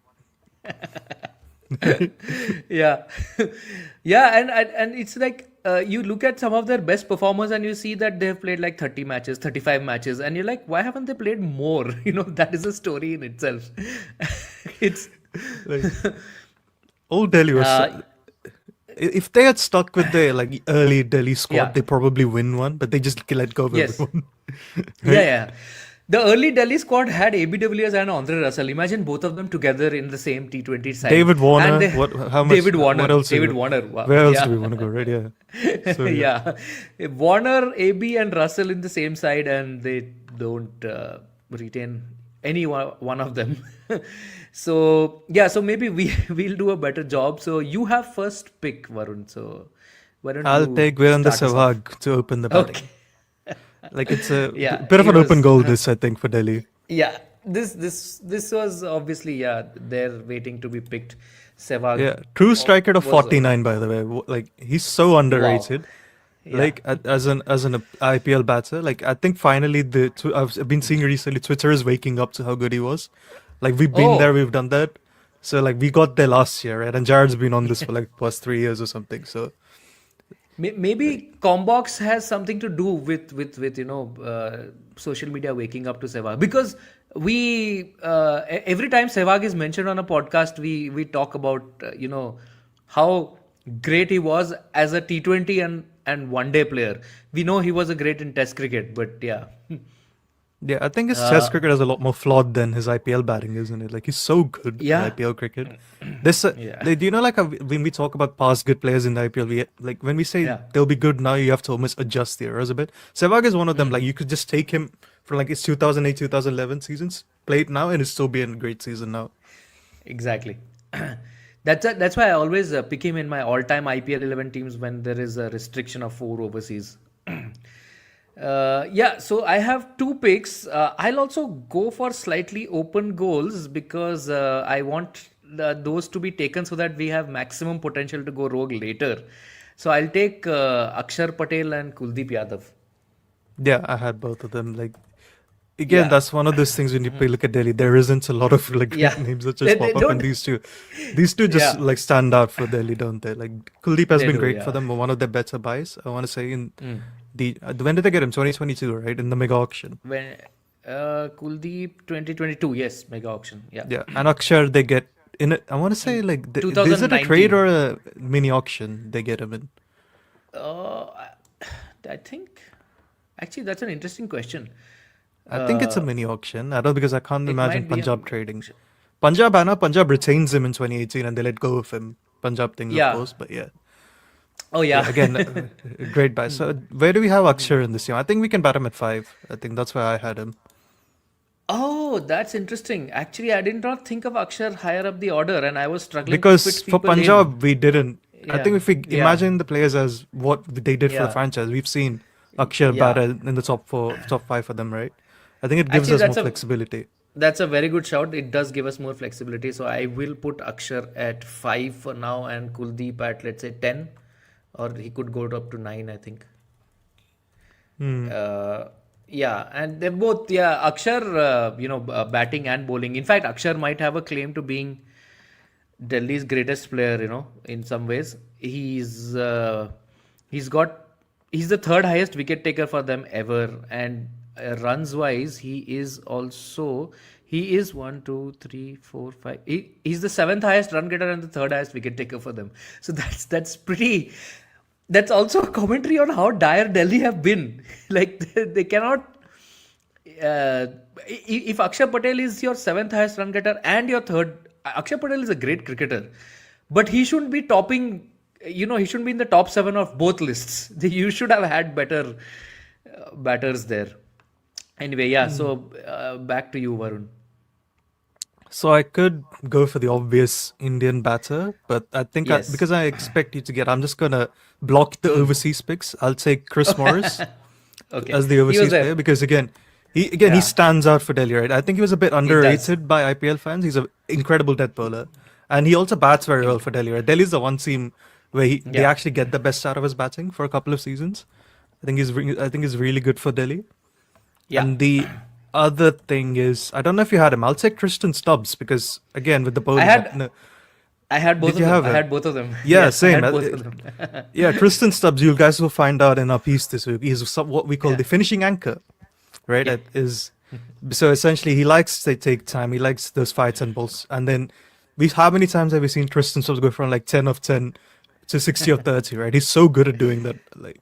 Yeah. Yeah, and it's like you look at some of their best performers and you see that they've played like 30 matches, 35 matches, and you're like, why haven't they played more? That is a story in itself. It's like, old Delhi was if they had stuck with their like early Delhi squad, they probably win one, but they just let go of everyone. Right? Yeah. The early Delhi squad had AB de Villiers and Andre Russell. Imagine both of them together in the same T20 side. David Warner. David Warner. What else? David Warner. Wow. Where else do we want to go? Right? Yeah. So, yeah. Warner, AB, and Russell in the same side, and they don't retain any one of them. So maybe we'll do a better job. So you have first pick, Varun. So why don't I'll take Virendra Sehwag to open the batting. Okay. Like it's a bit of an open goal, this, I think, for Delhi. Yeah, this was obviously they're waiting to be picked. Sehwag. Yeah, true strike rate of 49, by the way. Like, he's so underrated. Wow. Yeah. Like as an IPL batter, like I think finally I've been seeing recently Twitter is waking up to how good he was. Like we've been there, we've done that. So like we got there last year, right? And Jared's been on this for like past 3 years or something. So maybe Combox has something to do with social media waking up to Sehwag, because we every time Sehwag is mentioned on a podcast, we talk about how great he was as a T20 and one-day player. We know he was a great in Test cricket, but yeah. Yeah, I think his Test cricket is a lot more flawed than his IPL batting, isn't it? Like, he's so good in IPL cricket. Do you know, like, when we talk about past good players in the IPL, when we say they'll be good now, you have to almost adjust the errors a bit. Sehwag is one of them. Like, you could just take him from, like, his 2008, 2011 seasons, play it now, and it'll still be a great season now. Exactly. That's why I always pick him in my all-time IPL 11 teams when there is a restriction of 4 overseas. So I have 2 picks. I'll also go for slightly open goals because I want those to be taken so that we have maximum potential to go rogue later. So I'll take Akshar Patel and Kuldeep Yadav. Yeah, I had both of them. Like again, that's one of those things when you look at Delhi. There isn't a lot of like great names that just They pop up, and these two just like stand out for Delhi, don't they? Like Kuldeep has been great for them. One of their better buys, I want to say. In the when did they get him? 2022, right? In the mega auction. When Kuldeep 2022, yes, mega auction. Yeah. Yeah, and Akshar they get in it. I want to say like is it a trade or a mini auction? They get him in. I think actually that's an interesting question. I think it's a mini auction. I don't because I can't imagine Punjab trading. Punjab retains him in 2018 and they let go of him. Punjab thing, of course, but yeah. Oh yeah. Again, great buy. So where do we have Akshar in this team? I think we can bat him at 5. I think that's where I had him. Oh, that's interesting. Actually, I did not think of Akshar higher up the order, and I was struggling because to fit for Punjab we didn't. Yeah. I think if we imagine the players as what they did for the franchise, we've seen Akshar bat in the top 5 for them, right? I think it gives us more flexibility. That's a very good shout. It does give us more flexibility. So I will put Akshar at 5 for now and Kuldeep at, let's say, 10. Or he could go up to 9, I think. Yeah, and they're both, Akshar, batting and bowling. In fact, Akshar might have a claim to being Delhi's greatest player, in some ways. He's the third highest wicket taker for them ever. And runs wise, he is 1, 2, 3, 4, 5. He's the 7th highest run getter and the 3rd highest wicket taker for them. So that's pretty. That's also a commentary on how dire Delhi have been. Like they cannot. If Akshar Patel is your 7th highest run getter and your 3rd, Akshar Patel is a great cricketer, but he shouldn't be topping. He shouldn't be in the top 7 of both lists. You should have had better batters there. Anyway, so back to you, Varun. So I could go for the obvious Indian batter, but I think because I expect you to get, I'm just going to block the overseas picks. I'll take Chris Morris as the overseas player because again, he stands out for Delhi, right? I think he was a bit underrated by IPL fans. He's an incredible death bowler. And he also bats very well for Delhi, right? Delhi's the one team where they actually get the best out of his batting for a couple of seasons. I think he's really good for Delhi. Yeah. And the other thing is, I don't know if you had him. I'll take Tristan Stubbs because again with the bowling. I had both of them. I had both of them. Yeah, same. Yeah, Tristan Stubbs. You guys will find out in our piece this week. He's what we call the finishing anchor, right? Yeah. So essentially he likes to take time. He likes those fights and balls. And then how many times have we seen Tristan Stubbs go from like 10 of 10 to 60 or 30? Right? He's so good at doing that. Like.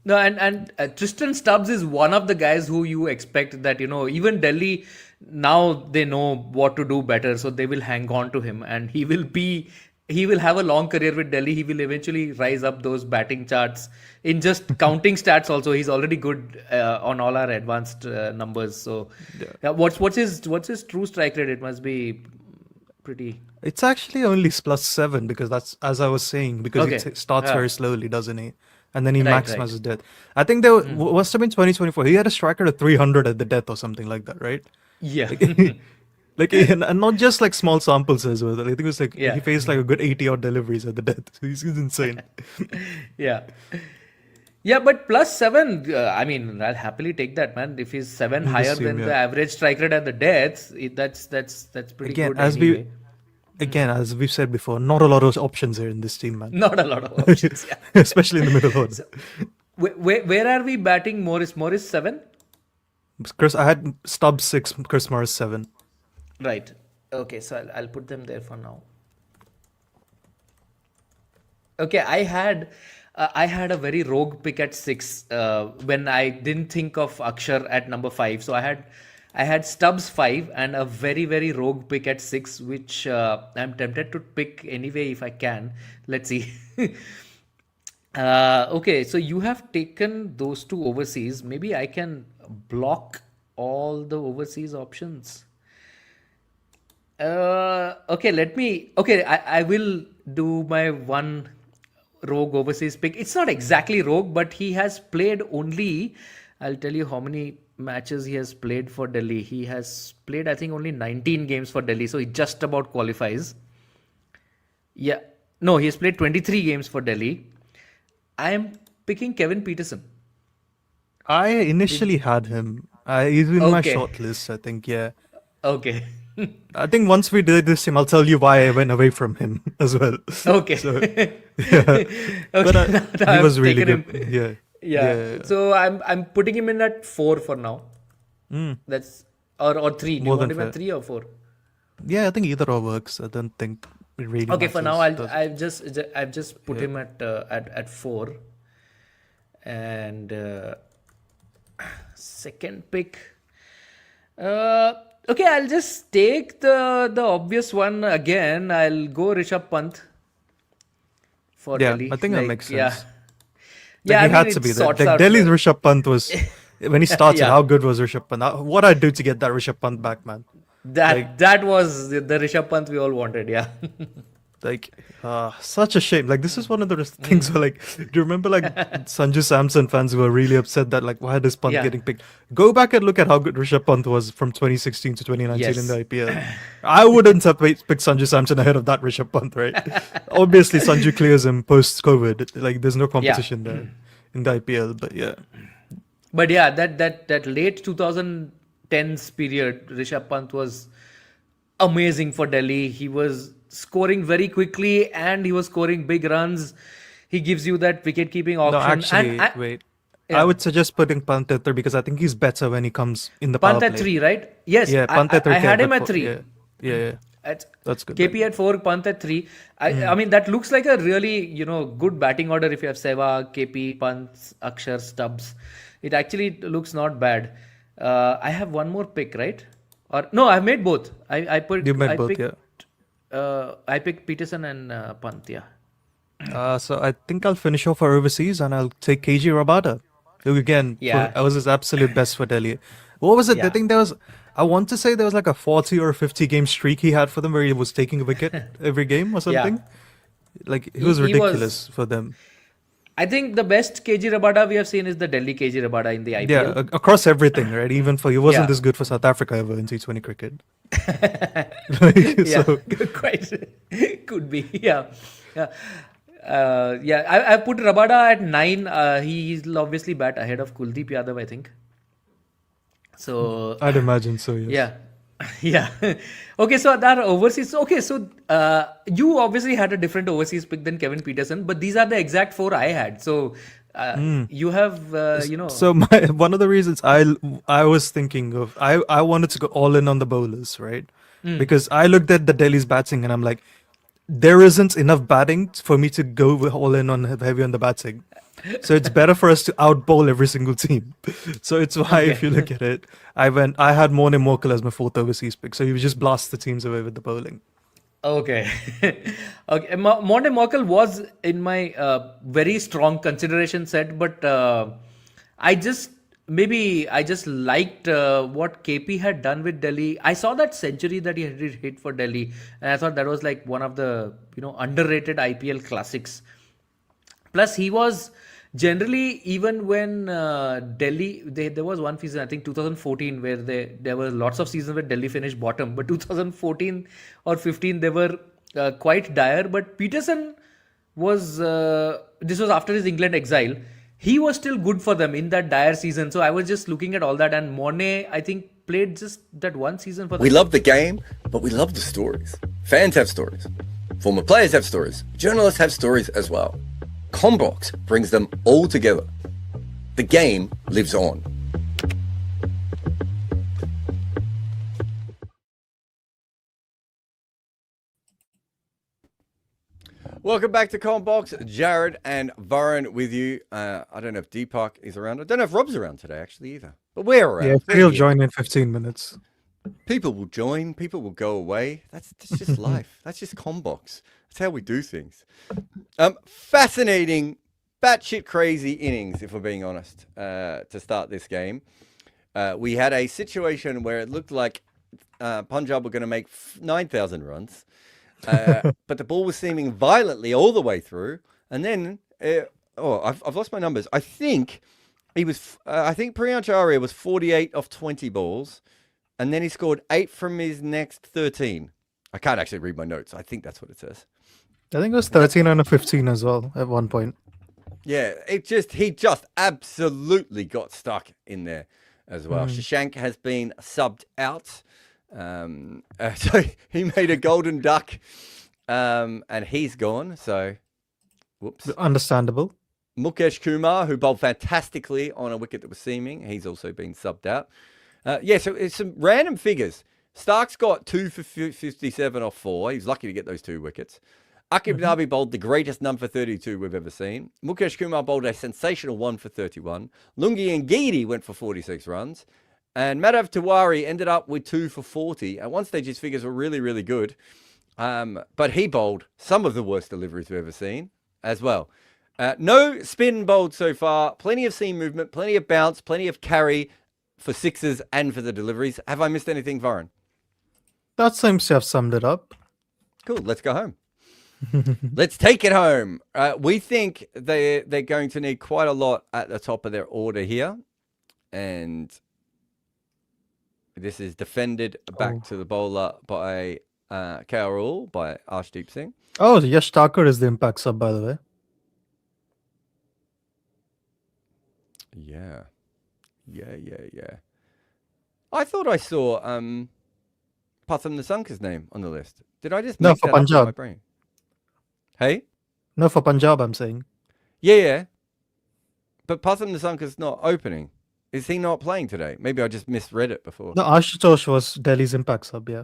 No, and Tristan Stubbs is one of the guys who you expect that, even Delhi, now they know what to do better, so they will hang on to him and he will have a long career with Delhi. He will eventually rise up those batting charts in just counting stats also. He's already good on all our advanced numbers. So what's his true strike rate? It must be pretty. It's actually only +7 because that's, as I was saying, because he starts very slowly, doesn't he? And then he maximizes death. I think there must have been 2024. He had a strike rate of 300 at the death or something like that, right? Yeah. And not just like small samples as well. I think it was like he faced like a good 80 odd deliveries at the death. He's insane. Yeah, but +7. I'll happily take that, man. If he's 7 higher than the average strike rate at the deaths, that's pretty good. Again, as we've said before, not a lot of options here in this team, man. Not a lot of options, especially in the middle order. So, where are we batting Morris? Morris 7? I had Stubbs 6, Chris Morris 7. Right. Okay, so I'll put them there for now. Okay, I had a very rogue pick at 6 when I didn't think of Akshar at number 5. So I had Stubbs 5 and a very, very rogue pick at 6, which I'm tempted to pick anyway if I can. Let's see. Okay, so you have taken those 2 overseas. Maybe I can block all the overseas options. Okay, I will do my one rogue overseas pick. It's not exactly rogue, but he has played only, I'll tell you how many matches he has played for Delhi. He has played, I think, only 19 games for Delhi, so he just about qualifies. Yeah, No, he has played 23 games for Delhi. I am picking Kevin Peterson. I initially had him. He's in my Okay. short list, I think, yeah. Okay. I think once we did this team, I'll tell you why I went away from him as well. Okay. So, yeah. Okay. But now he I've was really taken good. him. Yeah. Yeah. So I'm putting him in at 4 for now. That's or 3. Do you More want than him at fair. 3 or 4? Yeah, I think either or works. I don't think it really Okay, for now matters, does it? I've just put him at 4. And second pick. Okay, I'll just take the obvious one again. I'll go Rishabh Pant for Yeah, Delhi. I think that makes sense. Yeah. Like, Yeah, he I mean, had to it be there. sorts Like, out Delhi's the- Rishabh Pant was, when he started, Yeah. how good was Rishabh Pant? What I'd do to get that Rishabh Pant back, man. That was the Rishabh Pant we all wanted, yeah. Like, such a shame. Like, this is one of the things where, like, do you remember, like, Sanju Samson fans who were really upset that, like, why is Pant Yeah. getting picked? Go back and look at how good Rishabh Pant was from 2016 to 2019 in Yes. the IPL. I wouldn't have picked Sanju Samson ahead of that Rishabh Pant, right? Obviously, Sanju clears him post-COVID. Like, there's no competition there in the IPL, but yeah. But yeah, that late 2010s period, Rishabh Pant was amazing for Delhi. He was scoring very quickly and he was scoring big runs. He gives you that wicket keeping option. No, actually, and wait. yeah. I would suggest putting Pant at 3 because I think he's better when he comes in the Pant power at play. 3, right? Yes, Yeah, Pant at 3. I had him but at 3. Yeah. At That's good. KP at 4, Pant at 3. I mean, that looks like a really, good batting order if you have Seva, KP, Pant, Akshar, Stubbs. It actually looks not bad. I have one more pick, right? Or no, I've made both. I put. You made I both, picked, yeah. I picked Peterson and Pant, yeah. So I think I'll finish off for overseas and I'll take KG Rabada, who again Yeah. was his absolute best for Delhi. What was it? I Yeah. think I want to say there was like a 40 or 50 game streak he had for them where he was taking a wicket every game or Yeah. something. Like it was He was- ridiculous for them. I think the best KG Rabada we have seen is the Delhi KG Rabada in the IPL. Yeah, across everything, right? Even for he wasn't Yeah. this good for South Africa ever in T20 cricket. Yeah, So quite could be. Yeah. I put Rabada at 9. He's obviously bat ahead of Kuldeep Yadav, I think. So I'd imagine so. Yes. yeah. Yeah. Okay, so that overseas. Okay, so you obviously had a different overseas pick than Kevin Peterson, but these are the exact 4 I had. So you have, So one of the reasons I was thinking of I wanted to go all in on the bowlers, right? Because I looked at the Delhi's batting and I'm like, there isn't enough batting for me to go all in on heavy on the batting. So it's better for us to outbowl every single team. So it's why if you look at it, I had Morne Morkel as my 4th overseas pick. So you just blast the teams away with the bowling. Okay. Okay. Morne Morkel was in my very strong consideration set, but I just liked what KP had done with Delhi. I saw that century that he had hit for Delhi, and I thought that was like one of the underrated IPL classics. Plus, he was generally, even when Delhi, there was one season, I think 2014, where there were lots of seasons where Delhi finished bottom, but 2014 or 15 they were quite dire. But Peterson was this was after his England exile. He was still good for them in that dire season. So I was just looking at all that, and Morne, I think, played just that one season for them. We love the game, but we love the stories. Fans have stories. Former players have stories. Journalists have stories as well. Combox brings them all together. The game lives on. Welcome back to Combox. Jared and Varun with you. I don't know if Deepak is around. I don't know if Rob's around today, actually, either. But we're around. Yeah, We're he'll here. join in 15 minutes. People will join. People will go away. That's just life. That's just Combox. That's how we do things. Fascinating, batshit crazy innings, if we're being honest, to start this game. We had a situation where it looked like Punjab were going to make 9,000 runs, but the ball was seaming violently all the way through. And then, I've lost my numbers. I think Priyansh Arya was 48 off 20 balls, and then he scored 8 from his next 13. I can't actually read my notes. I think that's what it says. I think it was 13 and a 15 as well at one point. Yeah, he just absolutely got stuck in there as well. Shashank has been subbed out. So he made a golden duck, and he's gone. So, whoops. Understandable. Mukesh Kumar, who bowled fantastically on a wicket that was seaming, he's also been subbed out. So it's some random figures. Stark's got 2 for 57 off 4. He's lucky to get those 2 wickets. Akib Nabi bowled the greatest none for 32 we've ever seen. Mukesh Kumar bowled a sensational 1 for 31. Lungi Ngidi went for 46 runs. And Madhav Tiwari ended up with 2 for 40. At one stage, his figures were really, really good. But he bowled some of the worst deliveries we've ever seen as well. No spin bowled so far. Plenty of seam movement, plenty of bounce, plenty of carry for sixes and for the deliveries. Have I missed anything, Varun? That seems to have summed it up. Cool. Let's go home. Let's take it home. We think they're going to need quite a lot at the top of their order here. And this is defended back to the bowler by KL Rahul, by Arshdeep Singh. Oh, Yash Thakur is the impact sub, by the way. Yeah. I thought I saw Patham Nisanka's name on the list. Did I just No, make for that up in my Punjab. brain? Hey? No, for Punjab, I'm saying. Yeah. But Patham Nisanka's not opening. Is he not playing today? Maybe I just misread it before. No, Ashutosh was Delhi's impact sub, yeah.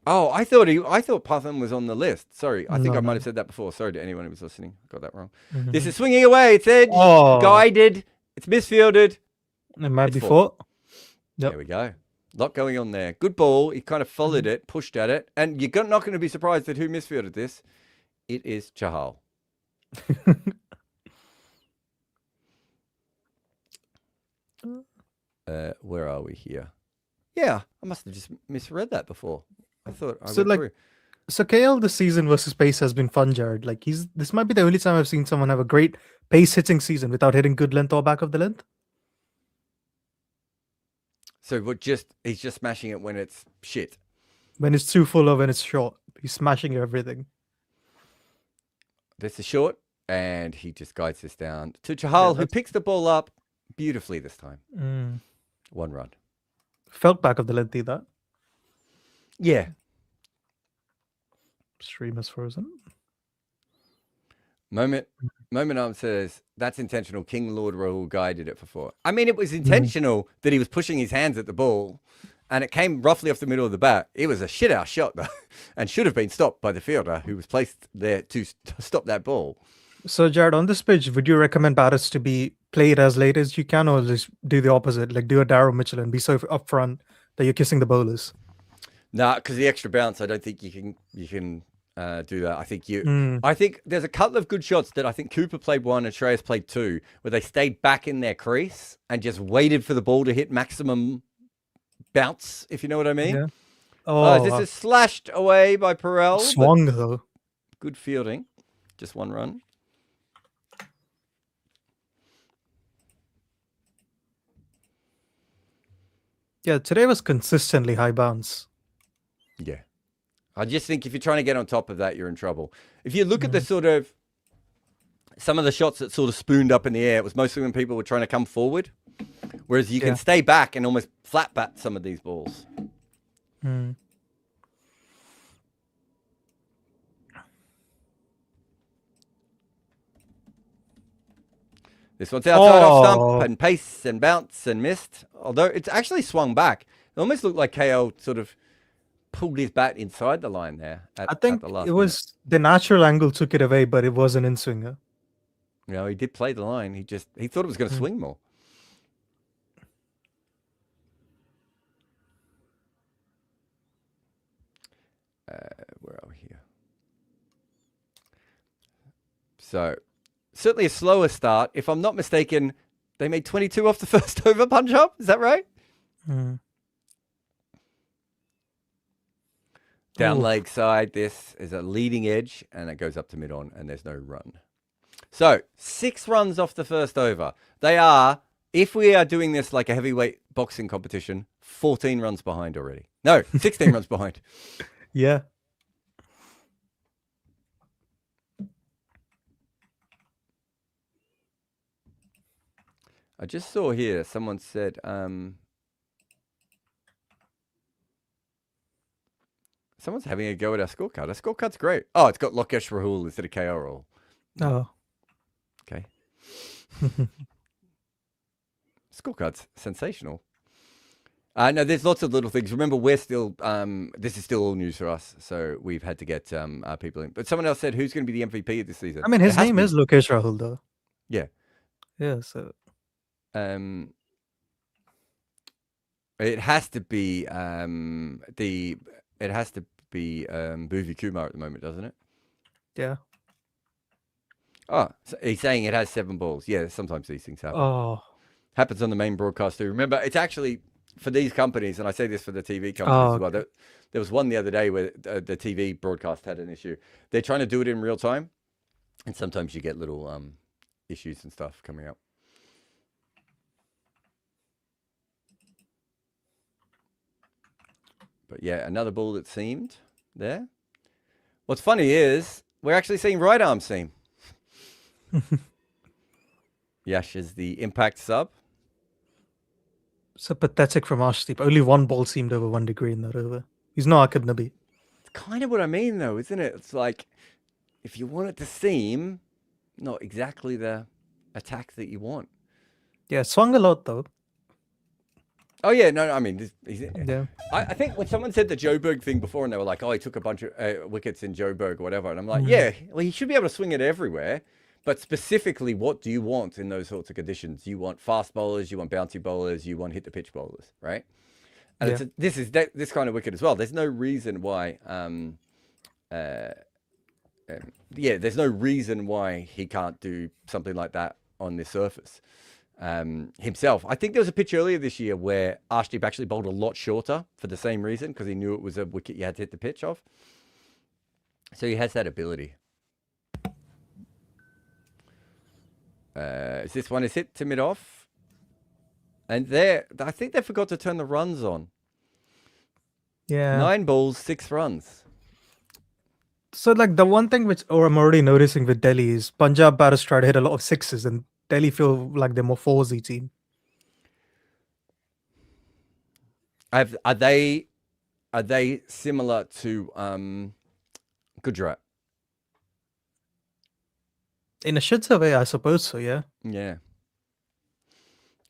Oh, I thought Patham was on the list. Sorry, I think No, I might no. have said that before. Sorry to anyone who was listening. Got that wrong. This is swinging away. It's edge, guided. It's misfielded. It might It's be four. 4. Yep. There we go. Lot going on there. Good ball. He kind of followed it, pushed at it, and you're not going to be surprised at who misfielded this. It is Chahal. Where are we here? Yeah, I must have just misread that before. I thought I went through. So KL this season versus pace has been fun, Jared. Like this might be the only time I've seen someone have a great pace hitting season without hitting good length or back of the length. So he's just smashing it when it's shit. When it's too full or when it's short, he's smashing everything. This is short, and he just guides this down to Chahal, who picks the ball up beautifully this time. 1 run. Felt back of the length either. Yeah. Stream is frozen. Moment Arm says, that's intentional. King Lord Rahul guided it for 4. I mean, it was intentional that he was pushing his hands at the ball, and it came roughly off the middle of the bat. It was a shit-house shot, though, and should have been stopped by the fielder who was placed there to stop that ball. So, Jared, on this pitch, would you recommend batters to be played as late as you can, or just do the opposite, like do a Darryl Mitchell and be so upfront that you're kissing the bowlers? Nah, because the extra bounce, I don't think you can do that. I think there's a couple of good shots that I think Cooper played 1 and Shreyas played 2, where they stayed back in their crease and just waited for the ball to hit maximum bounce, if you know what I mean. Yeah. This is slashed away by Perel. Swung though. Good fielding. Just 1 run. Yeah, today was consistently high bounce. Yeah. I just think if you're trying to get on top of that, you're in trouble. If you look at the sort of some of the shots that sort of spooned up in the air, it was mostly when people were trying to come forward. Whereas you can stay back and almost flat bat some of these balls. This one's outside off stump and pace and bounce and missed. Although it's actually swung back. It almost looked like KL sort of pulled his bat inside the line there. I think it was the natural angle took it away, but it was an in-swinger. No, he did play the line. He thought it was going to swing more. Where are we here? So, certainly a slower start. If I'm not mistaken, they made 22 off the first over, Punjab. Is that right? Down leg side, this is a leading edge, and it goes up to mid-on, and there's no run. So, 6 runs off the first over. They are, if we are doing this like a heavyweight boxing competition, 14 runs behind already. No, 16 runs behind. Yeah. I just saw here someone said someone's having a go at our scorecard. Our scorecard's great. Oh, it's got Shreyas Rahul instead of KL Rahul. Oh. Okay. Scorecard's sensational. No, there's lots of little things. Remember, we're still, this is still all news for us, so we've had to get our people in. But someone else said, who's going to be the MVP of this season? I mean, his name is Lokesh Rahul, though. Yeah. Yeah, so... it has to be Bhuvi Kumar at the moment, doesn't it? Yeah. Oh, so he's saying it has 7 balls. Yeah, sometimes these things happen. Oh. Happens on the main broadcast too. Remember, it's actually for these companies, and I say this for the TV companies as well. There was one the other day where the TV broadcast had an issue. They're trying to do it in real time, and sometimes you get little issues and stuff coming up. But yeah, another ball that seamed there. What's funny is we're actually seeing right arm seam. Yash is the impact sub. So pathetic from Arshdeep. Only one ball seemed over 1 degree in that over. He's not Akad Nabi. It's kind of what I mean, though, isn't it? It's like if you want it to seam, not exactly the attack that you want. Yeah, swung a lot though. Oh yeah, no, I mean, yeah. I think when someone said the Joburg thing before, and they were like, "Oh, he took a bunch of wickets in Joburg or whatever," and I'm like, "Yeah, well, he should be able to swing it everywhere." But specifically, what do you want in those sorts of conditions? You want fast bowlers, you want bouncy bowlers, you want hit the pitch bowlers, right? And this is this kind of wicket as well. There's no reason why, there's no reason why he can't do something like that on this surface himself. I think there was a pitch earlier this year where Arshdeep actually bowled a lot shorter for the same reason, because he knew it was a wicket you had to hit the pitch of. So he has that ability. Is this one is hit to mid off, and there I think they forgot to turn the runs on. Yeah, 9 balls, 6 runs. So like the one thing which I'm already noticing with Delhi is Punjab batters try to hit a lot of 6s, and Delhi feel like they're more 4-y team. Are they similar to Gujarat? In a shits way, I suppose so, yeah. Yeah.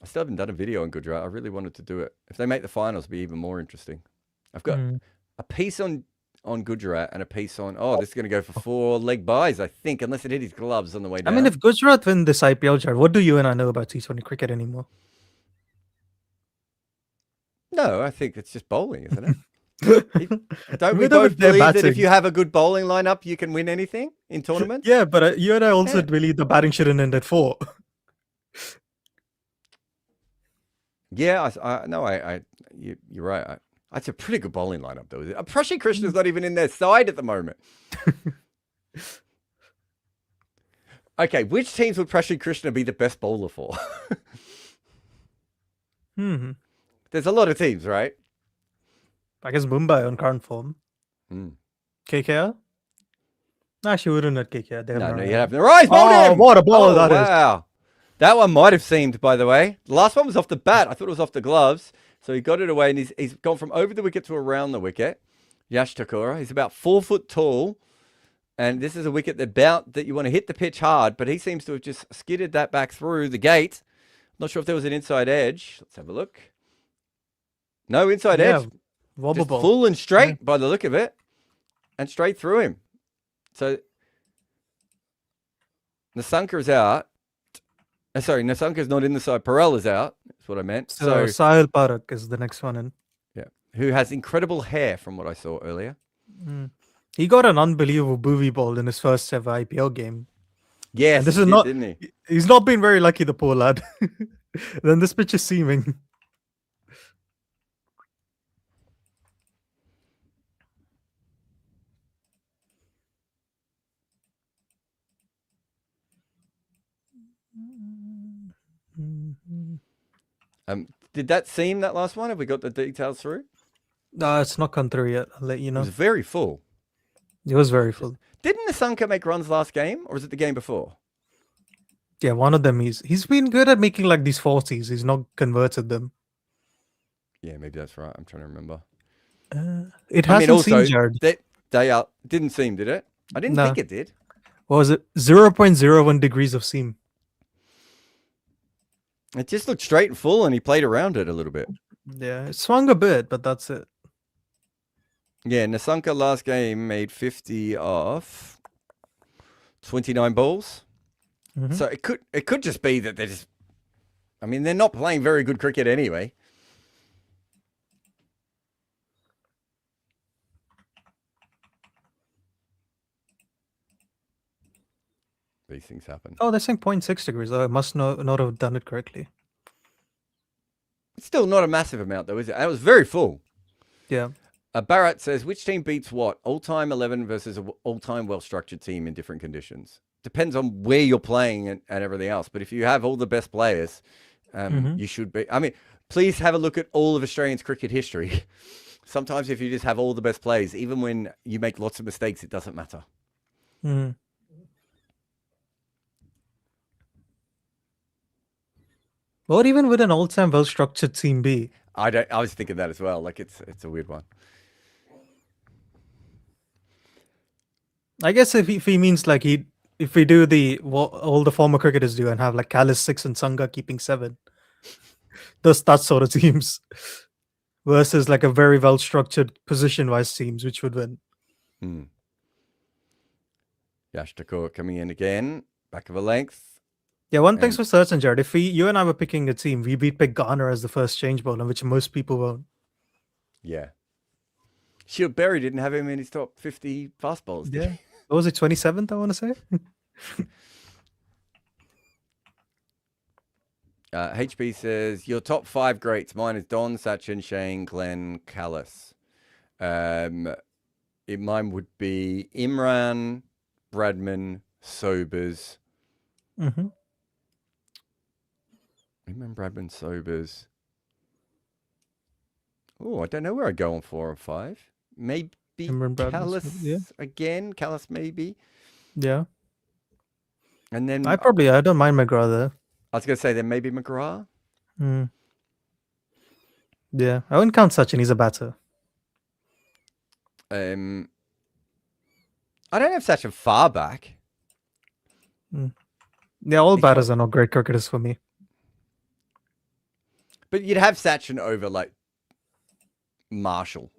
I still haven't done a video on Gujarat. I really wanted to do it. If they make the finals, it'll be even more interesting. I've got a piece on Gujarat and a piece on... Oh, this is going to go for 4 leg buys, I think, unless it hit his gloves on the way down. I mean, if Gujarat win this IPL, Jared, what do you and I know about T20 cricket anymore? No, I think it's just bowling, isn't it? Don't we both believe that if you have a good bowling lineup, you can win anything in tournaments? Yeah, but you and I also believe the batting shouldn't end at 4. Yeah, you're right. That's a pretty good bowling lineup, though. Prashi Krishna's not even in their side at the moment. Okay, which teams would Prashi Krishna be the best bowler for? There's a lot of teams, right? I guess Mumbai on current form. KKR? Actually, wouldn't at KKR. No, you have the rise. Oh, what a ball that is. Wow. That one might have seemed, by the way. The last one was off the bat. I thought it was off the gloves. So he got it away, and he's gone from over the wicket to around the wicket. Yash Thakur. He's about 4 foot tall. And this is a wicket that you want to hit the pitch hard, but he seems to have just skidded that back through the gate. Not sure if there was an inside edge. Let's have a look. No inside edge. Just full and straight by the look of it. And straight through him. So Nasanka is out. Sorry, Nasanka's not in the side. Parel is out. That's what I meant. So Sahil Parak is the next one in. Yeah. Who has incredible hair from what I saw earlier. He got an unbelievable booby ball in his first ever IPL game. Yes, and this is not, didn't he? He's not been very lucky, the poor lad. Then this pitch is seaming. Did that seam, that last one? Have we got the details through? No, it's not come through yet. I'll let you know. It was very full. It was very full. Didn't Nasanka make runs last game, or was it the game before? Yeah, one of them he's been good at making like these 40s. He's not converted them. Yeah, maybe that's right. I'm trying to remember. It I mean, hasn't also, seemed, Jared. they are didn't seem, did it? I didn't No. think it did. What was it? 0.01 degrees of seam. It just looked straight and full, and he played around it a little bit. Yeah, it swung a bit, but that's it. Yeah, Nasanka last game made 50 off 29 balls. Mhm. So it could just be that they're just. I mean, they're not playing very good cricket anyway. These things happen. Oh, they're saying 0.6 degrees. Oh, I must not have done it correctly. It's still not a massive amount, though, is it? It was very full. Yeah. Barrett says, which team beats what? All-time 11 versus an all-time well-structured team in different conditions. Depends on where you're playing and everything else. But if you have all the best players, you should be. I mean, please have a look at all of Australians cricket history. Sometimes if you just have all the best players, even when you make lots of mistakes, it doesn't matter. Mm. What even would an all-time well-structured team be? I was thinking that as well. Like it's a weird one. I guess if he means like if we do what all the former cricketers do and have like Callis 6 and Sangha keeping 7, that sort of teams versus like a very well-structured position-wise teams, which would win. Yash Thakur coming in again, back of a length. Yeah, one thing's for certain, Jared. If you and I were picking a team, we'd pick Garner as the first change bowler, which most people won't. Yeah. Shield Berry didn't have him in his top 50 fast bowlers. Yeah. What was it, 27th, I want to say? HB says, your top 5 greats. Mine is Don, Sachin, Shane, Glenn, Callis. Mine would be Imran, Bradman, Sobers. Mm-hmm. Imran, Bradman, Sobers. Oh, I don't know where I'd go on 4 and 5. Maybe Callis again. Callis maybe. Yeah. And then I don't mind McGrath there. I was going to say then maybe McGrath. Yeah, I wouldn't count Sachin. He's a batter. I don't have Sachin far back. Yeah, all batters are not great cricketers for me. But you'd have Sachin over like Marshall.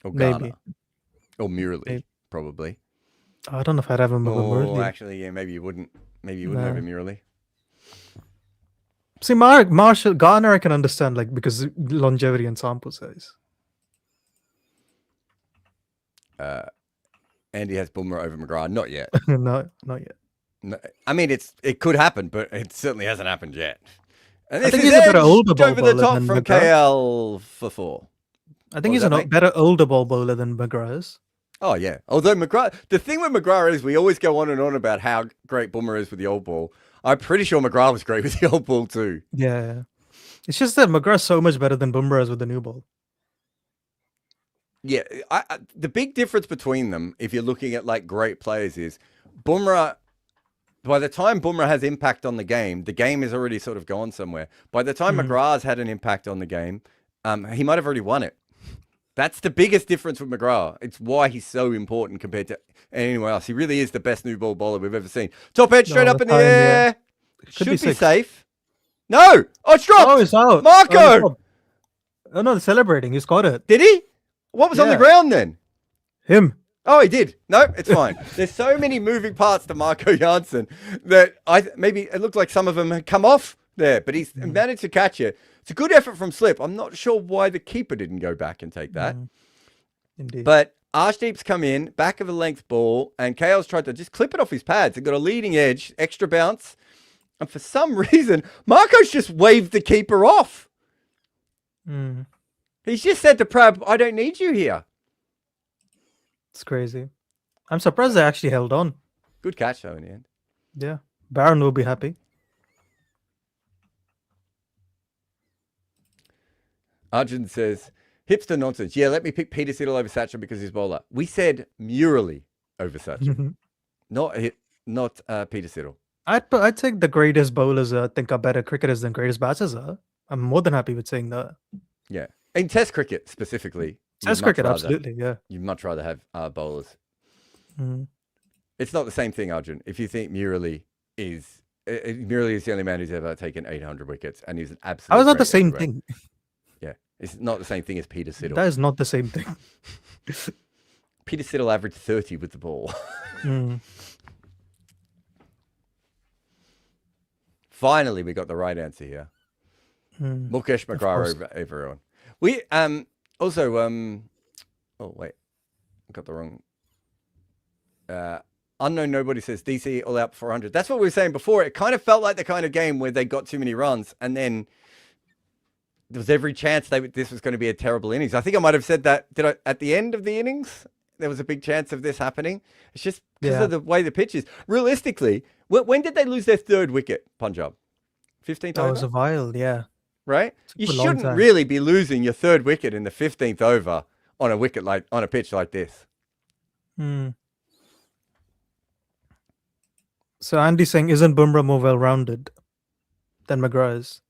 Or Garner. Maybe. Or Murali, probably. I don't know if I'd have him over Murali. Actually, yeah, maybe you wouldn't. Maybe you wouldn't have him Murali. See, Marshall, Garner I can understand, like, because longevity and sample size. Andy has Bumrah over McGrath. Not yet. No, not yet. No, I mean, it could happen, but it certainly hasn't happened yet. And I this think is he's a better older ball over the bowler top than from McGrath. KL for 4. I think he's a better older ball bowler than McGrath is. Oh, yeah. Although McGrath, the thing with McGrath is we always go on and on about how great Bumrah is with the old ball. I'm pretty sure McGrath was great with the old ball too. Yeah. It's just that McGrath's so much better than Bumrah is with the new ball. Yeah. The big difference between them, if you're looking at like great players, is Bumrah, by the time Bumrah has impact on the game is already sort of gone somewhere. By the time McGrath's had an impact on the game, he might have already won it. That's the biggest difference with McGrath. It's why he's so important compared to anyone else. He really is the best new ball bowler we've ever seen. Top edge straight up in the air. Should be safe. No! Oh, it's dropped! Oh, it's out. Marco! Oh, no, they're celebrating. He's got it. Did he? What was on the ground then? Him. Oh, he did. No, it's fine. There's so many moving parts to Marco Janssen that maybe it looked like some of them had come off there, but he's managed to catch it. It's a good effort from slip. I'm not sure why the keeper didn't go back and take that. Indeed. But Arshdeep's come in, back of a length ball, and KL's tried to just clip it off his pads. It got a leading edge, extra bounce. And for some reason, Marco's just waved the keeper off. He's just said to Prab, I don't need you here. It's crazy. I'm surprised they actually held on. Good catch, though, in the end. Yeah. Barron will be happy. Arjun says, hipster nonsense. Yeah, let me pick Peter Siddle over Sachin because he's bowler. We said Murali over Sachin. not Peter Siddle. I'd say the greatest bowlers I think are better cricketers than greatest batters are. I'm more than happy with saying that. Yeah. In Test cricket specifically. Test cricket, absolutely, yeah. You'd much rather have bowlers. Mm. It's not the same thing, Arjun. If you think Murali is the only man who's ever taken 800 wickets, and he's an absolute. How is not the great same everywhere. thing? Yeah, it's not the same thing as Peter Siddle. That is not the same thing. Peter Siddle averaged 30 with the ball. Finally, we got the right answer here. Mukesh McGrath over everyone. We also oh wait, I got the wrong. Unknown Nobody says DC all out for 400. That's what we were saying before. It kind of felt like the kind of game where they got too many runs, and then there was every chance this was going to be a terrible innings. I think I might have said that. Did I at the end of the innings? There was a big chance of this happening. It's just because of the way the pitch is. Realistically, when did they lose their third wicket, Punjab? 15th over? That was a while, yeah. Right? You shouldn't really be losing your third wicket in the 15th over on a pitch like this. So Andy's saying, isn't Bumrah more well-rounded than McGrath is?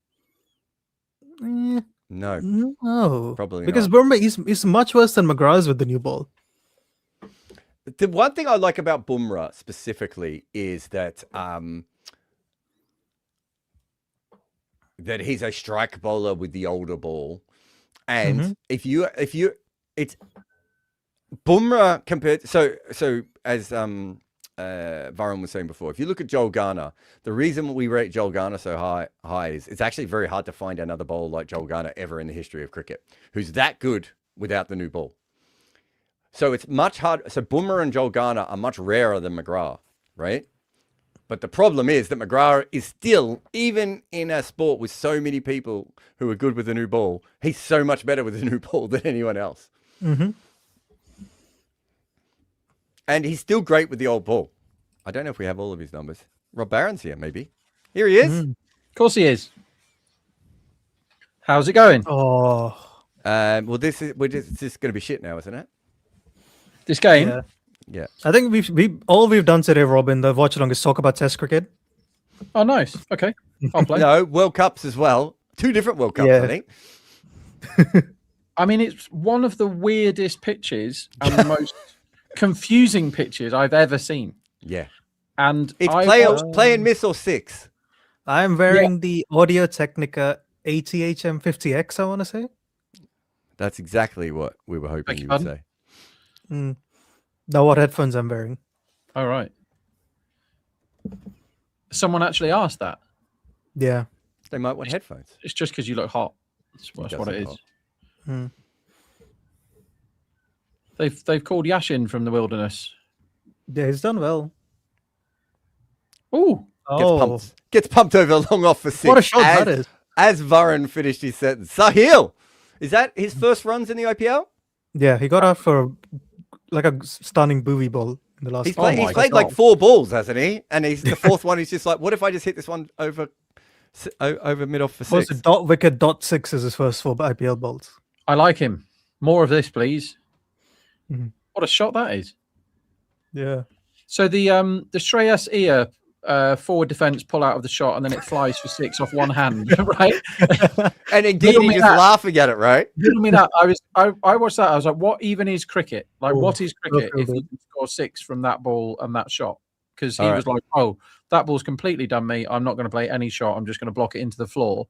No, probably because not. Bumrah is much worse than McGrath is with the new ball. The one thing I like about Bumrah specifically is that that he's a strike bowler with the older ball, and if you it's Bumrah compared so as Varun was saying before, if you look at Joel Garner, the reason we rate Joel Garner so high is it's actually very hard to find another bowler like Joel Garner ever in the history of cricket who's that good without the new ball. So it's much harder. So Bumrah and Joel Garner are much rarer than McGrath, right? But the problem is that McGrath is still, even in a sport with so many people who are good with the new ball, he's so much better with the new ball than anyone else. And he's still great with the old ball. I don't know if we have all of his numbers. Rob Barron's here, maybe. Here he is. Of course he is. How's it going? Oh. Well, this is going to be shit now, isn't it? This game? Yeah. I think we've done today, Robin, the Watchalong is talk about Test cricket. Oh, nice. Okay. I'll play. No, World Cups as well. 2 different World Cups, I think. I mean, it's one of the weirdest pitches and the most confusing pitches I've ever seen. Yeah. And it's play and miss or 6. I'm wearing the Audio Technica ATH M50X, I want to say. That's exactly what we were hoping you would say. Now what headphones I'm wearing. All right. Someone actually asked that. Yeah. They might want headphones. It's just because you look hot. That's what it is. They've called Yashin from the wilderness. Yeah, he's done well. Ooh. Gets pumped over long off for 6. What a shot that is. As Varun finished his sentence. Sahil! Is that his first runs in the IPL? Yeah, he got out for like a stunning booey ball in the last. He's played like 4 balls, hasn't he? And he's the 4th one. He's just like, what if I just hit this one over mid off for 6? Was dot wicket .6 is his first 4 IPL balls. I like him. More of this, please. What a shot that is. Yeah. So the Shreyas Iyer forward defense pull out of the shot and then it flies for 6 off one hand, right? And indeed, he's just laughing at it, right? I watched that. I was like, what even is cricket? Like, what is cricket if you can score 6 from that ball and that shot? Because he was like, oh, that ball's completely done me. I'm not going to play any shot. I'm just going to block it into the floor.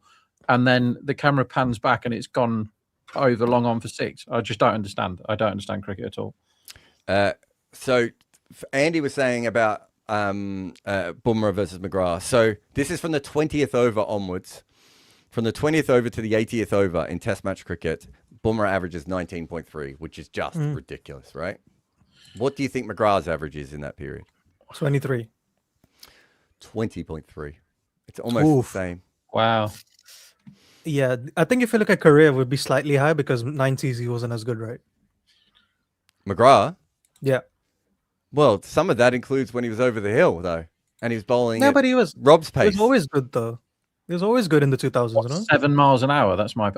And then the camera pans back and it's gone over long on for 6. I just don't understand. I don't understand cricket at all. So Andy was saying about Bumrah versus McGrath. So this is from the 20th over onwards. From the 20th over to the 80th over in Test match cricket, Bumrah averages 19.3, which is just ridiculous, right? What do you think McGrath's average is in that period? 23. 20.3. It's almost the same. Wow. Yeah, I think if you look at career, it would be slightly high because 90s he wasn't as good, right? McGrath? Yeah. Well, some of that includes when he was over the hill, though, and he was bowling. No, but he was Rob's pace. He was always good, though. He was always good in the 2000s, no? 7 miles an hour. That's my.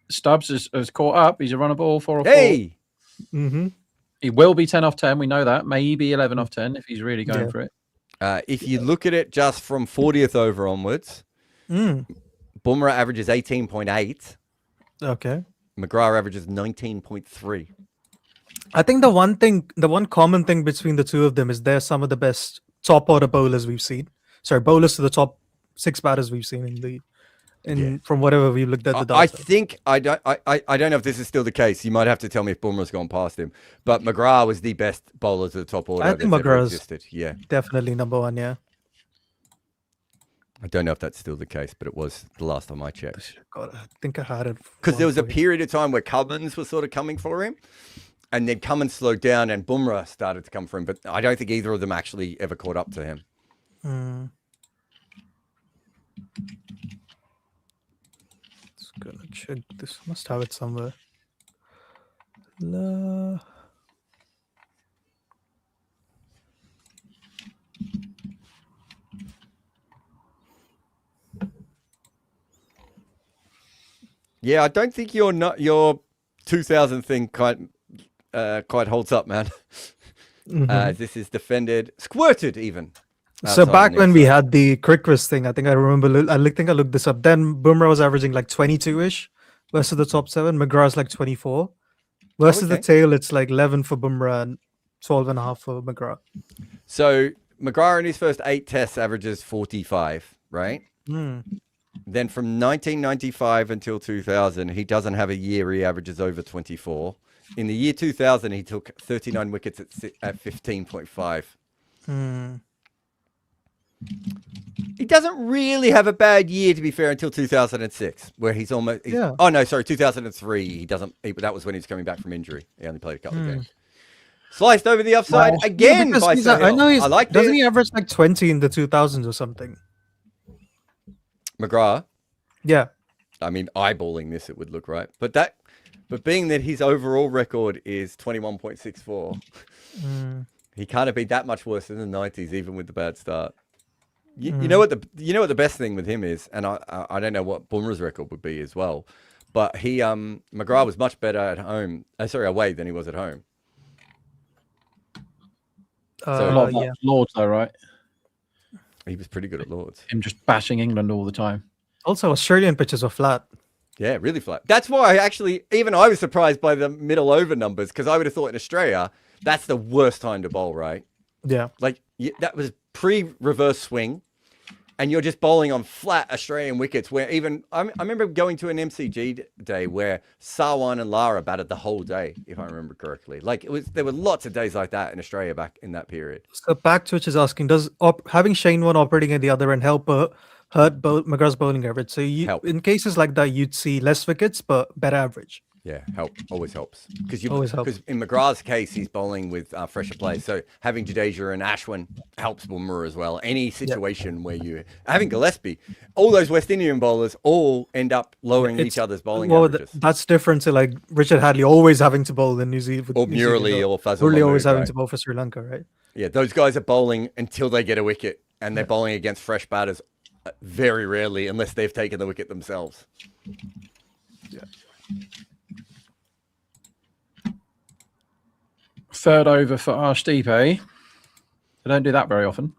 Stubbs has caught up. He's a runner ball 4 off 4. Hey. He will be 10 off 10. We know that. Maybe 11 off 10 if he's really going for it. If you look at it just from 40th over onwards, Bumrah averages 18.8. Okay. McGrath averages 19.3. I think the one common thing between the two of them is they're some of the best top order bowlers we've seen. Sorry, bowlers to the top 6 batters we've seen from whatever we've looked at the data. I think I don't know if this is still the case. You might have to tell me if Bumrah's gone past him. But McGrath was the best bowler to the top order. I think McGrath's existed. Yeah, definitely number 1. Yeah. I don't know if that's still the case, but it was the last time I checked. God, I think I had it because there was a period of time where Cummins was sort of coming for him, and then Cummins slowed down and Bumrah started to come for him. But I don't think either of them actually ever caught up to him. It's gonna check this. Must have it somewhere. Yeah, I don't think your 2000 thing quite holds up, man. This is defended, squirted even. So back when we had the Crickris thing, I think I remember. I think I looked this up. Then Bumrah was averaging like 22-ish versus the top 7. McGrath's like 24 versus the tail. It's like 11 for Bumrah and 12.5 for McGrath. So McGrath in his first 8 tests averages 45, right? Then from 1995 until 2000, he doesn't have a year he averages over 24. In the year 2000, he took 39 wickets at 15.5. He doesn't really have a bad year, to be fair, until 2006, where he's almost... Oh, no, sorry, 2003. He doesn't... that was when he was coming back from injury. He only played a couple of games. Sliced over the offside again by Sahil. I know I like doesn't he average like 20 in the 2000s or something? McGrath? Yeah. I mean, eyeballing this, it would look right. But being that his overall record is 21.64, he can't have been that much worse than the 90s, even with the bad start. You know what the best thing with him is, and I don't know what Bumrah's record would be as well, but McGrath was much better at home, away than he was at home. So a lot of Lords, though, right? He was pretty good at Lords. Him just bashing England all the time. Also, Australian pitches are flat. Yeah, really flat. That's why I was surprised by the middle over numbers, because I would have thought in Australia, that's the worst time to bowl, right? Yeah. Like, that was pre-reverse swing, and you're just bowling on flat Australian wickets where even... I remember going to an MCG day where Sarwan and Lara batted the whole day, if I remember correctly. Like, there were lots of days like that in Australia back in that period. So Backtwitch is asking, does having Shane Warne operating at the other end hurt McGrath's bowling average? So in cases like that, you'd see less wickets, but better average. Yeah, always helps. Because in McGrath's case, he's bowling with fresher play. So having Jadeja and Ashwin helps Bumrah as well. Any situation where having Gillespie, all those West Indian bowlers all end up lowering each other's bowling averages. That's different to like Richard Hadley always having to bowl in New Zealand. Or Murali or Fazal Murali always having to bowl for Sri Lanka, right? Yeah, those guys are bowling until they get a wicket, and they're bowling against fresh batters very rarely, unless they've taken the wicket themselves. Yeah. Third over for Arshdeep, eh? They don't do that very often.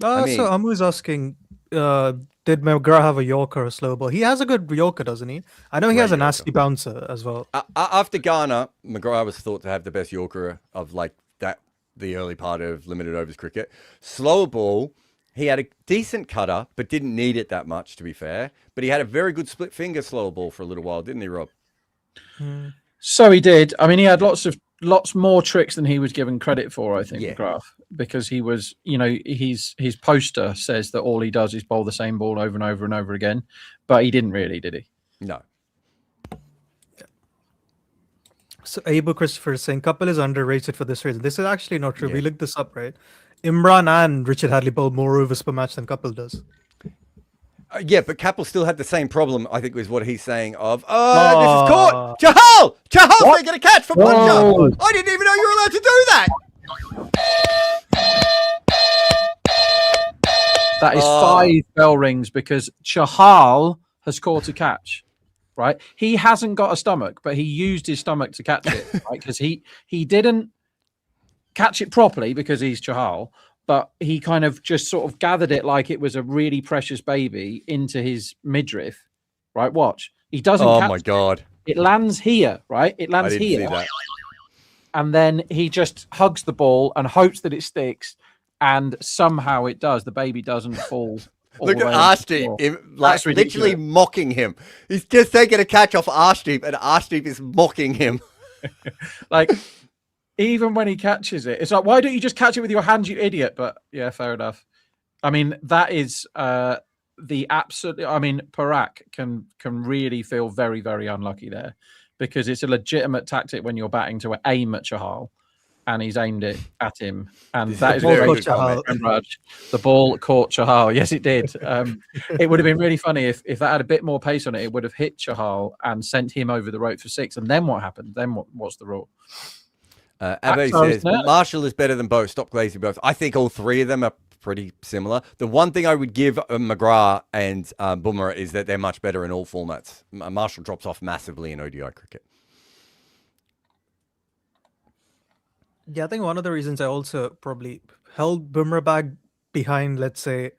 So Amu's asking, did McGrath have a Yorker or a slow ball? He has a good Yorker, doesn't he? I know he has a nasty bouncer as well. After Ghana, McGrath was thought to have the best Yorker of the early part of limited overs cricket. Slower ball, he had a decent cutter, but didn't need it that much, to be fair. But he had a very good split finger slower ball for a little while, didn't he, Rob? So he did. I mean, he had lots more tricks than he was given credit for, I think, McGrath, because he was, his poster says that all he does is bowl the same ball over and over and over again, but he didn't really, did he? No. So Abu Christopher is saying Kapil is underrated for this reason. This is actually not true. We looked this up, right? Imran and Richard Hadley bowl more overs per match than Kapil does. Yeah, but Kapil still had the same problem, I think, was what he's saying of, this is caught! Chahal! Chahal's going to catch for Punjab! I didn't even know you were allowed to do that! That is 5 bell rings because Chahal has caught a catch, right? He hasn't got a stomach, but he used his stomach to catch it, right? Because he didn't catch it properly because he's Chahal, but he kind of just sort of gathered it like it was a really precious baby into his midriff. Right, watch. He doesn't. Oh catch my God! It lands here, right? It lands I didn't here, see that. and then he just hugs the ball and hopes that it sticks, and somehow it does. The baby doesn't fall. Look at Arshdeep, like literally mocking him. He's just taking a catch off Arshdeep, and Arshdeep is mocking him. Like, even when he catches it, it's like, why don't you just catch it with your hand, you idiot? But yeah, fair enough. I mean, that is the absolute. I mean, Parak can really feel very, very unlucky there, because it's a legitimate tactic when you're batting to aim at Chahal, and he's aimed it at him, and that is very good comment. The ball caught Chahal. Yes, it did. It would have been really funny if that had a bit more pace on it. It would have hit Chahal and sent him over the rope for 6. And then what happened? Then what's the rule? Abbe says Marshall is better than both. Stop glazing both. I think all three of them are pretty similar. The one thing I would give McGrath and Bumrah is that they're much better in all formats. Marshall drops off massively in ODI cricket. Yeah, I think one of the reasons I also probably held Bumrah back behind, let's say,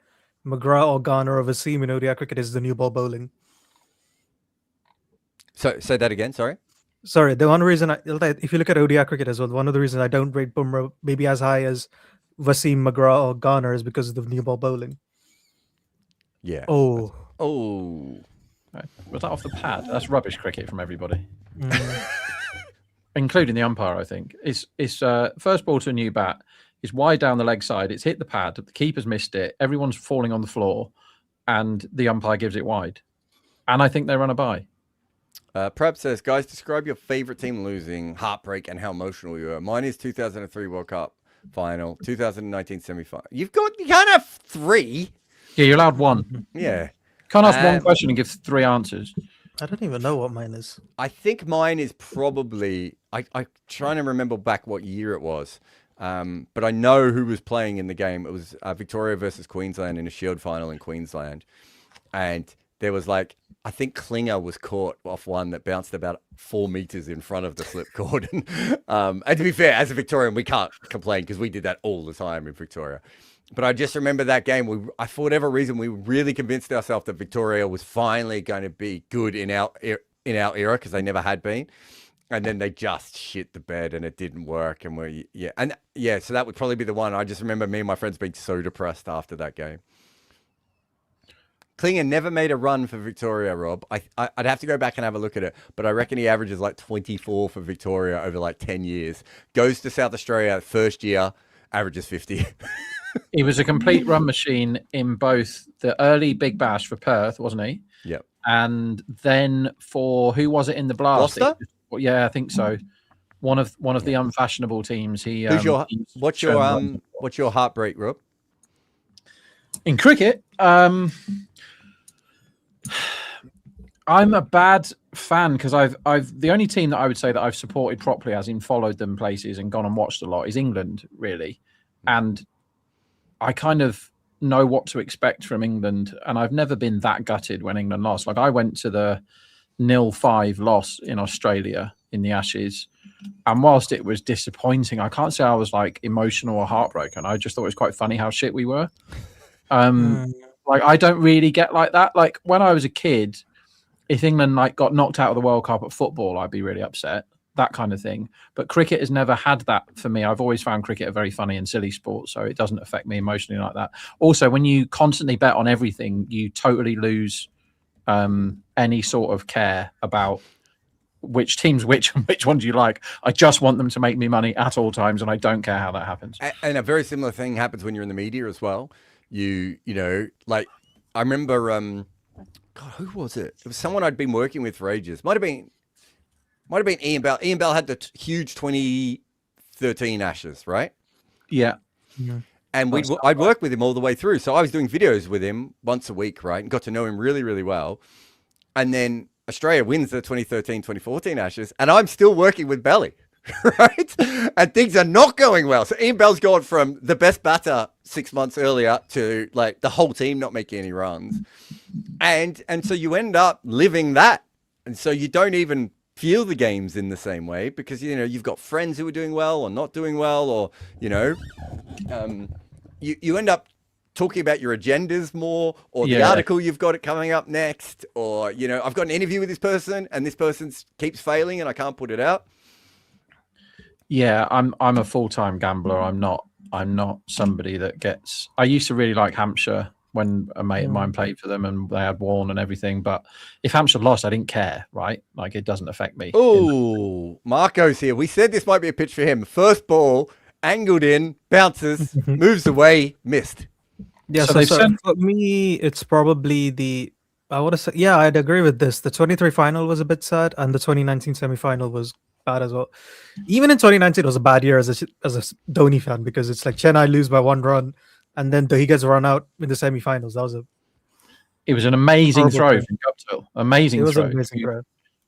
McGrath or Garner or Wasim in ODI cricket is the new ball bowling. So say that again, sorry? Sorry, the one reason, if you look at ODI cricket as well, one of the reasons I don't rate Bumrah maybe as high as Wasim, McGrath or Garner is because of the new ball bowling. Yeah. Oh. Was that off the pad? That's rubbish cricket from everybody. Including the umpire, I think. It's first ball to a new bat. It's wide down the leg side. It's hit the pad. The keeper's missed it. Everyone's falling on the floor, and the umpire gives it wide. And I think they run a bye. Prep says, guys, describe your favorite team losing, heartbreak, and how emotional you were. Mine is 2003 World Cup final, 2019 semi-final. You can't have 3. Yeah, you're allowed 1. Yeah. Can't ask one question and give 3 answers. I don't even know what mine is. I think mine is probably, I'm trying to remember back what year it was, but I know who was playing in the game. It was Victoria versus Queensland in a Shield final in Queensland. And there was I think Klinger was caught off one that bounced about 4 meters in front of the slip cord. And to be fair, as a Victorian, we can't complain because we did that all the time in Victoria. But I just remember that game. For whatever reason, we really convinced ourselves that Victoria was finally going to be good in our era because they never had been. And then they just shit the bed and it didn't work. And so that would probably be the one. I just remember me and my friends being so depressed after that game. Klinger never made a run for Victoria, Rob. I'd have to go back and have a look at it, but I reckon he averages 24 for Victoria over 10 years. Goes to South Australia first year, averages 50. He was a complete run machine in both the early Big Bash for Perth, wasn't he? Yep. And then for who was it in the Blast? Yeah, I think so. One of the unfashionable teams. What's your heartbreak, Rob? In cricket, I'm a bad fan because I've the only team that I would say that I've supported properly, as in followed them places and gone and watched a lot, is England, really. And I kind of know what to expect from England, and I've never been that gutted when England lost. I went to the 0-5 loss in Australia in the Ashes, and whilst it was disappointing, I can't say I was emotional or heartbroken. I just thought it was quite funny how shit we were. I don't really get like that. When I was a kid, if England got knocked out of the World Cup at football, I'd be really upset. That kind of thing. But cricket has never had that for me. I've always found cricket a very funny and silly sport, so it doesn't affect me emotionally like that. Also, when you constantly bet on everything, you totally lose any sort of care about which teams which ones you like. I just want them to make me money at all times, and I don't care how that happens. And a very similar thing happens when you're in the media as well. I remember God, who was it? It was someone I'd been working with for ages. Might have been Ian Bell. Ian Bell had the huge 2013 Ashes, right? Yeah. And I'd work with him all the way through. So I was doing videos with him once a week, right? And got to know him really, really well. And then Australia wins the 2013-2014 Ashes, and I'm still working with Belly, right? And things are not going well. So Ian Bell's gone from the best batter 6 months earlier to the whole team not making any runs. And so you end up living that. And so you don't even feel the games in the same way because, you've got friends who are doing well or not doing well, or, you end up talking about your agendas more, or the article you've got it coming up next, or I've got an interview with this person and this person keeps failing and I can't put it out. Yeah, I'm a full-time gambler. I'm not somebody that gets. I used to really like Hampshire when a mate of mine played for them and they had won and everything. But if Hampshire lost, I didn't care, right? Like, it doesn't affect me. Oh, Marco's here. We said this might be a pitch for him. First ball, angled in, bounces, moves away, missed. Yeah, so for me, it's probably I would say, yeah, I'd agree with this. The 23 final was a bit sad, and the 2019 semi-final was bad as well. Even in 2019, it was a bad year as a Dhoni fan, because it's like Chennai lose by 1 run, and then he gets run out in the semi-finals. It was an amazing throw from Guptill. Amazing throw. An amazing throw.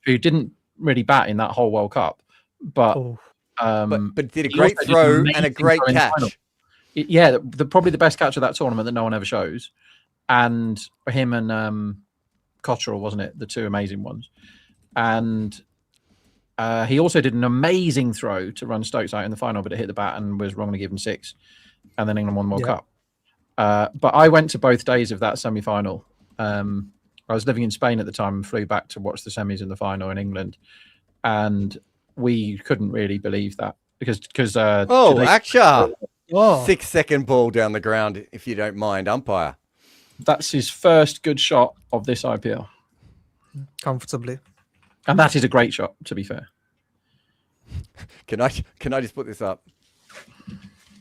Who didn't really bat in that whole World Cup, but did a great throw and a great catch. Probably the best catch of that tournament that no one ever shows, and him and Cottrell, wasn't it? The two amazing ones, and he also did an amazing throw to run Stokes out in the final, but it hit the bat and was wrong to give him 6, and then England won the World Cup. But I went to both days of that semi-final. I was living in Spain at the time and flew back to watch the semis and the final in England, and we couldn't really believe that because Aksha. 6-second ball down the ground, if you don't mind, umpire. That's his first good shot of this IPL. Comfortably. And that is a great shot, to be fair. Can I just put this up?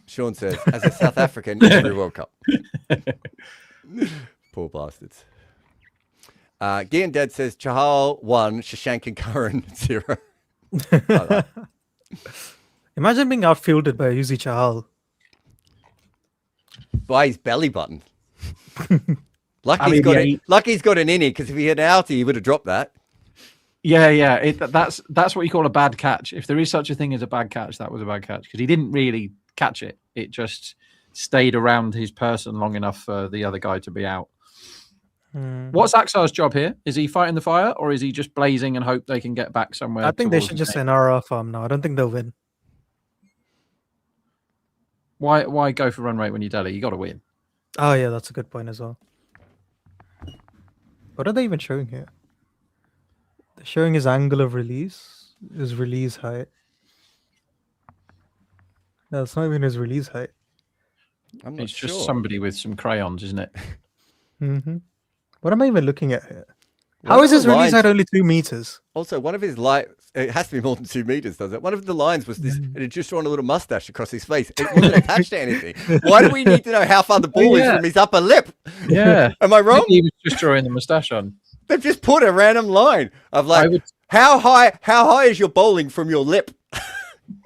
Sean says, as a South African, every World Cup. Poor bastards. Gian Dad says, Chahal 1, Shashank and Curran 0. Imagine being outfielded by Yuzi Chahal. By his belly button. Lucky he's got an innie, because if he had an outie, he would have dropped that. Yeah. That's what you call a bad catch. If there is such a thing as a bad catch, that was a bad catch, because he didn't really catch it. It just stayed around his person long enough for the other guy to be out. What's Aksar's job here? Is he fighting the fire, or is he just blazing and hope they can get back somewhere? I think they should just NRR farm now. I don't think they'll win. Why go for run rate when you're Delhi? You got to win. Oh yeah, that's a good point as well. What are they even showing here? They're showing his angle of release, his release height. No, it's not even his release height. It's just somebody with some crayons, isn't it? What am I even looking at here? How is his release height only 2 meters? Also, one of his it has to be more than 2 meters, does it? One of the lines was this, it had just drawn a little mustache across his face. It wasn't attached to anything. Why do we need to know how far the ball is from his upper lip? Yeah. Am I wrong? He was just drawing the mustache on. They've just put a random line of how high is your bowling from your lip?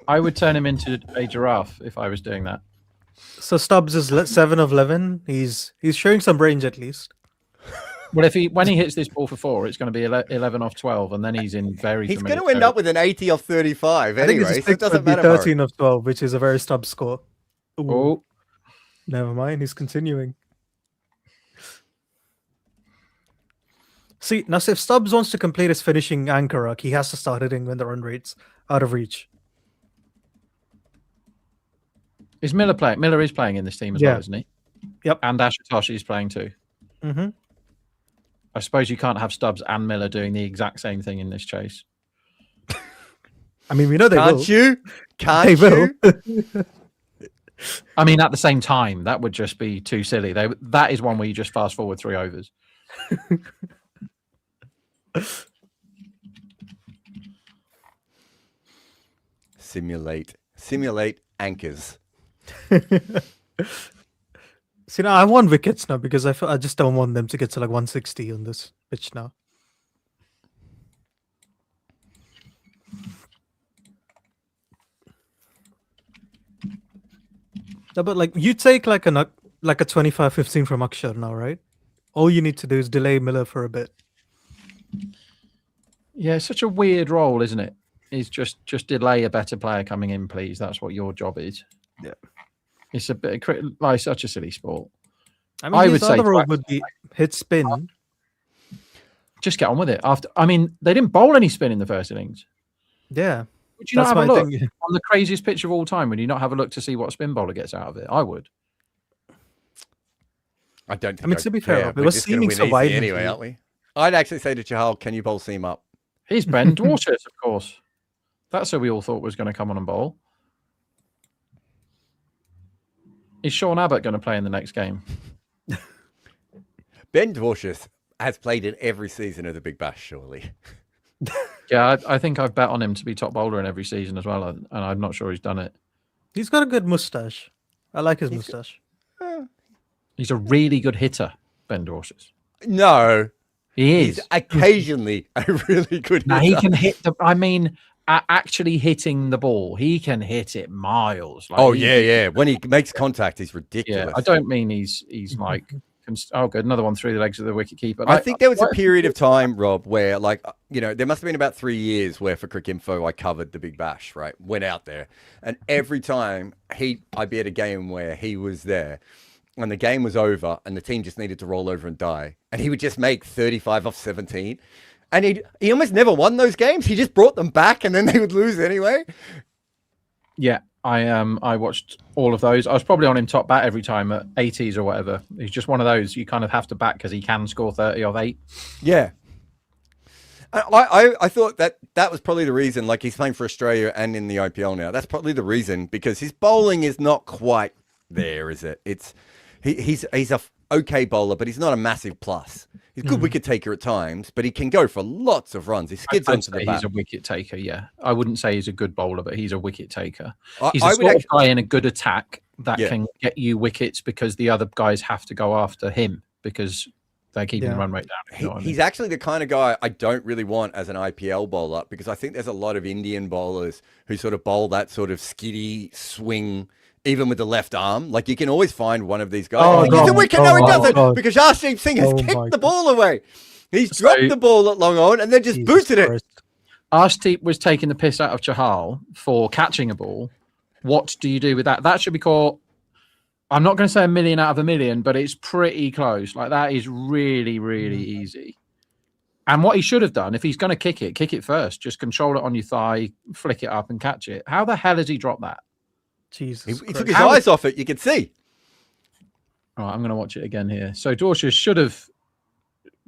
I would turn him into a giraffe if I was doing that. So Stubbs is 7 of 11. He's showing some range at least. Well, when he hits this ball for 4, it's going to be 11 off 12, and then he's in very. He's going to end up with an 80 off 35 anyway. So it doesn't matter. 13 of 12, which is a very Stubbs score. Ooh. Oh, never mind. He's continuing. See, now if Stubbs wants to complete his finishing anchor arc, he has to start hitting when the run rate's out of reach. Is Miller playing? Miller is playing in this team as well, isn't he? Yep. And Ashutosh is playing too. I suppose you can't have Stubbs and Miller doing the exact same thing in this chase. I mean, we know they will. Can't you? I mean, at the same time, that would just be too silly. That is one where you just fast forward 3 overs. Simulate anchors. See, now I want wickets now because I just don't want them to get to like 160 on this pitch now. No, but like you take like a 25-15 from Akshar now, right? All you need to do is delay Miller for a bit. Yeah, it's such a weird role, isn't it? It's just delay a better player coming in, please. That's what your job is. Yeah. It's a bit like such a silly sport. I mean, his other role would be hit spin. Just get on with it. They didn't bowl any spin in the first innings. Yeah. Would you not have a look on the craziest pitch of all time? Would you not have a look to see what spin bowler gets out of it? I would. I don't think. I mean, to be fair, care. we were seeming so wide anyway, aren't we? I'd actually say to Chahal, can you bowl seam up? He's Ben Dwarshis, of course. That's who we all thought was going to come on and bowl. Is Sean Abbott going to play in the next game? Ben Dwarshis has played in every season of the Big Bash, surely. Yeah, I think I've bet on him to be top bowler in every season as well, and I'm not sure he's done it. He's got a good mustache. I like his mustache. He's a really good hitter, Ben Dwarshis. No. He He's is. occasionally a really good Now, hitter. he can hit the... I mean, actually hitting the ball, he can hit it miles. Like, Oh, yeah. When he makes contact, he's ridiculous. Yeah, I don't mean he's like... Oh, good. Another one through the legs of the wicket keeper. I think there was a period of time, Rob, where, like, there must have been about 3 years where for Cricinfo I covered the Big Bash, right? Went out there. And every time I'd be at a game where he was there and the game was over and the team just needed to roll over and die. And he would just make 35 off 17. And he almost never won those games. He just brought them back and then they would lose anyway. Yeah, I watched all of those. I was probably on him top bat every time at 80s or whatever. He's just one of those you kind of have to back because he can score 30 of 8. Yeah. I thought that was probably the reason, like he's playing for Australia and in the IPL now. That's probably the reason because his bowling is not quite there, is it? He's a okay bowler, but he's not a massive plus. He's a good wicket taker at times, but he can go for lots of runs. He skids onto the bat. He's a wicket taker, yeah. I wouldn't say he's a good bowler, but he's a wicket taker. He's I the sort of guy in a good attack that can get you wickets because the other guys have to go after him because they're keeping the run rate down. He's actually the kind of guy I don't really want as an IPL bowler because I think there's a lot of Indian bowlers who sort of bowl that sort of skiddy swing, even with the left arm. Like you can always find one of these guys. He's a wicket. No, he doesn't, because Arshdeep Singh has kicked the ball away. He's dropped the ball at long on and then just boosted it. Arshdeep was taking the piss out of Chahal for catching a ball. What do you do with that? That should be called, I'm not going to say a million out of a million, but it's pretty close. Like that is really, really easy. And what he should have done, if he's going to kick it first. Just control it on your thigh, flick it up and catch it. How the hell has he dropped that? Jesus, he took his eyes off it. You can see. All right, I'm going to watch it again here. So Dwarshis should have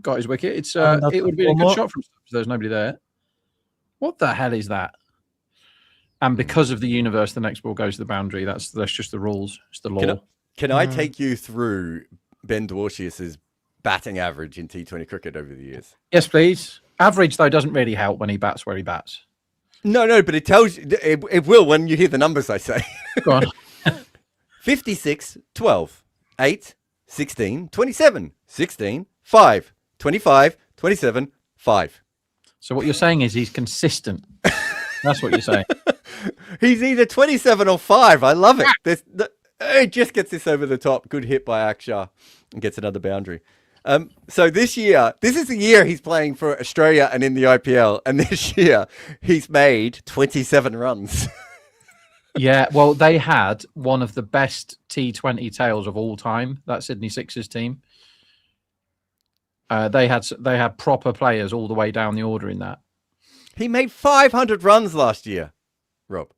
got his wicket. It would be a good shot from Stubbs. There's nobody there. What the hell is that? And because of the universe, the next ball goes to the boundary. That's just the rules. It's the law. Can I take you through Ben Dwarshis's batting average in T20 cricket over the years? Yes, please. Average, though, doesn't really help when he bats where he bats. No, but it tells you, it will when you hear the numbers I say. Go on. 56, 12, 8, 16, 27, 16, 5, 25, 27, 5. So what you're saying is he's consistent. That's what you're saying. He's either 27 or 5. I love it. It just gets this over the top. Good hit by Akshar and gets another boundary. So this is the year he's playing for Australia and in the IPL. And this year he's made 27 runs. Yeah, well, they had one of the best T20 tails of all time, that Sydney Sixers team. They had proper players all the way down the order in that. He made 500 runs last year, Rob.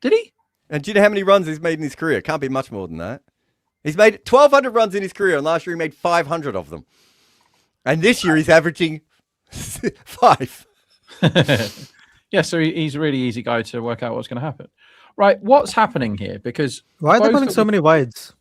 Did he? And do you know how many runs he's made in his career? Can't be much more than that. He's made 1,200 runs in his career, and last year he made 500 of them. And this year he's averaging 5. Yeah, so he's a really easy guy to work out what's going to happen. Right, what's happening here? Because why are they putting so many wides?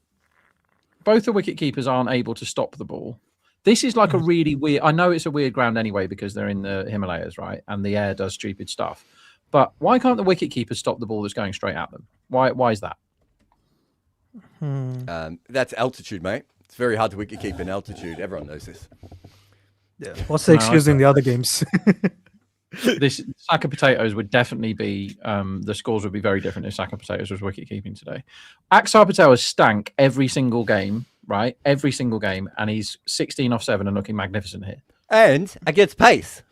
Both the wicket keepers aren't able to stop the ball. This is like a really weird... I know it's a weird ground anyway because they're in the Himalayas, right? And the air does stupid stuff. But why can't the wicket keepers stop the ball that's going straight at them? Why is that? That's altitude, mate. It's very hard to wicket keep in altitude. Everyone knows this. Yeah. What's the excuse in the other games? This sack of potatoes would definitely be the scores would be very different if sack of potatoes was wicket keeping today. Axar Patel has stank every single game, right? Every single game, and he's 16 off 7 and looking magnificent here. And against pace,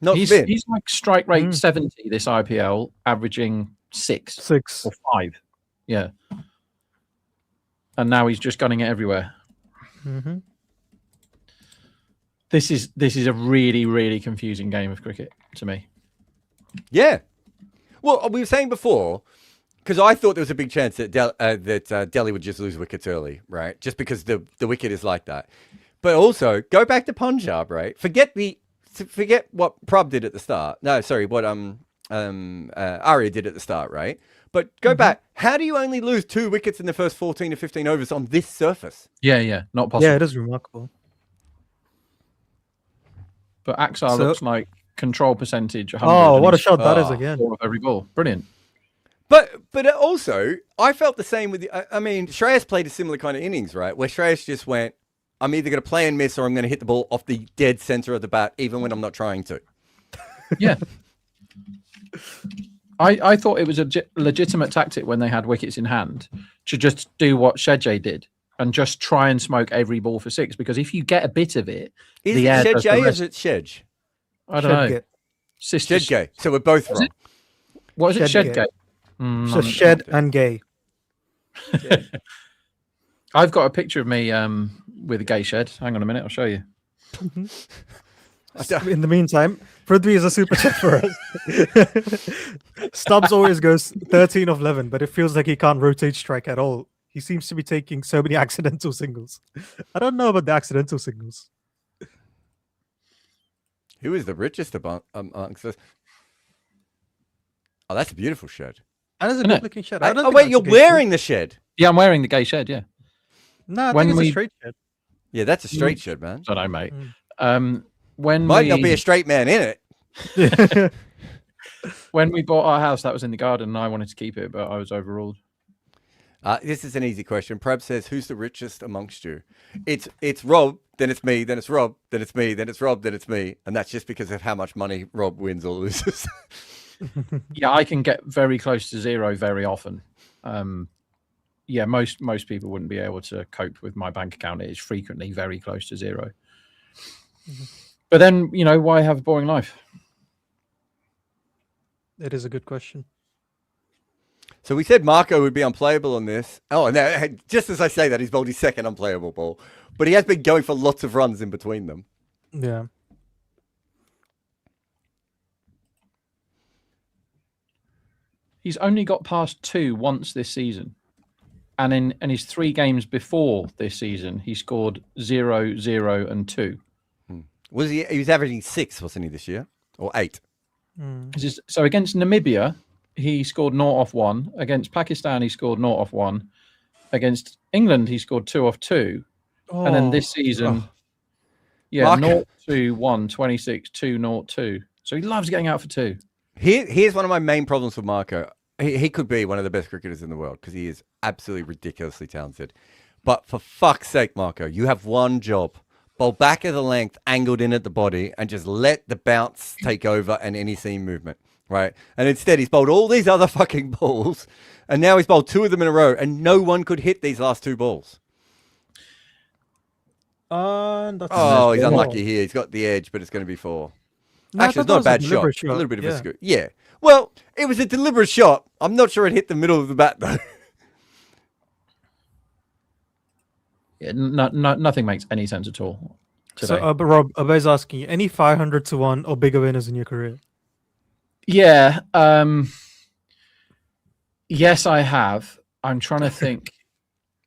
not spin. He's like strike rate 70 this IPL, averaging 6 or 5. Yeah. And now he's just gunning it everywhere. Mm-hmm. This is a really, really confusing game of cricket to me. Yeah. Well, we were saying before, because I thought there was a big chance that Delhi would just lose wickets early, right? Just because the wicket is like that. But also, go back to Punjab, right? Forget what Prab did at the start. No, sorry, what Arya did at the start, right? But go back. How do you only lose 2 wickets in the first 14 to 15 overs on this surface? Yeah, not possible. Yeah, it is remarkable. But Axar looks like control percentage. 100 Oh, what a shot that is again! Of every ball, brilliant. But also, I felt the same with. I mean, Shreyas played a similar kind of innings, right? Where Shreyas just went, "I'm either going to play and miss, or I'm going to hit the ball off the dead center of the bat, even when I'm not trying to." Yeah. I thought it was a legitimate tactic when they had wickets in hand to just do what Shedjay did and just try and smoke every ball for 6. Because if you get a bit of it, Is the it air does the Shedjay or rest. is it Shedj? I don't know. Sisters. Shedjay. So we're both wrong. What is it? Shedgay. Shedgay. So shed and gay. I've got a picture of me with a gay shed. Hang on a minute, I'll show you. In the meantime, Prithvi is a super chat for us. Stubbs always goes 13 of 11, but it feels like he can't rotate strike at all. He seems to be taking so many accidental singles. I don't know about the accidental singles. Who is the richest amongst us? Oh, that's a beautiful shed. That is a Isn't it? good looking shed. Oh, wait, you're wearing the shed? Yeah, I'm wearing the gay shed, yeah. No, I when think it's we- a straight shed. Yeah, that's a straight shed, man. I don't know, mate. Mm. When Might we, not be a straight man in it. when we bought our house, that was in the garden, and I wanted to keep it, but I was overruled. This is an easy question. Prab says, "Who's the richest amongst you?" It's Rob, then it's me, then it's Rob, then it's me, then it's Rob, then it's me, and that's just because of how much money Rob wins or loses. Yeah, I can get very close to 0 very often. Yeah, most people wouldn't be able to cope with my bank account. It is frequently very close to 0. But then, why have a boring life? It is a good question. So we said Marco would be unplayable on this. Oh, and just as I say that, he's bowled his second unplayable ball, but he has been going for lots of runs in between them. Yeah. He's only got past 2 once this season. And in his 3 games before this season, he scored 0, 0, and 2. Was he was averaging 6, wasn't he, this year? Or 8? So against Namibia, he scored 0 off 1. Against Pakistan, he scored 0 off 1. Against England, he scored 2 off 2. And then this season, 0, 2, 1, 26, 2, 0, 2. So he loves getting out for 2. Here's one of my main problems with Marco. He could be one of the best cricketers in the world because he is absolutely ridiculously talented. But for fuck's sake, Marco, you have one job. Bowl back of the length, angled in at the body, and just let the bounce take over and any seam movement, right? And instead, he's bowled all these other fucking balls, and now he's bowled 2 of them in a row, and no one could hit these last 2 balls. He's unlucky here. He's got the edge, but it's going to be 4. No, Actually, it's not a bad shot. A little bit of a scoot. Yeah. Well, it was a deliberate shot. I'm not sure it hit the middle of the bat, though. Yeah, nothing makes any sense at all today. So, Rob, Abey's asking you, any 500 to 1 or bigger winners in your career? Yeah. Yes, I have. I'm trying to think.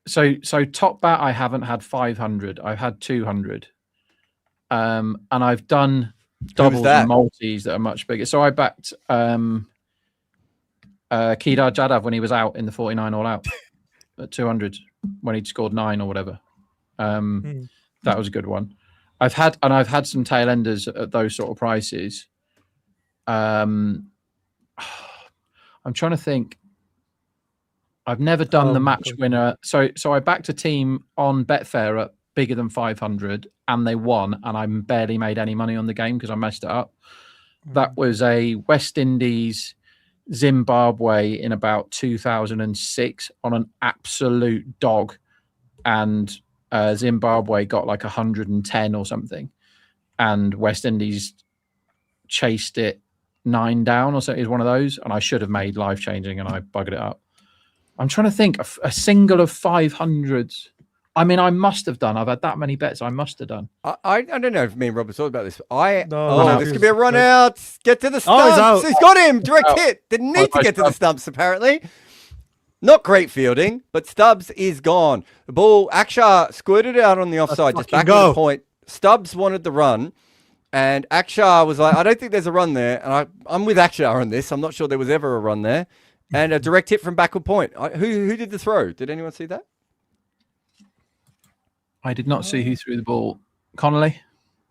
So top bat, I haven't had 500. I've had 200. And I've done doubles and multis that are much bigger. So I backed Kedar Jadhav when he was out in the 49 all out at 200 when he'd scored 9 or whatever. That was a good one. I've had some tail enders at those sort of prices. I'm trying to think. I've never done the match winner. So I backed a team on Betfair at bigger than 500 and they won, and I barely made any money on the game because I messed it up. That was a West Indies Zimbabwe in about 2006 on an absolute dog, and Zimbabwe got like 110 or something, and West Indies chased it 9 down or so. It was one of those, and I should have made life changing, and I buggered it up. I'm trying to think a single of 500s. I mean, I must have done. I've had that many bets. I must have done. I don't know if me and Rob have talked about this. No, this could be a run out. Get to the stumps. He's got him. Direct hit. Didn't need to get to the stumps, apparently. Not great fielding, but Stubbs is gone. The ball, Akshar squirted out on the offside, just back to the point. Stubbs wanted the run, and Akshar was like, I don't think there's a run there. And I'm with Akshar on this. I'm not sure there was ever a run there. And a direct hit from backward point. Who did the throw? Did anyone see that? I did not see who threw the ball. Connolly?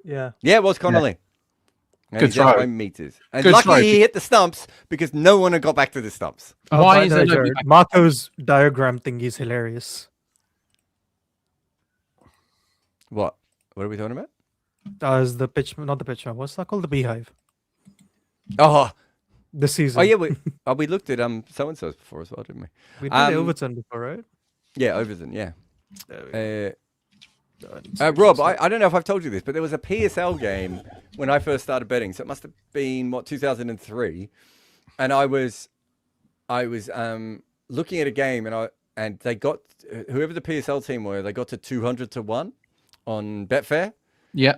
Yeah. Yeah, it was Connolly. Yeah. Good throw. By meters. And Good lucky throw. he hit the stumps because no one had got back to the stumps. Why is there no... Marco's diagram thing is hilarious. What? What are we talking about? As the pitch, not the pitch. What's that called? The beehive. Oh, this season. Oh yeah, we looked at so and so's before as well, didn't we? We did Overton before, right? Yeah, Overton. Yeah. Rob, I don't know if I've told you this, but there was a PSL game when I first started betting, so it must have been 2003, and I was looking at a game, and they got whoever the PSL team were, they got to 200 to 1 on Betfair. Yeah.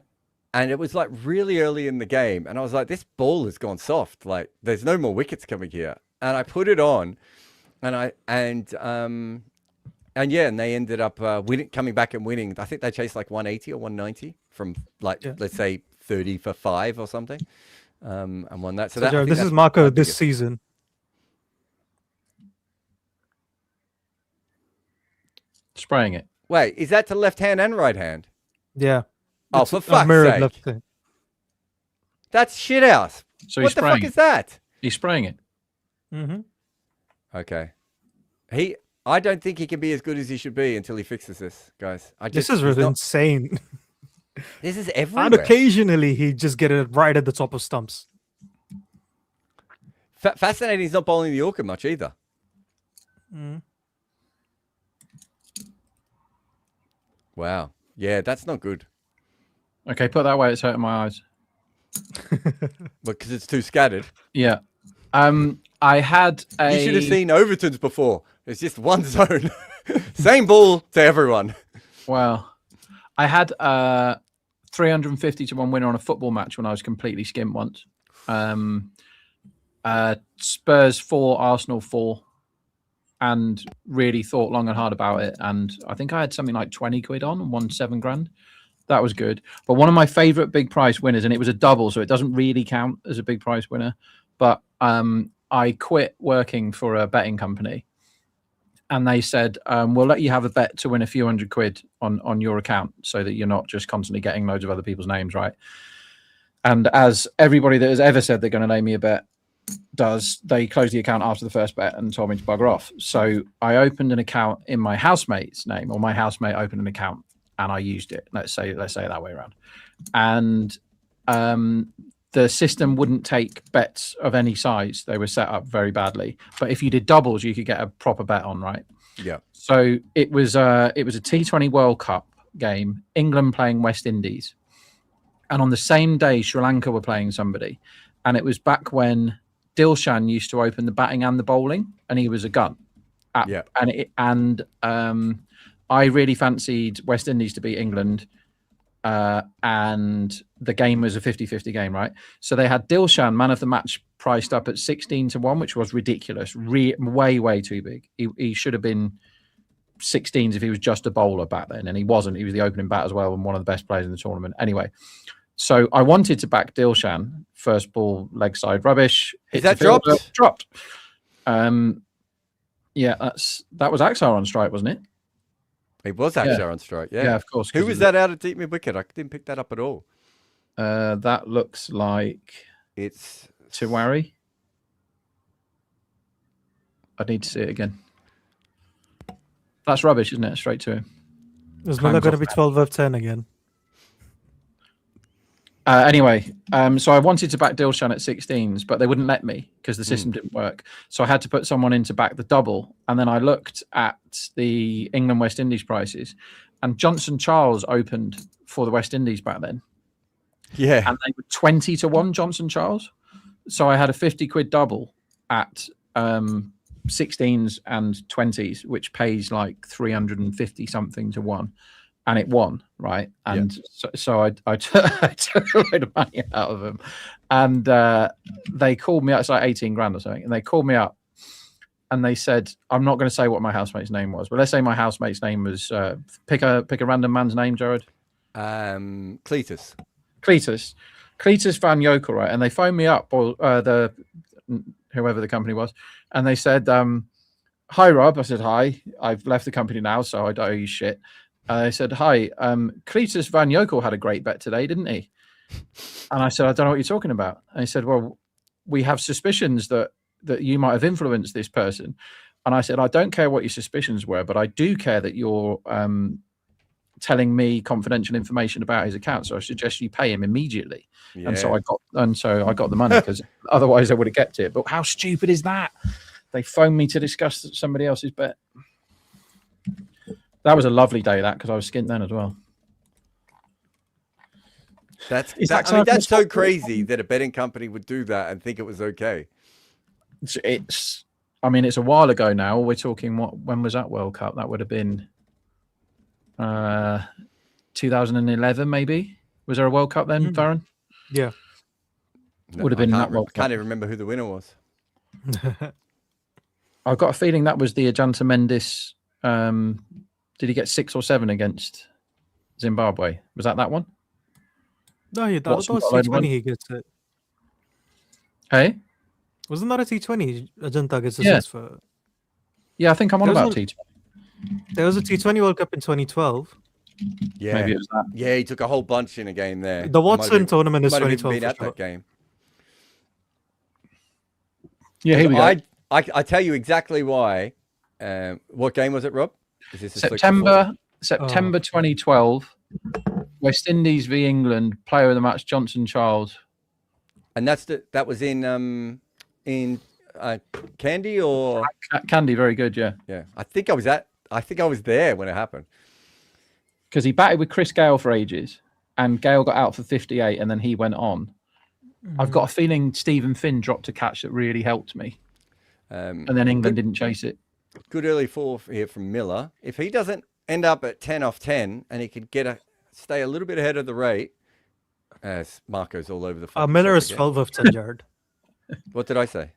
And it was like really early in the game, and I was like, this ball has gone soft. Like, there's no more wickets coming here. And I put it on, and they ended up coming back and winning. I think they chased like 180 or 190 from let's say 30 for 5 or something, and won that. So Jared, this is Marco this season. Spraying it. Wait, is that to left hand and right hand? Yeah. Oh, for fuck's sake! Left hand. That's shit house. So what the fuck is that? He's spraying it. Mm-hmm. Okay. I don't think he can be as good as he should be until he fixes this, guys. This is really insane. This is everywhere. And occasionally he just get it right at the top of stumps. Fascinating. He's not bowling the Yorker much either. Mm. Wow. Yeah, that's not good. Okay, put that way. It's hurting my eyes. Because it's too scattered. Yeah. I had a... You should have seen Overton's before. It's just one zone. Same ball to everyone. Well, I had 350 to 1 winner on a football match when I was completely skint once. Spurs 4, Arsenal 4. And really thought long and hard about it. And I think I had something like 20 quid on and won 7 grand. That was good. But one of my favorite big price winners, and it was a double, so it doesn't really count as a big price winner. But I quit working for a betting company, and they said, we'll let you have a bet to win a few hundred quid on your account so that you're not just constantly getting loads of other people's names, right? And as everybody that has ever said they're going to lay me a bet does, they closed the account after the first bet and told me to bugger off. So I opened an account in my housemate's name, or my housemate opened an account and I used it. Let's say it that way around. And the system wouldn't take bets of any size. They were set up very badly. But if you did doubles, you could get a proper bet on, right? Yeah. So it was a T20 World Cup game, England playing West Indies. And on the same day, Sri Lanka were playing somebody. And it was back when Dilshan used to open the batting and the bowling, and he was a gun. Yeah. And I really fancied West Indies to beat England. And the game was a 50-50 game, right? So they had Dilshan, man of the match, priced up at 16 to 1, which was ridiculous. Way too big. He should have been 16s if he was just a bowler back then, and he wasn't. He was the opening bat as well and one of the best players in the tournament. Anyway, so I wanted to back Dilshan. First ball, leg side, rubbish. Is that dropped? Dropped. Yeah, that was Axar on strike, wasn't it? It was Axar on strike, yeah. Yeah, of course. Who was that out of deep mid wicket? I didn't pick that up at all. That looks like it's Tiwari. I need to see it again. That's rubbish, isn't it? Straight to him. Is Miller going to be 12 of 10 again? Anyway, so I wanted to back Dilshan at 16s, but they wouldn't let me because the system didn't work. So I had to put someone in to back the double. And then I looked at the England West Indies prices, and Johnson Charles opened for the West Indies back then. Yeah. And they were 20 to 1 Johnson Charles. So I had a 50 quid double at 16s and 20s, which pays like 350 something to 1. And it won, right? And so I took a load of money out of them. And they called me up. It's like 18 grand or something. And they called me up and they said, I'm not going to say what my housemate's name was, but let's say my housemate's name was pick a random man's name, Jared. Cletus Van Jokel, right? And they phoned me up, or whoever the company was, and they said, hi Rob. I said, hi, I've left the company now, so I don't owe you shit. They said, hi, Cletus Van Jokel had a great bet today, didn't he? And I said, I don't know what you're talking about. And he said, well, we have suspicions that you might have influenced this person. And I said, I don't care what your suspicions were, but I do care that you're telling me confidential information about his account. So I suggest you pay him immediately. Yeah. And so I got the money, because otherwise I would have kept it. But how stupid is that? They phoned me to discuss somebody else's bet. That was a lovely day, because I was skint then as well. That's so crazy that a betting company would do that and think it was okay. It's a while ago now. We're talking, when was that World Cup? That would have been 2011, maybe. Was there a World Cup then, Farron? Yeah. Would have been that World Cup. I can't even remember who the winner was. I've got a feeling that was the Ajanta Mendes. Did he get 6 or 7 against Zimbabwe? Was that one? No, that was T20 he gets it. Hey? Wasn't that a T20 Ajanta gets assist for? Yeah, I think I'm on about T20. There was a T20 World Cup in 2012. Yeah. Maybe it was that. Yeah, he took a whole bunch in a game there. The Watson tournament is 2012. Been at that game. Yeah, here we go. I tell you exactly why. What game was it, Rob? Is this September 2012. West Indies v England. Player of the match, Johnson Charles. And that was in Candy or Candy. Very good. Yeah. Yeah. I think I was there when it happened. Because he batted with Chris Gale for ages, and Gale got out for 58, and then he went on. I've got a feeling Stephen Finn dropped a catch that really helped me. And then England didn't chase it. Good early fall here from Miller. If he doesn't end up at 10 off 10 and he could stay a little bit ahead of the rate, as Marco's all over the phone. Miller is 12 off 10, Jared. What did I say?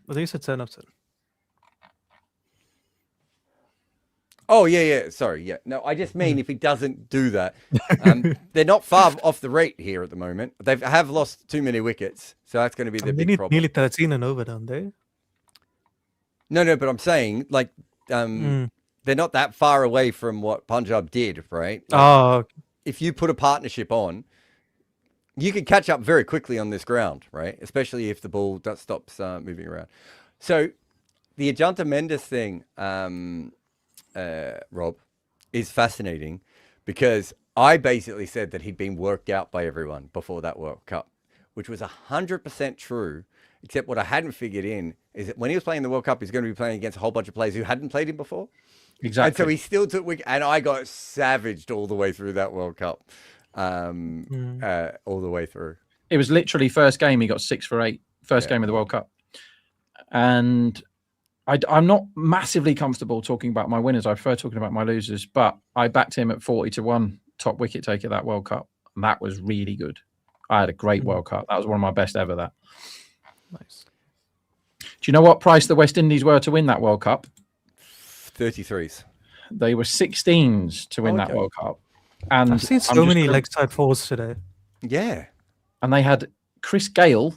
I think you said 10 off 10. Oh, yeah. Sorry, yeah. No, I just mean if he doesn't do that. They're not far off the rate here at the moment. They have lost too many wickets, so that's going to be the big problem. Nearly 13 and over, don't they? No, but I'm saying, they're not that far away from what Punjab did, right? If you put a partnership on, you can catch up very quickly on this ground, right? Especially if the ball stops moving around. So the Ajanta Mendes thing, Rob, is fascinating because I basically said that he'd been worked out by everyone before that World Cup, which was 100% true, except what I hadn't figured in is that when he was playing the World Cup, he's going to be playing against a whole bunch of players who hadn't played him before. Exactly. And so he still took and I got savaged all the way through that World Cup. All the way through. It was literally first game, he got 6 for 8. First game of the World Cup. And I'm not massively comfortable talking about my winners. I prefer talking about my losers, but I backed him at 40-1 top wicket taker that World Cup. And that was really good. I had a great World Cup. That was one of my best ever, that. Nice. Do you know what price the West Indies were to win that World Cup? 33s. They were 16s to win that World Cup. And I've seen so many leg side fours today. Yeah. And they had Chris Gale,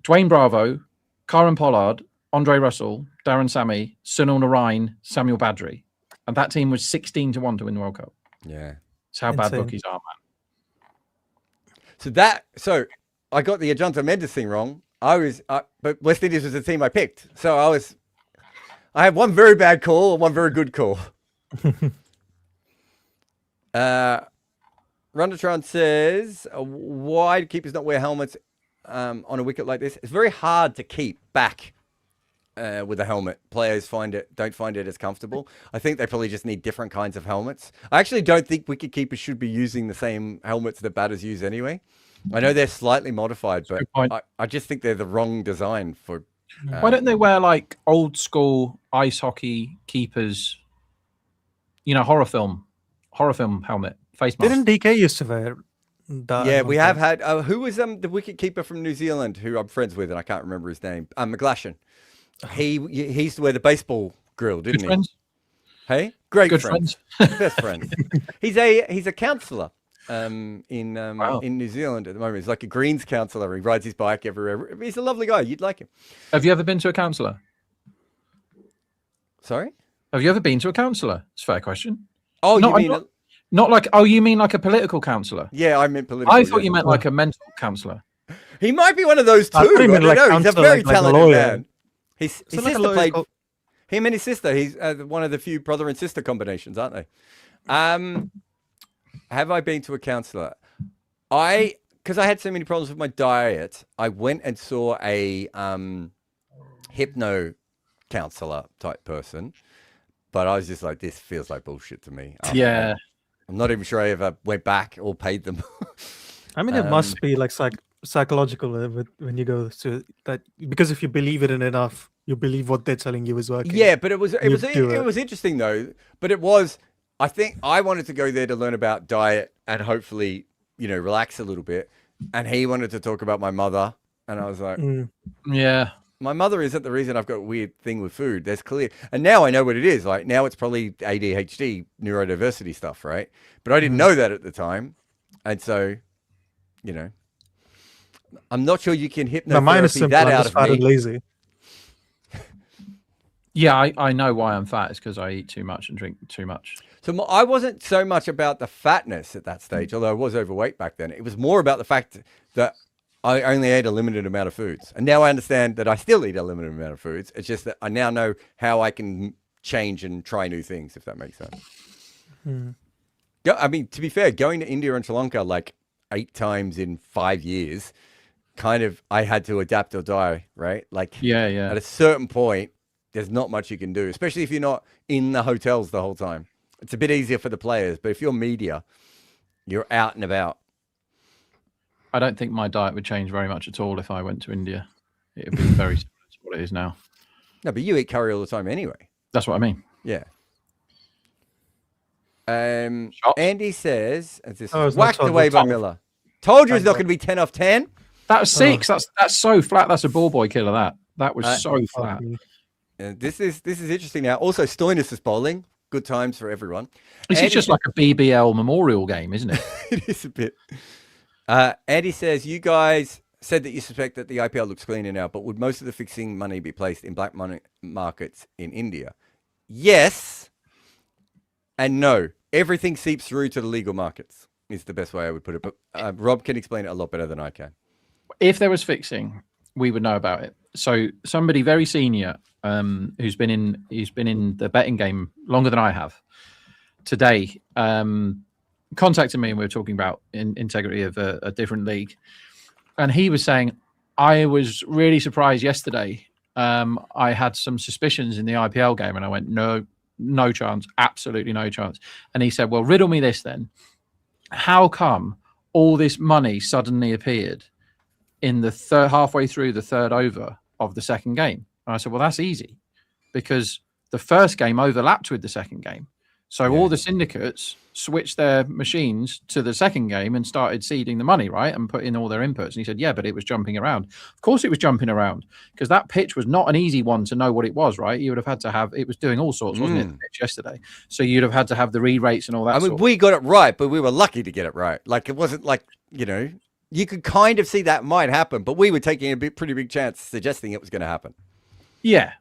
Dwayne Bravo, Karen Pollard, Andre Russell, Darren Sammy, Sunil Narine, Samuel Badri. And that team was 16-1 to win the World Cup. Yeah. That's how bad bookies are, man. So I got the Ajanta Mendes thing wrong. But West Indies was the team I picked. So I had one very bad call and one very good call. Rundatron says, why do keepers not wear helmets on a wicket like this? It's very hard to keep back with a helmet. Players don't find it as comfortable. I think they probably just need different kinds of helmets. I actually don't think wicket keepers should be using the same helmets that batters use anyway. I know they're slightly modified, but I just think they're the wrong design for... Why don't they wear like old school ice hockey keepers, horror film helmet, face mask? Didn't DK used to wear that? Yeah, we have had... who was the wicket keeper from New Zealand who I'm friends with, and I can't remember his name? McGlashan. He used to wear the baseball grill, didn't Good he? friends. Hey, great Good friends. Best friends. He's a counsellor in New Zealand at the moment. He's like a Greens counsellor. He rides his bike everywhere. He's a lovely guy. You'd like him. Have you ever been to a counsellor? Sorry? Have you ever been to a counsellor? It's a fair question. Oh, Not- you mean Not like, oh, you mean like a political counsellor? yeah, I meant political. I thought yeah. you meant like a mental counsellor. He might be one of those too. I I thought you don't meant like know. He's a counsellor, very like a talented lawyer. man. His So like a sister lawyer played. called- Him and his sister. He's one of the few brother and sister combinations, aren't they? Have I been to a counsellor? Because I had so many problems with my diet, I went and saw a hypno counselor type person, but I was just like, this feels like bullshit to me. Yeah. I'm not even sure I ever went back or paid them. I mean, it must be like psychological when you go to that, because if you believe it in enough, you believe what they're telling you is working. Yeah, but it was do interesting though. But it was, I think I wanted to go there to learn about diet and hopefully, relax a little bit. And he wanted to talk about my mother, and I was like, Yeah. my mother isn't the reason I've got a weird thing with food. That's clear. And now I know what it is. Like now it's probably ADHD, neurodiversity stuff, right? But I didn't know that at the time. And so, I'm not sure you can No, mine is hypnotherapy simple. that I'm out just of fat me. and lazy. Yeah, I know why I'm fat. It's because I eat too much and drink too much. So I wasn't so much about the fatness at that stage, although I was overweight back then. It was more about the fact that I only ate a limited amount of foods. And now I understand that I still eat a limited amount of foods. It's just that I now know how I can change and try new things, if that makes sense. I mean, to be fair, going to India and Sri Lanka like 8 times in 5 years, I had to adapt or die, right? Like Yeah. at a certain point, there's not much you can do, especially if you're not in the hotels the whole time. It's a bit easier for the players, but if you're media, you're out and about. I don't think my diet would change very much at all if I went to India. It would be very similar to what it is now. No, but you eat curry all the time anyway. That's what I mean. Yeah. Shots? Andy says, as this Oh, is it's not whacked told. away by Told. Miller. Told you it's Thank not God. going to be 10 off 10. That was 6. That's so flat. That's a ball boy killer. That was so flat. This is interesting now. Also, Stoinis is bowling. Good times for everyone. This Andy is just like a BBL memorial game, isn't it? It is a bit. Andy says, you guys said that you suspect that the IPL looks cleaner now, but would most of the fixing money be placed in black money markets in India? Yes and no. Everything seeps through to the legal markets is the best way I would put it. But Rob can explain it a lot better than I can. If there was fixing, we would know about it. So somebody very senior, who's been in the betting game longer than I have, today contacted me, and we were talking about integrity of a different league, and he was saying, I was really surprised yesterday. I had some suspicions in the IPL game, and I went, no chance, absolutely no chance. And he said, well, riddle me this then. How come all this money suddenly appeared in the halfway through the third over of the second game? And I said, well, that's easy, because the first game overlapped with the second game. So all the syndicates switched their machines to the second game and started seeding the money, right? And put in all their inputs. And he said, yeah, but it was jumping around. Of course it was jumping around, because that pitch was not an easy one to know what it was, right? You would have had to have, it was doing all sorts, wasn't it, the pitch yesterday? So you'd have had to have the re-rates and all that. I mean, we got it right, but we were lucky to get it right. Like, it wasn't like, you could kind of see that might happen, but we were taking a pretty big chance suggesting it was going to happen. Yeah.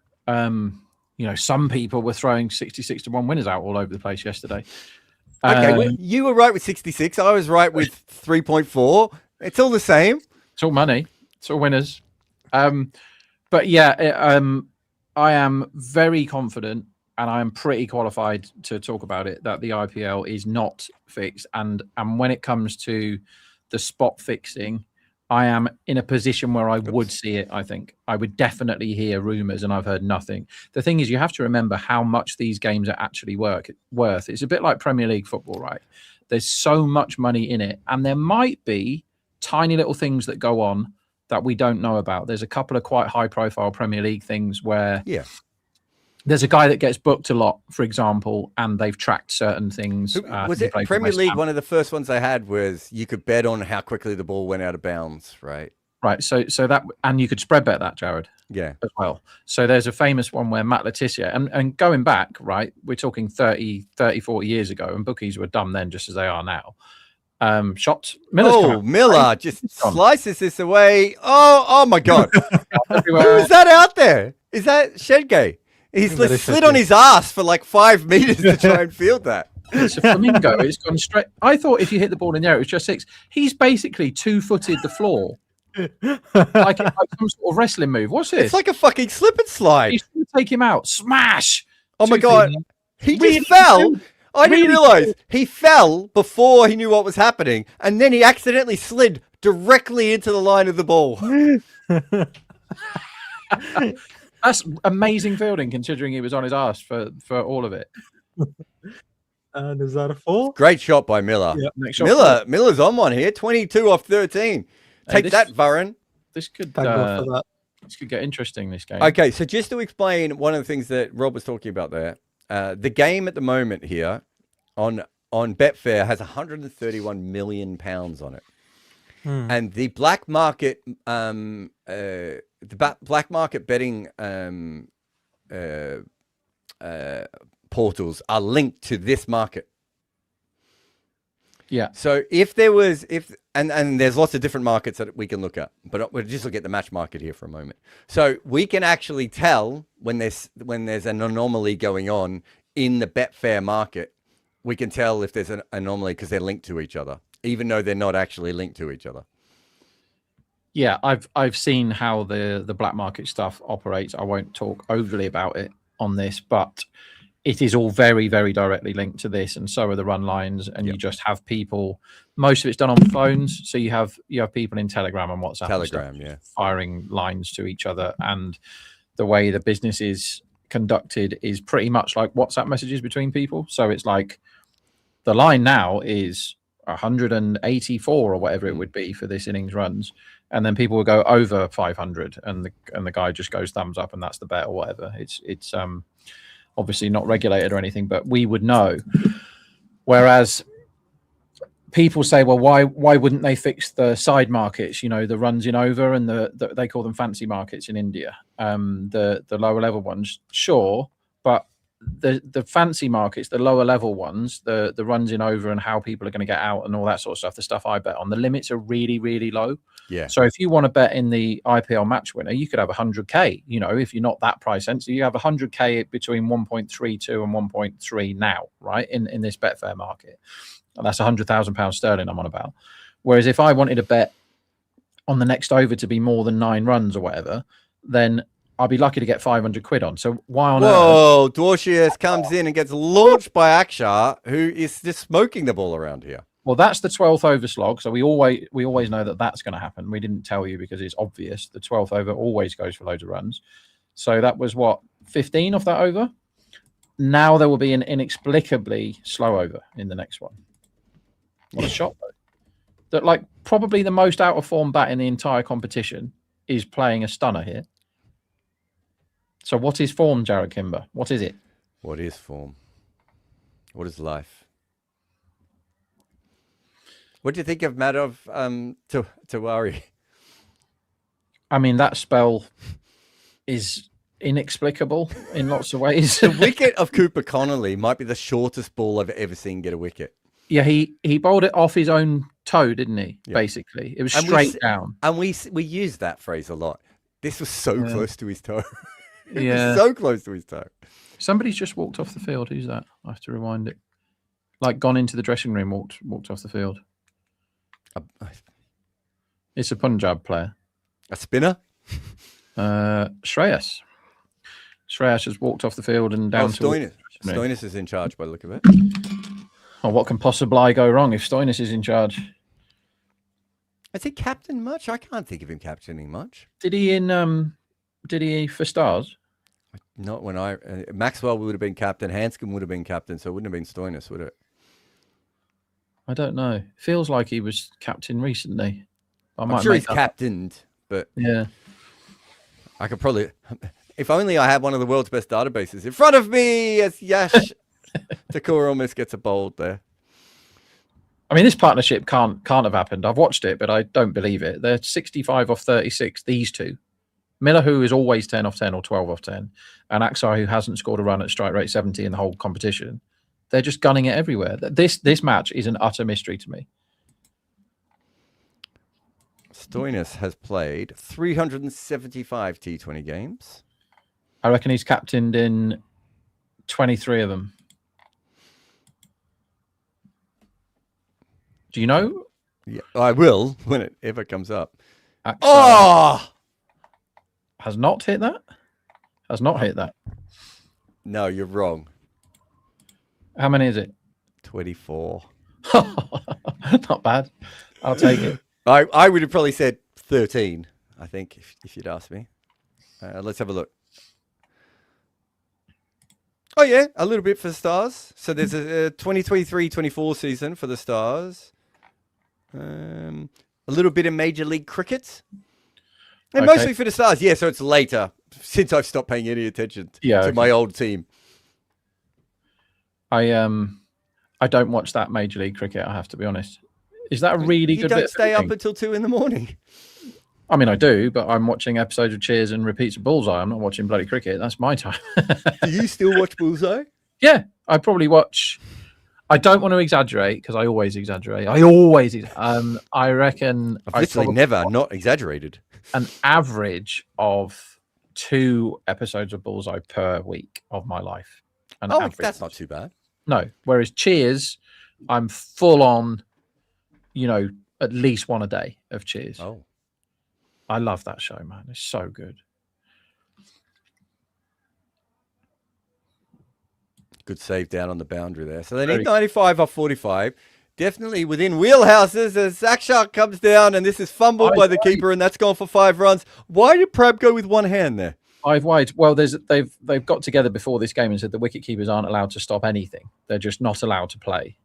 Some people were throwing 66-1 winners out all over the place yesterday. Okay, well, you were right with 66. I was right with 3.4. It's all the same. It's all money. It's all winners. But yeah, I am very confident, and I am pretty qualified to talk about it, that the IPL is not fixed. And when it comes to the spot fixing, I am in a position where I would see it. I think I would definitely hear rumors, and I've heard nothing. The thing is, you have to remember how much these games are actually worth. It's a bit like Premier League football, right? There's so much money in it, and there might be tiny little things that go on that we don't know about. There's a couple of quite high-profile Premier League things where there's a guy that gets booked a lot, for example, and they've tracked certain things. Was it Premier League? One of the first ones I had was you could bet on how quickly the ball went out of bounds, right? Right. So that, and you could spread bet that, Jared. Yeah. As well. So there's a famous one where Matt Letizia, and going back, right, we're talking 30, 40 years ago, and bookies were dumb then just as they are now. Shots. Miller just slices this away. Oh my God. Who is that out there? Is that Shedgay? He's slid on his ass for like 5 meters to try and field that. It's a flamingo. It's gone straight. I thought if you hit the ball in the air, it was just 6. He's basically 2-footed the floor. like some sort of wrestling move. What's this? It's like a fucking slip and slide. He's going to take him out. Smash! Oh my God. He just fell. I didn't realize he fell before he knew what was happening. And then he accidentally slid directly into the line of the ball. That's amazing fielding considering he was on his ass for all of it. And is that a 4? Great shot by Miller. Yeah, next shot. Miller's on one here. 22 off 13. Take that, Varun. This could this could get interesting, this game. Okay, so just to explain one of the things that Rob was talking about there, the game at the moment here on Betfair has 131 million pounds on it. And the black market black market betting portals are linked to this market. Yeah. So if there was, and there's lots of different markets that we can look at, but we'll just look at the match market here for a moment. So we can actually tell when there's an anomaly going on in the Betfair market. We can tell if there's an anomaly because they're linked to each other, even though they're not actually linked to each other. Yeah, I've seen how the black market stuff operates. I won't talk overly about it on this, but it is all very, very directly linked to this, and so are the run lines. And you just have people. Most of it's done on phones, so you have people in Telegram and WhatsApp. Telegram, yeah, firing lines to each other, and the way the business is conducted is pretty much like WhatsApp messages between people. So it's like the line now is 184 or whatever it would be for this innings runs, and then people will go over 500, and the guy just goes thumbs up, and that's the bet or whatever. It's obviously not regulated or anything, but we would know. Whereas people say, well, why wouldn't they fix the side markets? You know, the runs in over and the they call them fancy markets in India, the lower level ones. Sure, but the fancy markets, the lower level ones, the runs in over and how people are going to get out and all that sort of stuff, the stuff I bet on, the limits are really, really low. Yeah. So if you want to bet in the IPL match winner, you could have 100k. You know, if you're not that price sensitive, you have 100k between 1.32 and 1.3 now, right? In this Betfair market, and that's £100,000 sterling I'm on about. Whereas if I wanted to bet on the next over to be more than 9 runs or whatever, then I'll be lucky to get 500 quid on. So why on earth? Whoa, Dwarshius comes in and gets launched by Akshar, who is just smoking the ball around here. Well, that's the 12th over slog. So we always know that that's going to happen. We didn't tell you because it's obvious. The 12th over always goes for loads of runs. So that was what, 15 off that over? Now there will be an inexplicably slow over in the next one. What a shot, though. That, like, probably the most out of form bat in the entire competition is playing a stunner here. So what is form, Jared Kimber? What is it? What is form? What is life? What do you think of Madhov Tiwari? I mean, that spell is inexplicable in lots of ways. The wicket of Cooper Connolly might be the shortest ball I've ever seen get a wicket. Yeah, he bowled it off his own toe, didn't he? Yeah. Basically, it was straight down. And we use that phrase a lot. This was so close to his toe. It was so close to his toe. Somebody's just walked off the field. Who's that? I have to rewind it. Like gone into the dressing room, walked off the field. It's a Punjab player. A spinner? Shreyas. Shreyas has walked off the field and down to Stoinis. Stoinis is in charge by the look of it. Oh, what can possibly go wrong if Stoinis is in charge? Has he captained much? I can't think of him captaining much. Did he for Stars? Not when Maxwell would have been captain, Hanscom would have been captain, so it wouldn't have been Stoinis, would it? I don't know. Feels like he was captain recently. I'm sure he's captained, but yeah, I could probably. If only I had one of the world's best databases in front of me as Yash Thakur almost gets a bowled there. I mean, this partnership can't have happened. I've watched it, but I don't believe it. They're 65 off 36, these two. Miller, who is always 10 off 10 or 12 off 10, and Aksar, who hasn't scored a run at strike rate 70 in the whole competition. They're just gunning it everywhere. This match is an utter mystery to me. Stoinis has played 375 T20 games. I reckon he's captained in 23 of them. Do you know? Yeah, I will when it ever comes up. Aksar has not hit that? Has not hit that. No, you're wrong. How many is it? 24. Not bad. I'll take it. I would have probably said 13, I think, if you'd asked me. Let's have a look. Oh, yeah, a little bit for the Stars. So there's a 2023-24 season for the Stars. A little bit of Major League Cricket. And mostly for the Stars. Yeah, so it's later, since I've stopped paying any attention to my old team. I don't watch that Major League Cricket, I have to be honest. Is that a really good bit? You don't stay up until 2 a.m. I mean, I do, but I'm watching episodes of Cheers and repeats of Bullseye. I'm not watching bloody cricket. That's my time. Do you still watch Bullseye? Yeah, I probably watch. I don't want to exaggerate because I always exaggerate. I reckon I've literally never not exaggerated. An average of 2 episodes of Bullseye per week of my life. That's not too bad. No. Whereas Cheers, I'm full on, at least 1 a day of Cheers. Oh. I love that show, man. It's so good. Good save down on the boundary there. So they need 95 off 45. Definitely within wheelhouses as Aksar comes down, and this is fumbled by the keeper, and that's gone for 5 runs. Why did Prab go with one hand there? 5 wide. Well, they've got together before this game and said the wicket keepers aren't allowed to stop anything. They're just not allowed to play.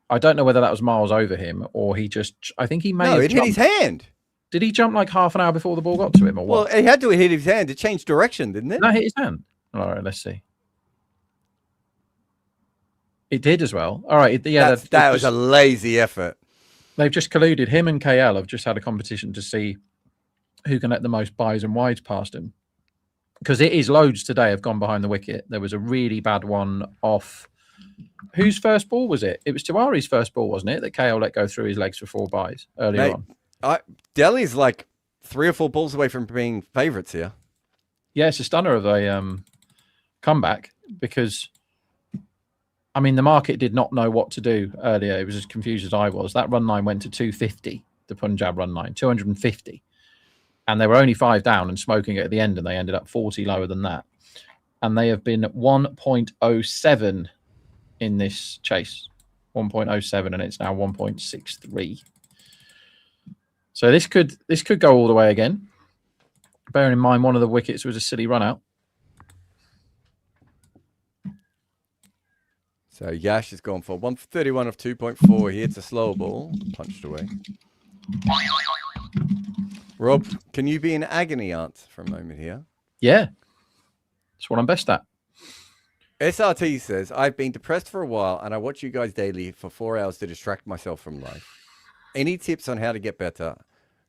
I don't know whether that was miles over him or he just. I think he may. No, it hit his hand. Did he jump like half an hour before the ball got to him, or what? Well, he had to hit his hand to change direction, didn't it? No, hit his hand. All right, let's see. It did as well. All right, yeah, that was a lazy effort. They've just colluded. Him and KL have just had a competition to see who can let the most byes and wides past him. Because it is loads today have gone behind the wicket. There was a really bad one off. Whose first ball was it? It was Tiwari's first ball, wasn't it? That KL let go through his legs for 4 byes earlier on. Delhi's like 3 or 4 balls away from being favourites here. Yeah, it's a stunner of a comeback because, I mean, the market did not know what to do earlier. It was as confused as I was. That run line went to 250, the Punjab run line, 250. And they were only 5 down and smoking it at the end, and they ended up 40 lower than that. And they have been 1.07 in this chase. 1.07, and it's now 1.63. So this could go all the way again. Bearing in mind one of the wickets was a silly run out. So Yash has gone for 131 of 2.4. He hits a slow ball, punched away. Rob, can you be an agony aunt for a moment here? Yeah, that's what I'm best at. SRT says, I've been depressed for a while and I watch you guys daily for 4 hours to distract myself from life. Any tips on how to get better?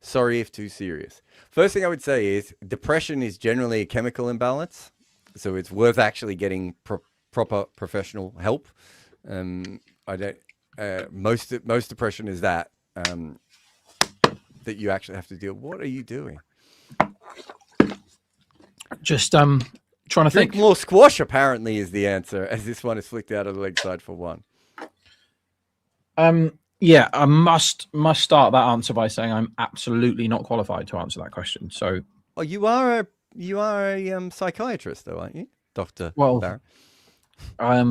Sorry if too serious. First thing I would say is depression is generally a chemical imbalance. So it's worth actually getting proper professional help. Most depression is that you actually have to deal. What are you doing? Just trying to think. More squash apparently is the answer, as this one is flicked out of the leg side for 1. Yeah, I must start that answer by saying I'm absolutely not qualified to answer that question. So, well, you are a psychiatrist, though, aren't you, Dr. Well, Barrett? I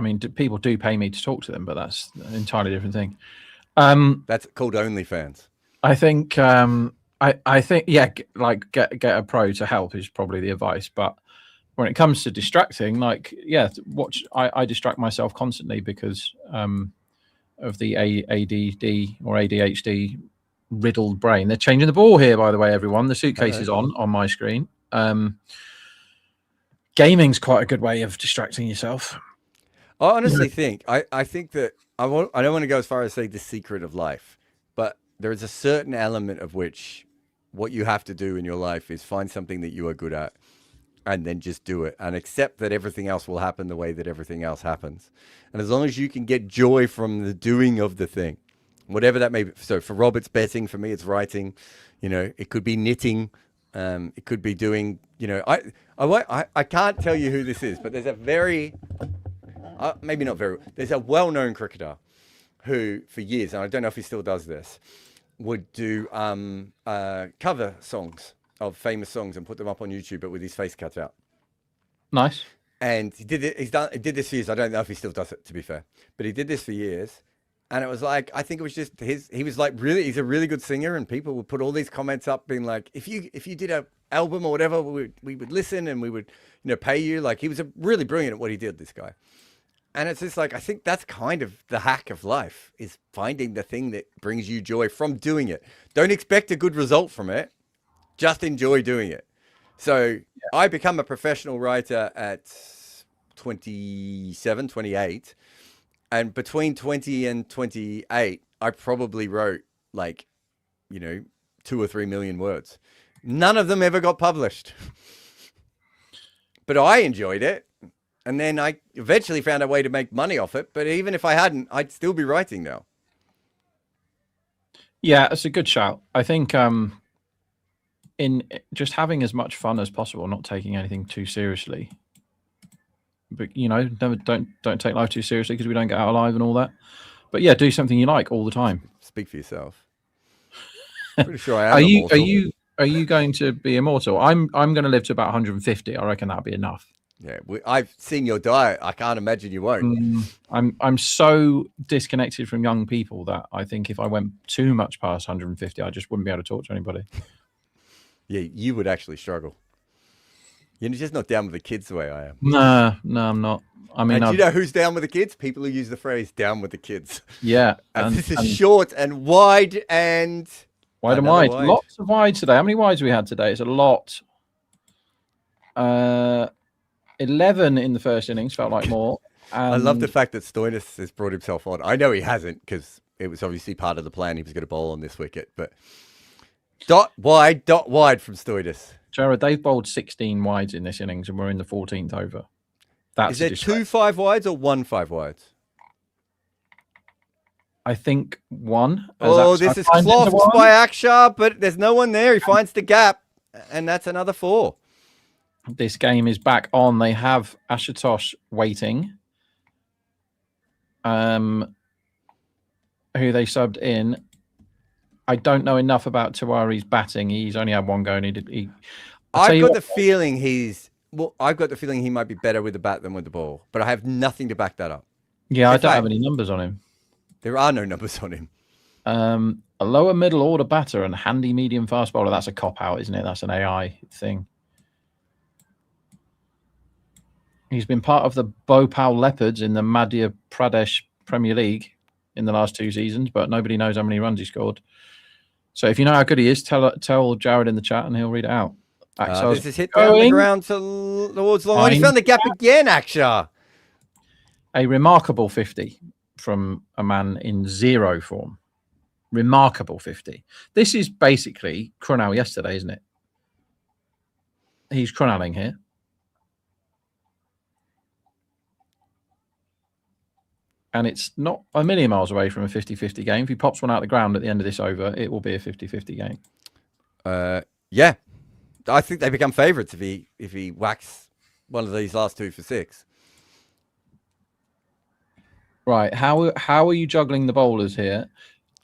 mean, people do pay me to talk to them, but that's an entirely different thing. That's called OnlyFans. I think, I think, yeah, like get a pro to help is probably the advice. But when it comes to distracting, like, yeah, I distract myself constantly because of the ADD or ADHD riddled brain. They're changing the ball here, by the way, everyone. The suitcase is on my screen. Gaming's quite a good way of distracting yourself. I honestly think I think that I don't want to go as far as say the secret of life, but there is a certain element of which what you have to do in your life is find something that you are good at and then just do it and accept that everything else will happen the way that everything else happens. And as long as you can get joy from the doing of the thing, whatever that may be. So for Rob, it's betting. For me, it's writing. It could be knitting. It could be doing, I can't tell you who this is, but there's a very, maybe not very, there's a well-known cricketer who for years, and I don't know if he still does this, would do cover songs of famous songs and put them up on YouTube, but with his face cut out. Nice. And he did it. He did this for years. I don't know if he still does it, to be fair, but he did this for years. And it was like, I think it was just he was like he's a really good singer, and people would put all these comments up being like, if you did an album or whatever, we would listen and we would, pay you. Like, he was really brilliant at what he did, this guy. And it's just like, I think that's kind of the hack of life, is finding the thing that brings you joy from doing it. Don't expect a good result from it. Just enjoy doing it. So I become a professional writer at 27, 28. And between 20 and 28, I probably wrote 2 or 3 million words. None of them ever got published. But I enjoyed it. And then I eventually found a way to make money off it. But even if I hadn't, I'd still be writing now. Yeah, it's a good shout. I think in just having as much fun as possible, not taking anything too seriously. But don't take life too seriously, because we don't get out alive and all that. But yeah, do something you like all the time. Speak for yourself. Pretty sure I am. Are you going to be immortal? I'm going to live to about 150. I reckon that'll be enough. Yeah, I've seen your diet. I can't imagine you won't. I'm so disconnected from young people that I think if I went too much past 150, I just wouldn't be able to talk to anybody. Yeah, you would actually struggle. You're just not down with the kids the way I am. No, I'm not. I mean, do you know who's down with the kids? People who use the phrase "down with the kids." Yeah, and this is short and wide and wide. Lots of wide today. How many wides we had today? It's a lot. 11 in the first innings felt like more. I love the fact that Stoinis has brought himself on. I know he hasn't, because it was obviously part of the plan. He was going to bowl on this wicket, but dot wide from Stoinis. Jared, they've bowled 16 wides in this innings, and we're in the 14th over. Is there 2 5 wides or 1 5 wides? I think 1. This is clocked by Akshar, but there's no one there. He finds the gap, and that's another 4. This game is back on. They have Ashutosh waiting, who they subbed in. I don't know enough about Tiwari's batting. He's only had one go, and I've got the feeling he might be better with the bat than with the ball, but I have nothing to back that up. Yeah, I don't have any numbers on him. There are no numbers on him. A lower middle order batter and handy medium fast bowler. That's a cop out, isn't it? That's an AI thing. He's been part of the Bhopal Leopards in the Madhya Pradesh Premier League in the last 2 seasons, but nobody knows how many runs he scored. So if you know how good he is, tell Jared in the chat and he'll read it out. This is hit down the ground towards long. He found the gap again, Akshar. A remarkable 50 from a man in 0 form. Remarkable 50. This is basically Krunal yesterday, isn't it? He's Krunaling here. And it's not a million miles away from a 50-50 game. If he pops one out the ground at the end of this over, it will be a 50-50 game. Yeah. I think they become favourites if he whacks one of these last 2 for 6. Right. How are you juggling the bowlers here?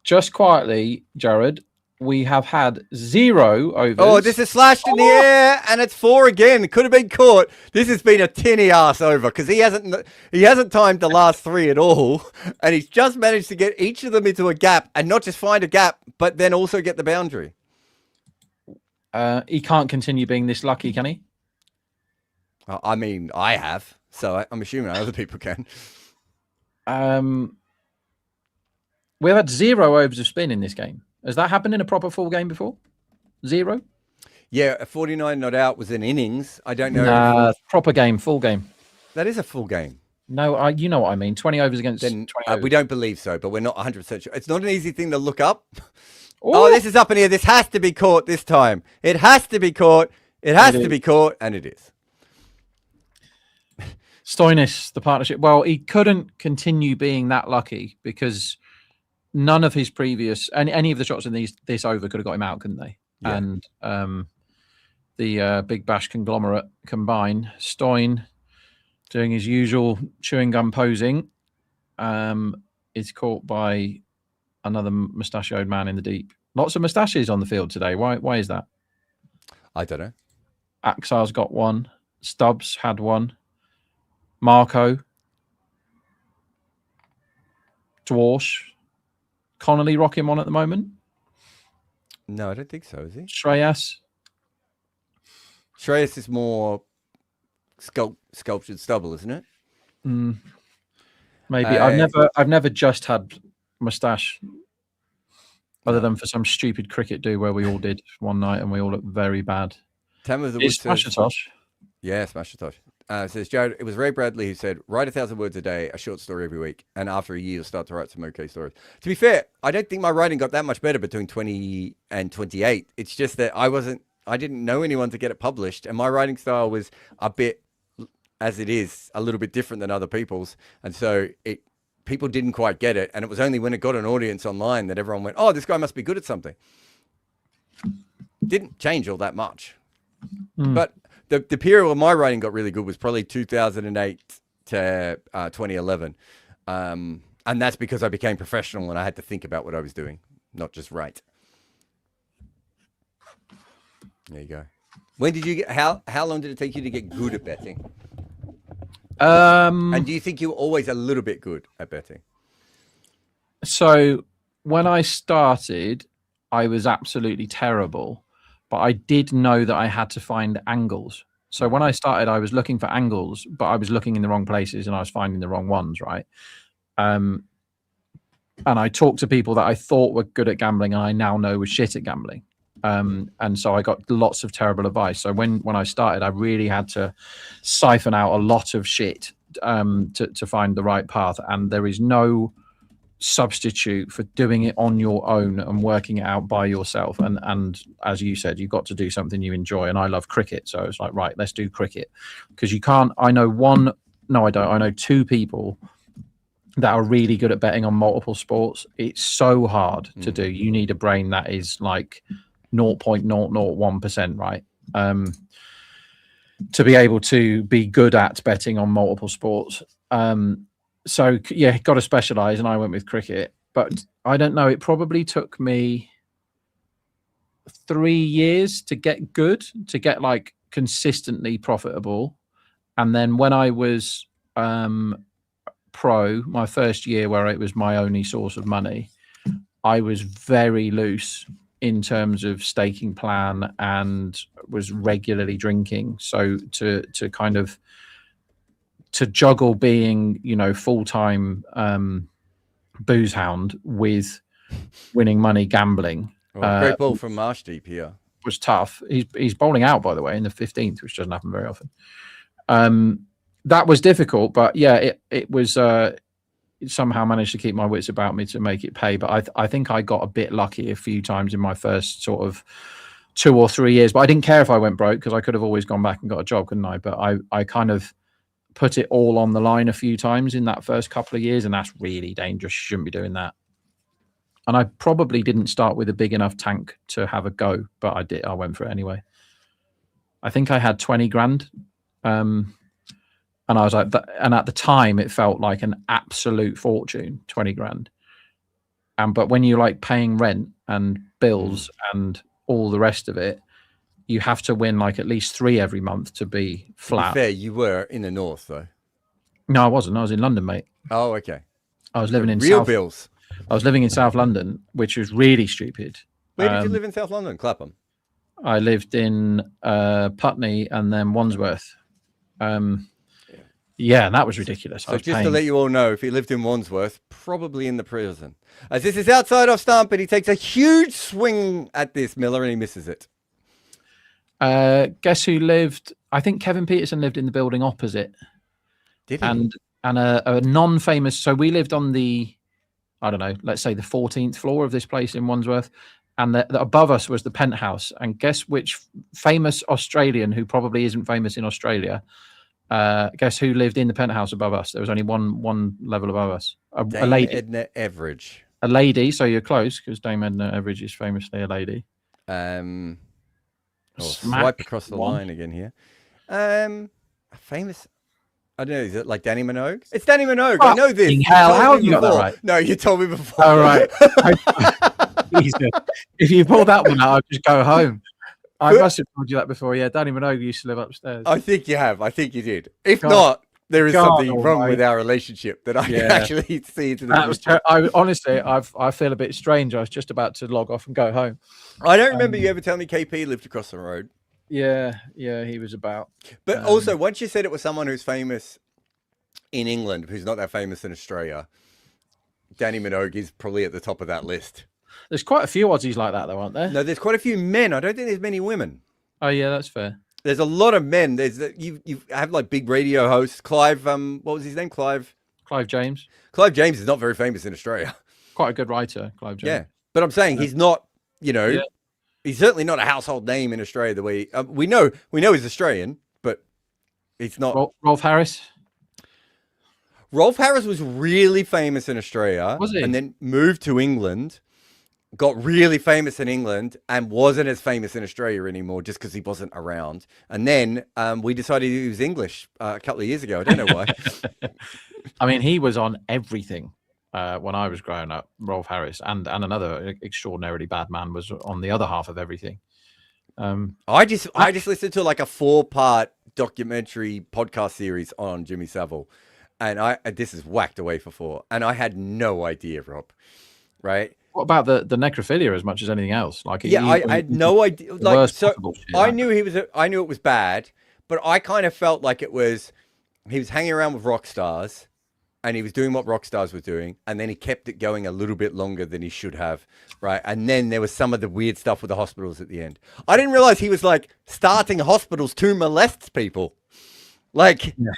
Just quietly, Jared, we have had 0 overs. Oh, this is slashed in the air, and it's 4 again. It could have been caught. This has been a tinny ass over, because he hasn't timed the last 3 at all, and he's just managed to get each of them into a gap, and not just find a gap, but then also get the boundary. He can't continue being this lucky, can he? I mean, I have, so I'm assuming other people can. We've had 0 overs of spin in this game. Has that happened in a proper full game before? 0? Yeah, a 49 not out was an innings. I don't know. Proper game, full game. That is a full game. No, you know what I mean. 20 overs against Then 20 overs. we don't believe so, but we're not 100% sure. It's not an easy thing to look up. Oh, this is up in here. This has to be caught this time. It has to be caught. It has to be caught, and it is. Stoinis, the partnership. Well, he couldn't continue being that lucky because none of his previous any of the shots in this over could have got him out, couldn't they? Yeah. And the Big Bash conglomerate combine. Stoin doing his usual chewing gum posing is caught by another mustachioed man in the deep. Lots of mustaches on the field today. Why is that? I don't know. Axar's got one. Stubbs had one. Marco. Dwarsh. Connolly rocking one at the moment? No, I don't think so, is he? Shreyas. Shreyas is more sculptured stubble, isn't it? Maybe. I've never just had moustache, other than for some stupid cricket do where we all did one night and we all looked very bad. Tam of the Woods Smash a Tosh. Yeah, Smash a Tosh. Says Jared, it was Ray Bradley who said, write 1,000 words a day, a short story every week, and after a year you'll start to write some okay stories. To be fair, I don't think my writing got that much better between 20 and 28. It's just that I didn't know anyone to get it published, and my writing style was a bit, as it is, a little bit different than other people's, and so people didn't quite get it, and it was only when it got an audience online that everyone went, oh, this guy must be good at something. Didn't change all that much. But the period where my writing got really good was probably 2008 to 2011. And that's because I became professional and I had to think about what I was doing, not just write. There you go. When did you get, how long did it take you to get good at betting? And do you think you were always a little bit good at betting? So when I started, I was absolutely terrible, but I did know that I had to find angles. So when I started, I was looking for angles, but I was looking in the wrong places and I was finding the wrong ones, right? And I talked to people that I thought were good at gambling and I now know were shit at gambling. And so I got lots of terrible advice. So when I started, I really had to siphon out a lot of shit to find the right path. And there is no substitute for doing it on your own and working it out by yourself. And as you said, you've got to do something you enjoy. And I love cricket. So it's like, right, let's do cricket. Because you can't, I know I know two people that are really good at betting on multiple sports. It's so hard to do. You need a brain that is like 0.001%, right? To be able to be good at betting on multiple sports. So yeah, got to specialize, and I went with cricket. But I don't know, it probably took me 3 years to get good, to get like consistently profitable. And then when I was pro, my first year where it was my only source of money, I was very loose in terms of staking plan and was regularly drinking. So to kind of to juggle being, you know, full-time booze hound with winning money gambling. Great ball from Marsh Deep here. Was tough. He's bowling out, by the way, in the 15th, which doesn't happen very often. That was difficult, but yeah, it was somehow managed to keep my wits about me to make it pay. But I think I got a bit lucky a few times in my first sort of 2 or 3 years. But I didn't care if I went broke because I could have always gone back and got a job, couldn't I? But I kind of put it all on the line a few times in that first couple of years, and that's really dangerous. You shouldn't be doing that. And I probably didn't start with a big enough tank to have a go, but I did. I went for it anyway. I think I had 20 grand. And I was like, and at the time it felt like an absolute fortune, 20 grand. But when you're like paying rent and bills and all the rest of it, you have to win like at least 3 every month to be flat. To be fair, you were in the north though. No, I wasn't. I was in London, mate. Oh, okay. I was living in real South, bills. I was living in South London, which was really stupid. Where did you live in South London? Clapham. I lived in Putney and then Wandsworth. Yeah, and that was ridiculous. So just to let you all know, if he lived in Wandsworth, probably in the prison. As this is outside off stump, but he takes a huge swing at this, Miller, and he misses it. Guess who lived? I think Kevin Peterson lived in the building opposite. Did he? And and a non-famous. So we lived on the, I don't know, let's say the 14th floor of this place in Wandsworth, and the above us was the penthouse. And guess which famous Australian, who probably isn't famous in Australia, guess who lived in the penthouse above us? There was only one level above us. A lady. Edna Everage. A lady, so you're close, because Dame Edna Everage is famously a lady. Swipe across the line again here. Famous. I don't know. Is it like Danny Minogue? It's Danny Minogue. I know this. Hell, how have you got that right? No, you told me before. All right. Jesus. If you pull that one out, I'll just go home. I must have told you that before. Yeah, Danny Minogue used to live upstairs. I think you have. I think you did. If not, there is something wrong with our relationship that I can actually see. Honestly, I feel a bit strange. I was just about to log off and go home. I don't remember you ever telling me KP lived across the road. Yeah, he was about. But also, once you said it was someone who's famous in England, who's not that famous in Australia, Danny Minogue is probably at the top of that list. There's quite a few Aussies like that, though, aren't there? No, there's quite a few men. I don't think there's many women. Oh, yeah, that's fair. There's a lot of men. There's you have like big radio hosts. Clive, what was his name? Clive James. Clive James is not very famous in Australia. Quite a good writer, Clive James. Yeah, but I'm saying he's not. He's certainly not a household name in Australia. The way we know he's Australian, but it's not. Rolf Harris. Rolf Harris was really famous in Australia, was he? And then moved to England. Got really famous in England and wasn't as famous in Australia anymore just because he wasn't around. And then we decided he was English a couple of years ago. I don't know why. I mean, he was on everything when I was growing up, Rolf Harris. And another extraordinarily bad man was on the other half of everything. I just listened to like a 4-part documentary podcast series on Jimmy Savile. And this is whacked away for 4. And I had no idea, Rob. Right? What about the necrophilia as much as anything else? Like, I had no idea. Like, so I knew I knew it was bad, but I kind of felt like he was hanging around with rock stars, and he was doing what rock stars were doing, and then he kept it going a little bit longer than he should have, right? And then there was some of the weird stuff with the hospitals at the end. I didn't realize he was like starting hospitals to molest people, like. Yeah.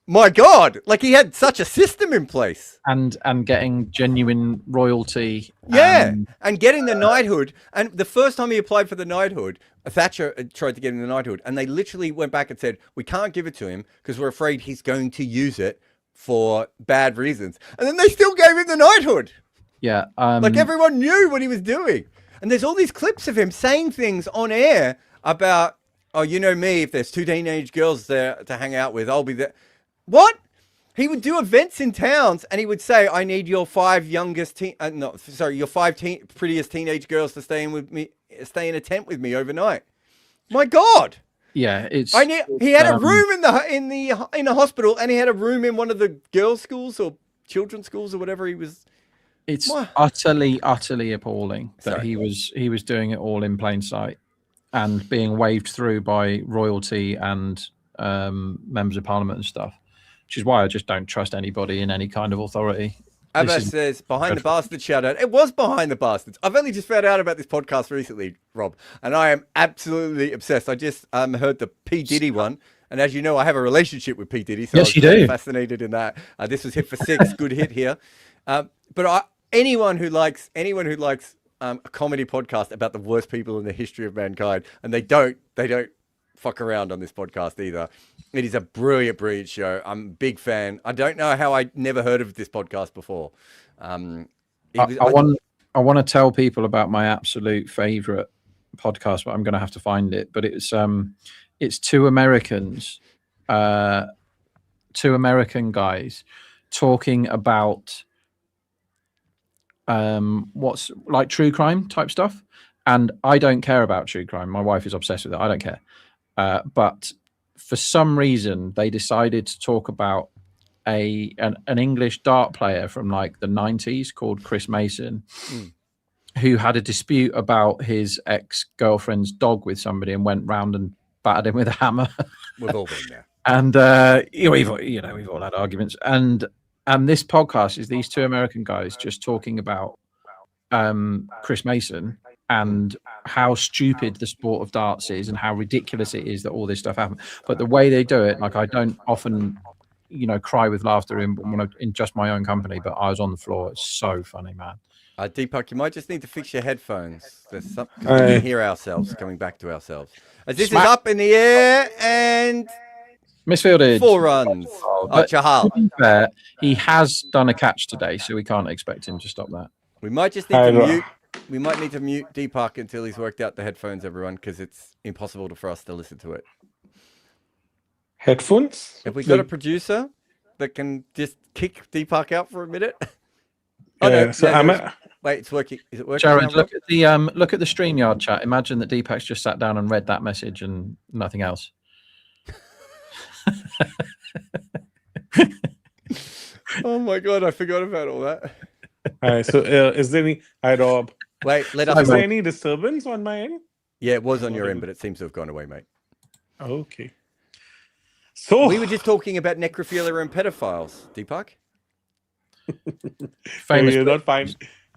My God, like he had such a system in place. And getting genuine royalty. Yeah, and getting the knighthood. And the first time he applied for the knighthood, Thatcher tried to get him the knighthood. And they literally went back and said, we can't give it to him because we're afraid he's going to use it for bad reasons. And then they still gave him the knighthood. Yeah. Like everyone knew what he was doing. And there's all these clips of him saying things on air about, oh, you know me, if there's 2 teenage girls there to hang out with, I'll be there. What? He would do events in towns and he would say, I need your 5 youngest your 5 prettiest teenage girls to stay in a tent with me overnight. My God. Yeah, he had a room in the hospital, and he had a room in one of the girls' schools or children's schools or whatever he was. It's utterly appalling that he was doing it all in plain sight and being waved through by royalty and members of parliament and stuff. Which is why I just don't trust anybody in any kind of authority. Abbas says, behind the bastard shout out. It was behind the bastards. I've only just found out about this podcast recently, Rob, and I am absolutely obsessed. I just heard the P. Diddy one, and as you know, I have a relationship with P. Diddy, so yes, I was really fascinated in that. This was hit for 6, good hit here. But anyone who likes a comedy podcast about the worst people in the history of mankind, and they don't fuck around on this podcast either. It is a brilliant show. I'm a big fan. I don't know how I never heard of this podcast before. I want to tell people about my absolute favorite podcast, but I'm going to have to find it. But it's 2 Americans, 2 American guys talking about what's like true crime type stuff. And I don't care about true crime. My wife is obsessed with it. I don't care. But for some reason, they decided to talk about an English dart player from like the 90s called Chris Mason, who had a dispute about his ex-girlfriend's dog with somebody and went round and battered him with a hammer. We've all been there. And we've all had arguments. And this podcast is these 2 American guys just talking about Chris Mason and how stupid the sport of darts is and how ridiculous it is that all this stuff happened. But the way they do it, like I don't often, cry with laughter in just my own company, but I was on the floor. It's so funny, man. Deepak, you might just need to fix your headphones. There's something we can hear ourselves coming back to ourselves. As this is up in the air and misfielded. 4 runs. Chahal. To be fair, he has done a catch today, so we can't expect him to stop that. We might just need to mute. We might need to mute Deepak until he's worked out the headphones, everyone, because it's impossible for us to listen to it. Headphones? Have we got a producer that can just kick Deepak out for a minute? Wait, it's working. Is it working? Jared, look at the StreamYard chat. Imagine that Deepak's just sat down and read that message and nothing else. Oh my god, I forgot about all that. All right, so is there any? Hi, Rob. Wait, is there any disturbance on my end? Yeah, it was on your end, but it seems to have gone away, mate. Okay. So we were just talking about necrophilia and pedophiles, Deepak.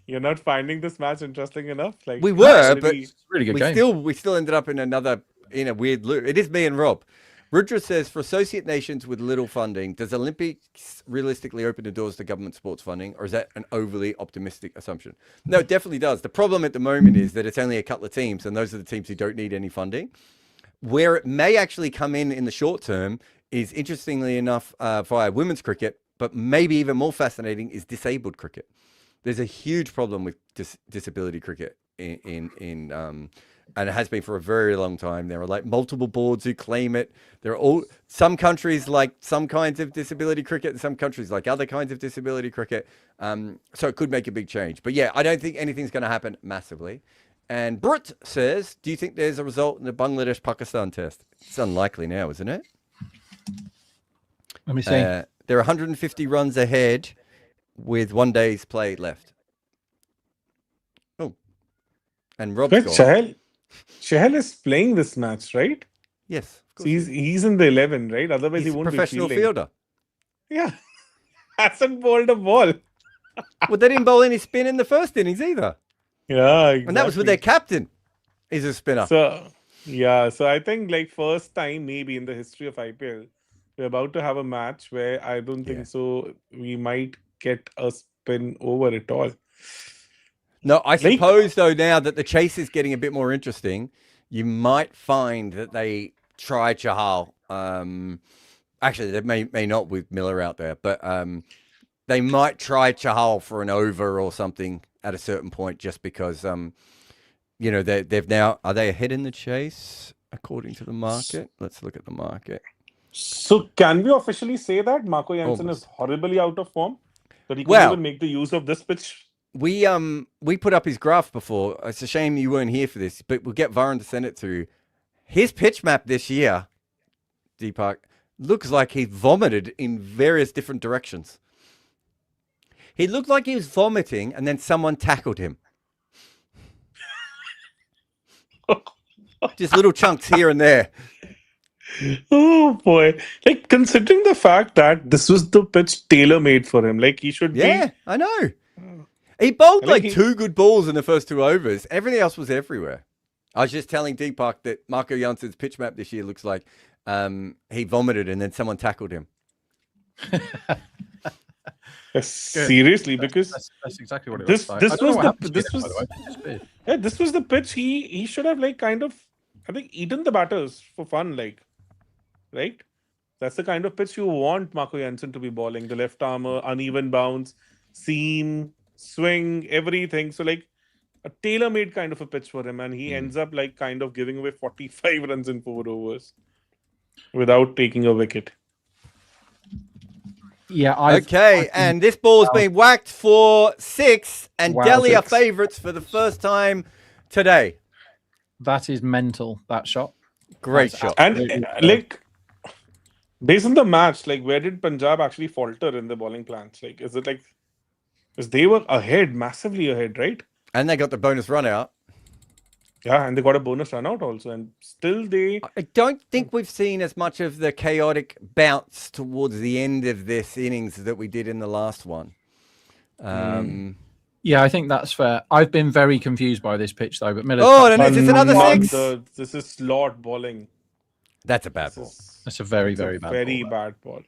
You're not finding this match interesting enough. Like we were, but really good game. We still ended up in a weird loop. It is me and Rob. Rudra says, for associate nations with little funding, does Olympics realistically open the doors to government sports funding, or is that an overly optimistic assumption? No, it definitely does. The problem at the moment is that it's only a couple of teams, and those are the teams who don't need any funding. Where it may actually come in the short term is, interestingly enough, via women's cricket, but maybe even more fascinating is disabled cricket. There's a huge problem with disability cricket and it has been for a very long time. There are like multiple boards who claim it. There are some countries like some kinds of disability cricket and some countries like other kinds of disability cricket. So it could make a big change. But yeah, I don't think anything's going to happen massively. And Brut says, do you think there's a result in the Bangladesh-Pakistan test? It's unlikely now, isn't it? Let me see. They're 150 runs ahead with 1 day's play left. Oh. And Rob's gone. Chahal is playing this match, right? Yes. So he's in the 11, right? Otherwise, he won't be professional fielder. Yeah. Hasn't bowled a ball. Well, they didn't bowl any spin in the first innings either. Yeah, exactly. And that was with their captain. He's a spinner. So I think like first time maybe in the history of IPL, we're about to have a match where I don't think so we might get a spin over at all. No, I suppose, though, now that the chase is getting a bit more interesting, you might find that they try Chahal. Actually, they may not with Miller out there, but they might try Chahal for an over or something at a certain point just because, they've now... Are they ahead in the chase, according to the market? Let's look at the market. So can we officially say that Marco Jansen is horribly out of form? That he couldn't even make the use of this pitch? We put up his graph before. It's a shame you weren't here for this, but we'll get Varun to send it through. His pitch map this year, Deepak, looks like he vomited in various different directions. He looked like he was vomiting and then someone tackled him. Just little chunks here and there. Oh boy. Like, considering the fact that this was the pitch tailor-made for him, like he should be... Yeah, I know. He bowled two good balls in the first 2 overs. Everything else was everywhere. I was just telling Deepak that Marco Jansen's pitch map this year looks like he vomited and then someone tackled him. Seriously, because that's exactly what it was. This was the pitch he should have I think eaten the batters for fun, right? That's the kind of pitch you want Marco Jansen to be bowling. The left armour, uneven bounce, seam, swing, everything. So a tailor-made kind of a pitch for him, and he ends up kind of giving away 45 runs in 4 overs without taking a wicket. Yeah. And this ball's been whacked for 6, and Delhi are favourites for the first time today. That is mental, that shot. Great shot. And based on the match, where did Punjab actually falter in the bowling plans? Is it because they were ahead, massively ahead, right? And they got the bonus run out. Yeah, and they got a bonus run out also. And still I don't think we've seen as much of the chaotic bounce towards the end of this innings that we did in the last one. Yeah, I think that's fair. I've been very confused by this pitch, though. But Miller. And is this another 6? This is slot bowling. That's a bad ball. That's a very, very bad ball.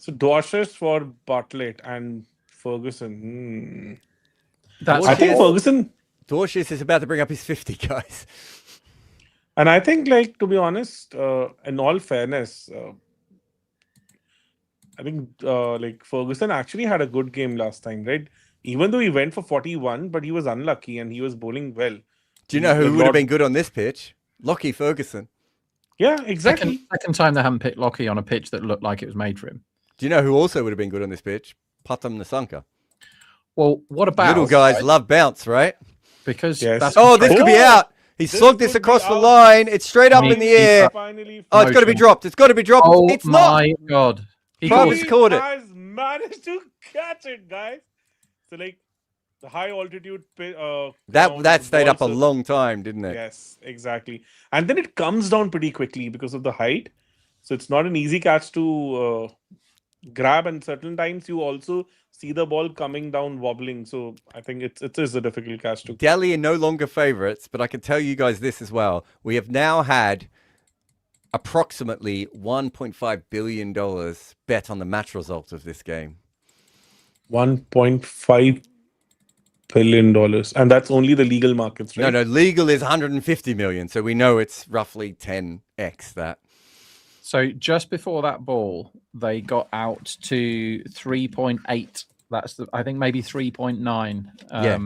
So Dwashers for Bartlett and Ferguson. That's I think Ferguson. Dorshis is about to bring up his 50, guys. And I think, like, to be honest, in all fairness, I think like Ferguson actually had a good game last time, right? Even though he went for 41, but he was unlucky and he was bowling well. Do you know who would have been good on this pitch? Lockie Ferguson. Yeah, exactly. Second time they haven't picked Lockie on a pitch that looked like it was made for him. Do you know who also would have been good on this pitch? Patham Nasanka. Well, what about Little guys love bounce, right? Because Yes. that's Oh, this could be out. He slogged this could be across the out. line. It's straight up in the air. Finally, Oh, it's got to be dropped. It's got to be dropped. Oh It's not. my god! He Probably caught it. scored it. has managed to catch it, guys. So, like, the high altitude. That stayed up a balls are- long time, didn't it? Yes, exactly. And then it comes down pretty quickly because of the height. So it's not an easy catch to grab. And certain times you also see the ball coming down wobbling. So I think it is a difficult catch to. Delhi are no longer favourites, but I can tell you guys this as well. We have now had approximately $1.5 billion bet on the match result of this game. $1.5 billion. And that's only the legal markets, right? No, legal is 150 million, so we know it's roughly 10x that. So just before that ball, they got out to 3.8. That's I think maybe 3.9. Yeah.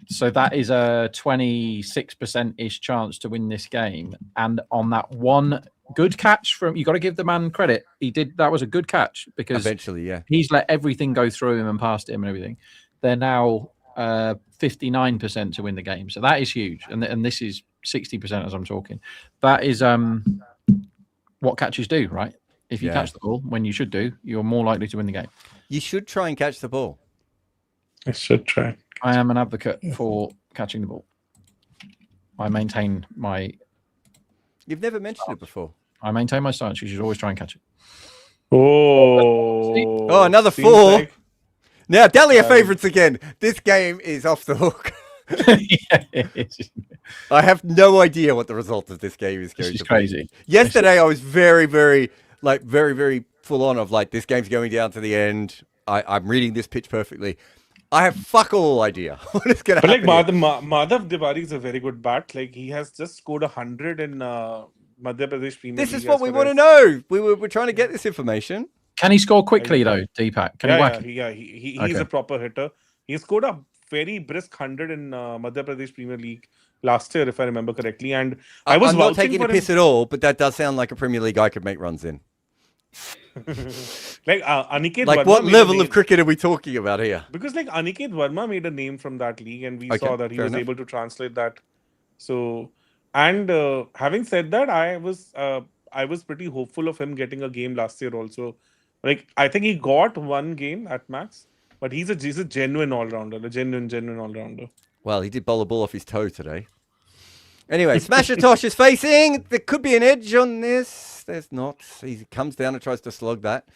So that is a 26%-ish chance to win this game. And on that one good catch you got to give the man credit. That was a good catch because Eventually, yeah. he's let everything go through him and past him and everything. They're now 59% to win the game. So that is huge. And this is 60% as I'm talking. That is what catches do, right? If you catch the ball when you should do, you're more likely to win the game. You should try and catch the ball. I should try. I am an advocate for catching the ball. I maintain my You've never mentioned it before. stance. You should always try and catch it. Oh, another seems 4. like- Now, Delhi are favourites again. This game is off the hook. I have no idea what the result of this game is going This is to be. crazy. Yesterday, I was very, very full on of like, this game's going down to the end. I'm reading this pitch perfectly. I have fuck all idea what is going to But happen. like Madhav Diwari is a very good bat. Like he has just scored 100 in Madhya Pradesh Premier This is League what as we far want to as- know. We're trying to get this information. Can he score quickly though, Deepak? Can he whack it? He's Okay. a proper hitter. He scored a very brisk 100 in Madhya Pradesh Premier League last year, if I remember correctly. And I was I'm not vouching taking for a piss him. at all, but that does sound like a Premier League I could make runs in. Like Aniket Like, Verma what made a level name. of cricket are we talking about here? Because like Aniket Verma made a name from that league, and we Okay, saw that he fair was enough. able to translate that. So, and having said that, I was pretty hopeful of him getting a game last year also. Like I think he got one game at max, but he's a genuine all rounder, a genuine all rounder. Well, he did bowl a ball off his toe today. Anyway, Smasher Tosh is facing. There could be an edge on this. There's not. He comes down and tries to slog that.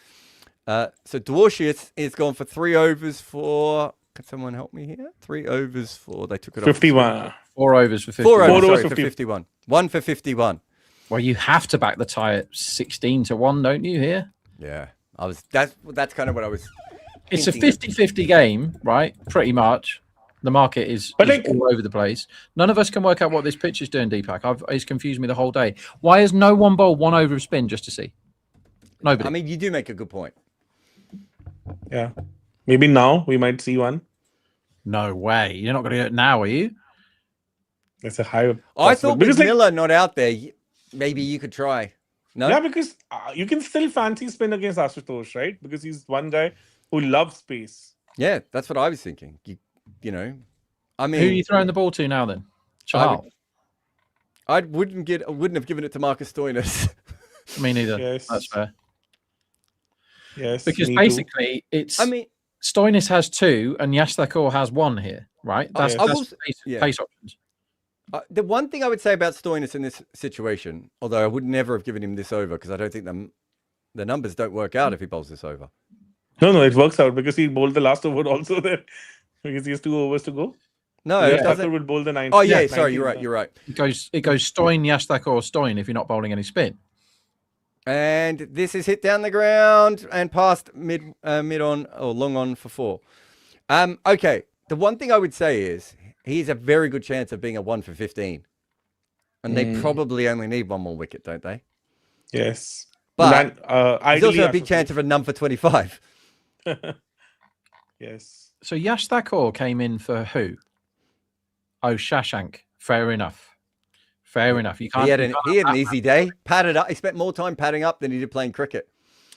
So Dwarshis is gone for 3 overs for... Can someone help me here? 3 overs for... They took it off. 51. 4 overs for 50. 4 overs, Four sorry, overs for 50. 51. 1 for 51. Well, you have to back the tie at 16-1, don't you, here? Yeah. That's kind of what I was... It's a hinting at. 50-50 game, right? Pretty much. The market is But all over the place. None of us can work out what this pitch is doing, Deepak. It's confused me the whole day. Why has no one bowled 1 over of spin just to see? Nobody. I mean, you do make a good point. Yeah, maybe now we might see one. No way. You're not going to do it now, are you? It's a high. I thought because with like, Miller not out there, maybe you could try. No? yeah, because you can still fancy spin against Ashutosh, right? Because he's one guy who loves space. Yeah, that's what I was thinking. You know, I mean... Who are you throwing the ball to now then? Chahal. I wouldn't have given it to Marcus Stoinis. Me neither. Yes. That's fair. Yes, Because me too. basically, it's... I mean, Stoinis has 2 and Yastakor has 1 here, right? That's, yes. that's pace options. the one thing I would say about Stoinis in this situation, although I would never have given him this over because I don't think the numbers don't work out if he bowls this over. No, it works out because he bowled the last over also there because he has 2 overs to go. No, Yeah, it doesn't. will bowl the 9th. Oh yeah, Yeah, sorry, 19th. you're right. It goes Stoin, Yastakor, Stoin if you're not bowling any spin. And this is hit down the ground and past mid on or long on for 4. Okay. The one thing I would say is he has a very good chance of being a 1 for 15. And they probably only need one more wicket, don't they? Yes. But there's ideally, also a big chance of a none for 25. Yes. So Yash Thakur came in for who? Oh, Shashank. Fair enough. Fair enough. You can't. He had an easy day. Padded up. He spent more time padding up than he did playing cricket.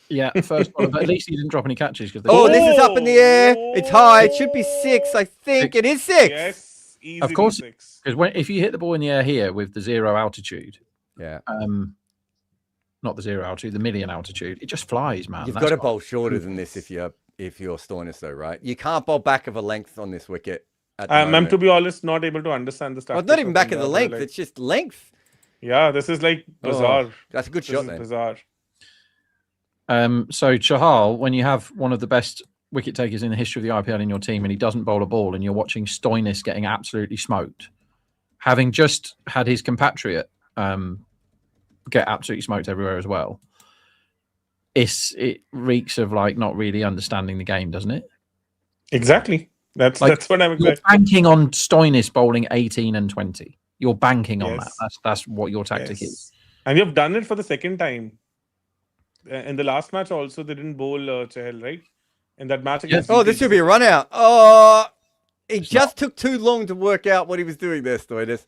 Yeah, first one, but at least he didn't drop any catches. This is up in the air. It's high. It should be 6, I think. 6. It is 6. Yes, easily of course, 6. because if you hit the ball in the air here with the 0 altitude, yeah, not the 0 altitude, the million altitude, it just flies, man. You've got to bowl shorter than this if you're Stoinis, though, right? You can't bowl back of a length on this wicket. I'm, to be honest, not able to understand the stuff. Well, not even back of the length. It's just length. Yeah, this is like bizarre. That's a good shot, then. Bizarre. So Chahal, when you have one of the best wicket takers in the history of the IPL in your team and he doesn't bowl a ball and you're watching Stoinis getting absolutely smoked, having just had his compatriot get absolutely smoked everywhere as well, it reeks of like not really understanding the game, doesn't it? Exactly. That's what I'm You're banking on Stoinis bowling 18 and 20. You're banking on that. That's what your tactic is. And you've done it for the second time. In the last match also, they didn't bowl Chahal, right? In that match against... this should be a run out. Oh, it just took too long to work out what he was doing there, Stoinis.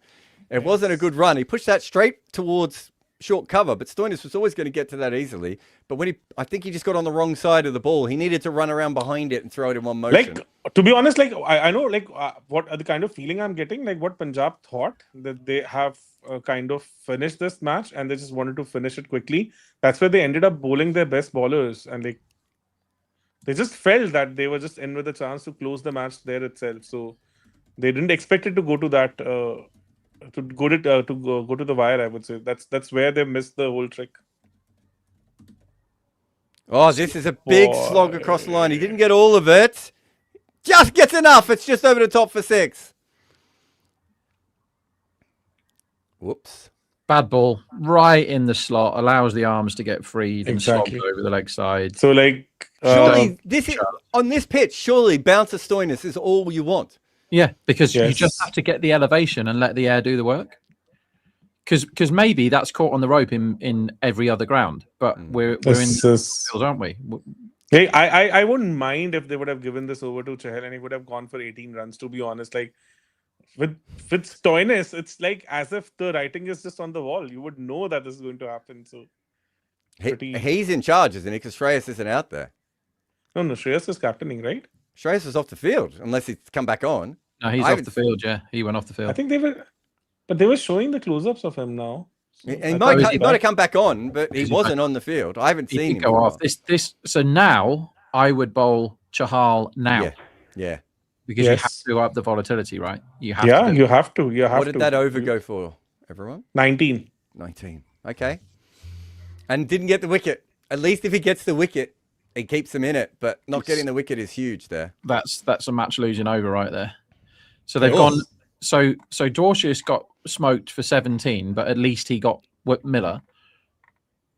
It wasn't a good run. He pushed that straight towards short cover, but Stoinis was always going to get to that easily. But I think he just got on the wrong side of the ball. He needed to run around behind it and throw it in one motion. Like, to be honest, like I know, like what the kind of feeling I'm getting, like what Punjab thought that they have kind of finished this match and they just wanted to finish it quickly. That's where they ended up bowling their best bowlers, and like they just felt that they were just in with a chance to close the match there itself. So they didn't expect it to go to that. To go to the wire, I would say that's where they missed the whole trick. Oh, this is a big slog across the line. He didn't get all of it. Just gets enough. It's just over the top for 6. Whoops. Bad ball, right in the slot, allows the arms to get freed and Exactly. slobs over the leg side. So like Surely on this pitch, surely bouncer Stoinis is all you want. Yeah, because you just have to get the elevation and let the air do the work. Because maybe that's caught on the rope in every other ground, but we're in the field, aren't we? Hey, I wouldn't mind if they would have given this over to Chahal and he would have gone for 18 runs. To be honest, like with Stoinis, it's like as if the writing is just on the wall. You would know that this is going to happen. So he's in charge, isn't he? Because Shreyas isn't out there. No, Shreyas is captaining, right? Shreyas was off the field, unless he's come back on. No, he's off the field. Yeah, he went off the field. I think they were showing the close-ups of him now. So he might have come back on, but he wasn't on the field. I haven't seen him go off. So now I would bowl Chahal now. Yeah. Because you have to up the volatility, right? You have to. You have to. What did that over go for, everyone? 19. Okay. And didn't get the wicket. At least if he gets the wicket, it keeps him in it. But not getting the wicket is huge there. That's a match losing over right there. So they've gone. So Dorcius got smoked for 17, but at least he got Miller.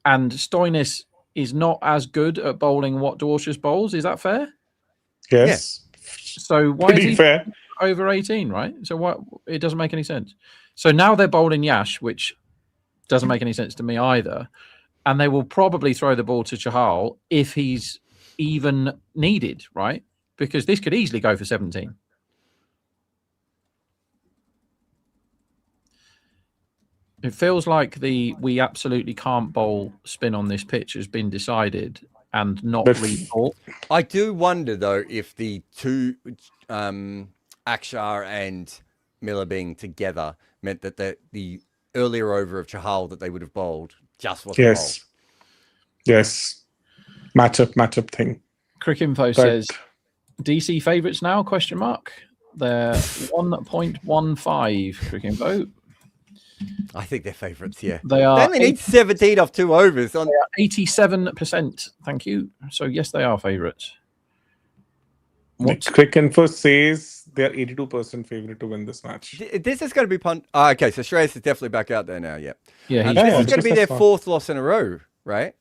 And Stoinis is not as good at bowling what Dorcius bowls. Is that fair? Yes. Yeah. So why is he fair? Over 18, right? So what? It doesn't make any sense. So now they're bowling Yash, which doesn't make any sense to me either. And they will probably throw the ball to Chahal if he's even needed, right? Because this could easily go for 17. It feels like we absolutely can't bowl spin on this pitch has been decided and not rethought. I do wonder, though, if the two Akshar and Miller being together meant that the earlier over of Chahal that they would have bowled just wasn't bowled. Yes. Matchup thing. Cricinfo says, DC favourites now, question mark. They're 1.15, Cricinfo. I think they're favourites, yeah. They are. They only need 17 off 2 overs. 87%, thank you. So, yes, they are favourites. Cricinfo says they're 82% favourite to win this match. This is going to be okay, so Shreyas is definitely back out there now, yeah. Yeah, this is going to be their 4th loss in a row. right?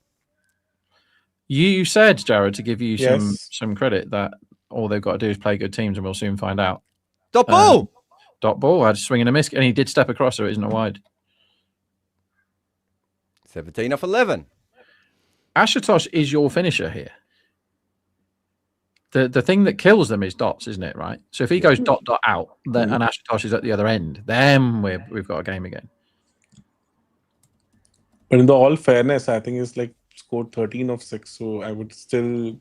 You said, Jared, to give you Yes. some credit that all they've got to do is play good teams, and we'll soon find out. Dot ball. Dot ball had a swing and a miss, and he did step across, so it isn't a wide. 17 off 11. Ashutosh is your finisher here. The thing that kills them is dots, isn't it? Right. So if he goes dot out, then and Ashutosh is at the other end, then we've got a game again. But in the all fairness, I think it's like scored 13 of 6, so I would still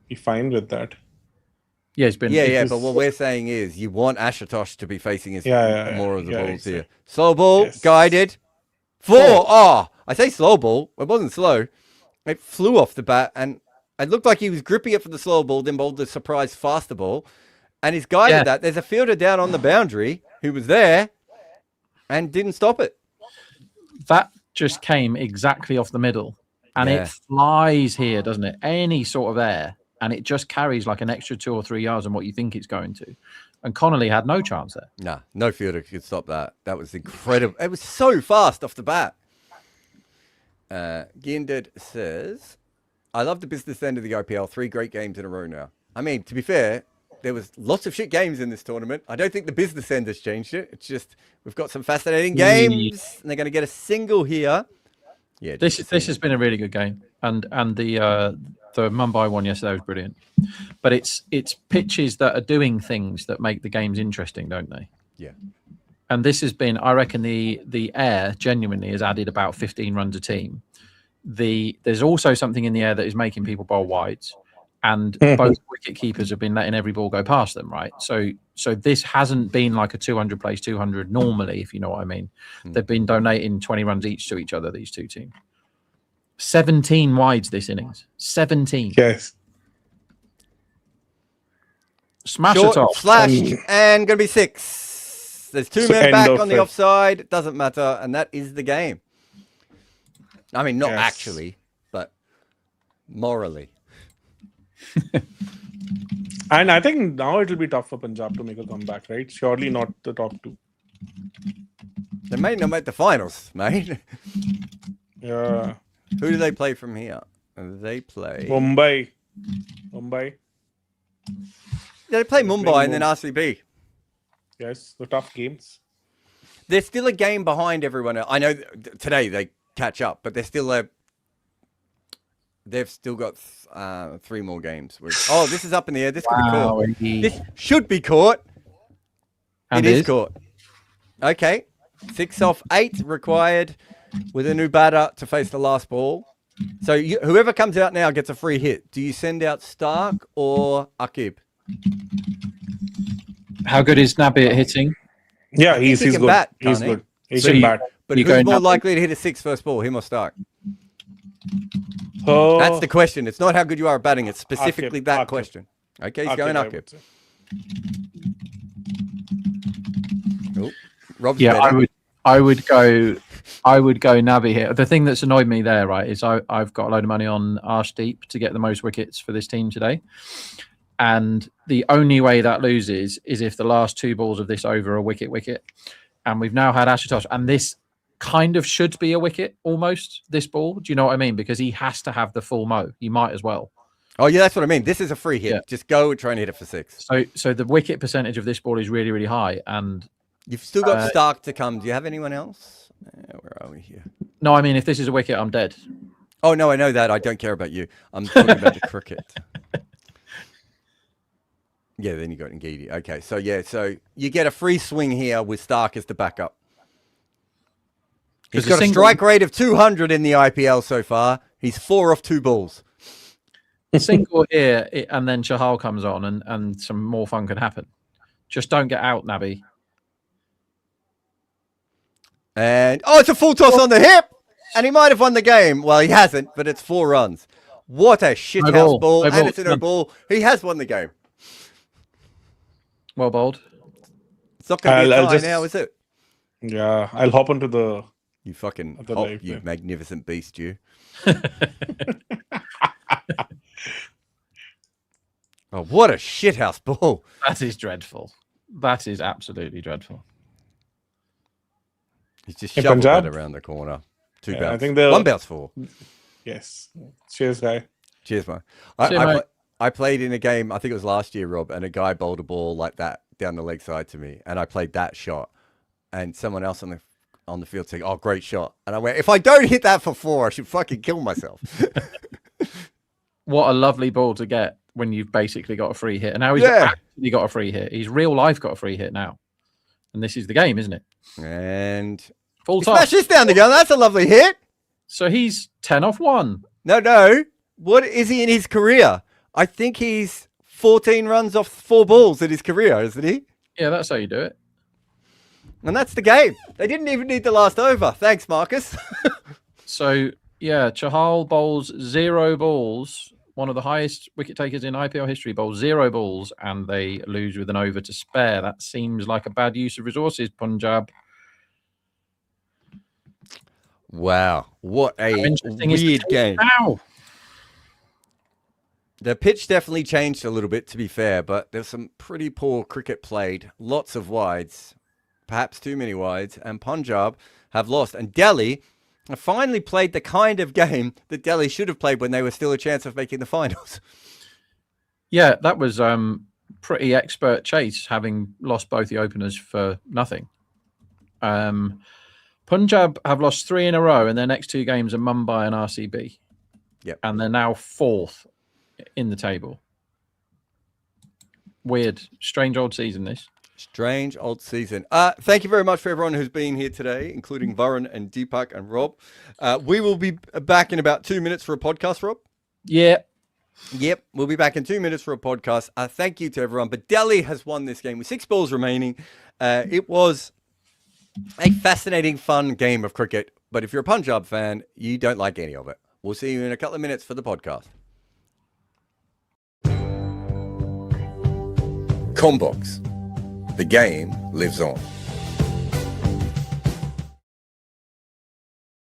be fine with that. Yeah, it's been. But what we're saying is you want Ashutosh to be facing his more of the balls exactly. here. Slow ball, Yes. guided. 4. Oh, I say slow ball. It wasn't slow. It flew off the bat, and it looked like he was gripping it for the slow ball, then bowled the surprise faster ball. And he's guided that. There's a fielder down on the boundary who was there and didn't stop it. That just came exactly off the middle, and it flies here, doesn't it? Any sort of air, and it just carries like an extra 2 or 3 yards on what you think it's going to. And Connolly had no chance there. Nah, no fielder could stop that. That was incredible. It was so fast off the bat. Ginded says, I love the business end of the IPL. 3 great games in a row now. I mean, to be fair, there was lots of shit games in this tournament. I don't think the business end has changed it. It's just we've got some fascinating games, and they're going to get a single here. Yeah, this has been a really good game, and the Mumbai one yesterday was brilliant. But it's pitches that are doing things that make the games interesting, don't they? Yeah. And this has been, I reckon, the air genuinely has added about 15 runs a team. There's also something in the air that is making people bowl wides, and both wicket keepers have been letting every ball go past them, right? So this hasn't been like a 200 plays 200 normally, if you know what I mean. They've been donating 20 runs each to each other, these two teams. 17 wides this innings. 17. Yes. Smash Short, it off. slashed, and going to be 6. There's 2 men end back of on the it. offside. It doesn't matter, and that is the game. I mean, not actually, but morally. And I think now it will be tough for Punjab to make a comeback, right? Surely not the top 2. They may not make the finals, mate. Yeah. Who do they play from here? They play Mumbai. They play Mumbai and then RCB. Yes, the tough games. They're still a game behind everyone else. I know today they catch up, but they're still they've still got 3 more games. Oh, this is up in the air. This could be caught. This should be caught. And it is caught. Okay. 6 off 8 required with a new batter to face the last ball. So whoever comes out now gets a free hit. Do you send out Stark or Akib? How good is Nabi at hitting? Yeah, he's he can good. bat, He's can't he? good. He So can you- bat. But You who's go more Nabi? likely to hit a 6 first ball, him or Stark? Oh, That's the question. It's not how good you are at batting. It's specifically that Akib. question. Okay, he's Akib, going I Akib. would say. Oh, Rob's Yeah, betting. I would go Nabi here. The thing that's annoyed me there, right, is I've got a load of money on Arshdeep to get the most wickets for this team today. And the only way that loses is if the last 2 balls of this over are wicket. And we've now had Ashutosh, and this kind of should be a wicket almost, this ball. Do you know what I mean? Because he has to have the full mo. He might as well. Oh, yeah, that's what I mean. This is a free hit. Yeah. Just go and try and hit it for 6. So the wicket percentage of this ball is really, really high. And You've still got Stark to come. Do you have anyone else? Where are we here? no, I mean, if this is a wicket, I'm dead. Oh, no, I know that. I don't care about you. I'm talking about the cricket. Yeah, then you got Ngidi. Okay, so you get a free swing here with Stark as the backup. He's got a strike rate of 200 in the IPL so far. He's 4 off 2 balls. Single here, and then Chahal comes on, and some more fun can happen. Just don't get out, Nabi. And, it's a full toss on the hip! And he might have won the game. Well, he hasn't, but it's 4 runs. What a shithouse ball. And it's a no ball. He has won the game. Well bowled. It's not going to be a tie now, is it? Yeah, I'll hop onto the... You fucking The hop, life, you yeah. magnificent beast, you. Oh, what a shithouse ball. That is dreadful. That is absolutely dreadful. He's just Hey, shoveled Punjab? that around the corner. 2 Yeah, bounce. I think the 1 bounce 4. Yes. Cheers, guy. Cheers, man. See you, mate. I played in a game, I think it was last year, Rob, and a guy bowled a ball like that down the leg side to me, and I played that shot, and someone else on the field saying, "Oh, great shot," and I went, "If I don't hit that for 4, I should fucking kill myself." What a lovely ball to get when you've basically got a free hit, and now he's actually got a free hit. He's real life got a free hit now, and this is the game, isn't it? And Full he toss. smashed this down the gun. That's a lovely hit. So he's 10 off 1. No. What is he in his career? I think he's 14 runs off 4 balls in his career, isn't he? Yeah, that's how you do it. And that's the game. They didn't even need the last over. Thanks, Marcus. So, yeah, Chahal bowls 0 balls, one of the highest wicket takers in IPL history, bowls 0 balls, and they lose with an over to spare. That seems like a bad use of resources, Punjab. Wow. What a weird game. Now. The pitch definitely changed a little bit, to be fair, but there's some pretty poor cricket played. Lots of wides, perhaps too many wides, and Punjab have lost. And Delhi have finally played the kind of game that Delhi should have played when they were still a chance of making the finals. Yeah, that was pretty expert chase, having lost both the openers for nothing. Punjab have lost 3 in a row, and their next 2 games are Mumbai and RCB. Yep. And they're now 4th in the table. Weird, strange old season this. Strange old season. Thank you very much for everyone who's been here today, including Varun and Deepak and Rob. We will be back in about 2 minutes for a podcast, Rob. Yeah. Yep, we'll be back in 2 minutes for a podcast. Thank you to everyone. But Delhi has won this game with 6 balls remaining. It was a fascinating, fun game of cricket. But if you're a Punjab fan, you don't like any of it. We'll see you in a couple of minutes for the podcast. Combox. The game lives on.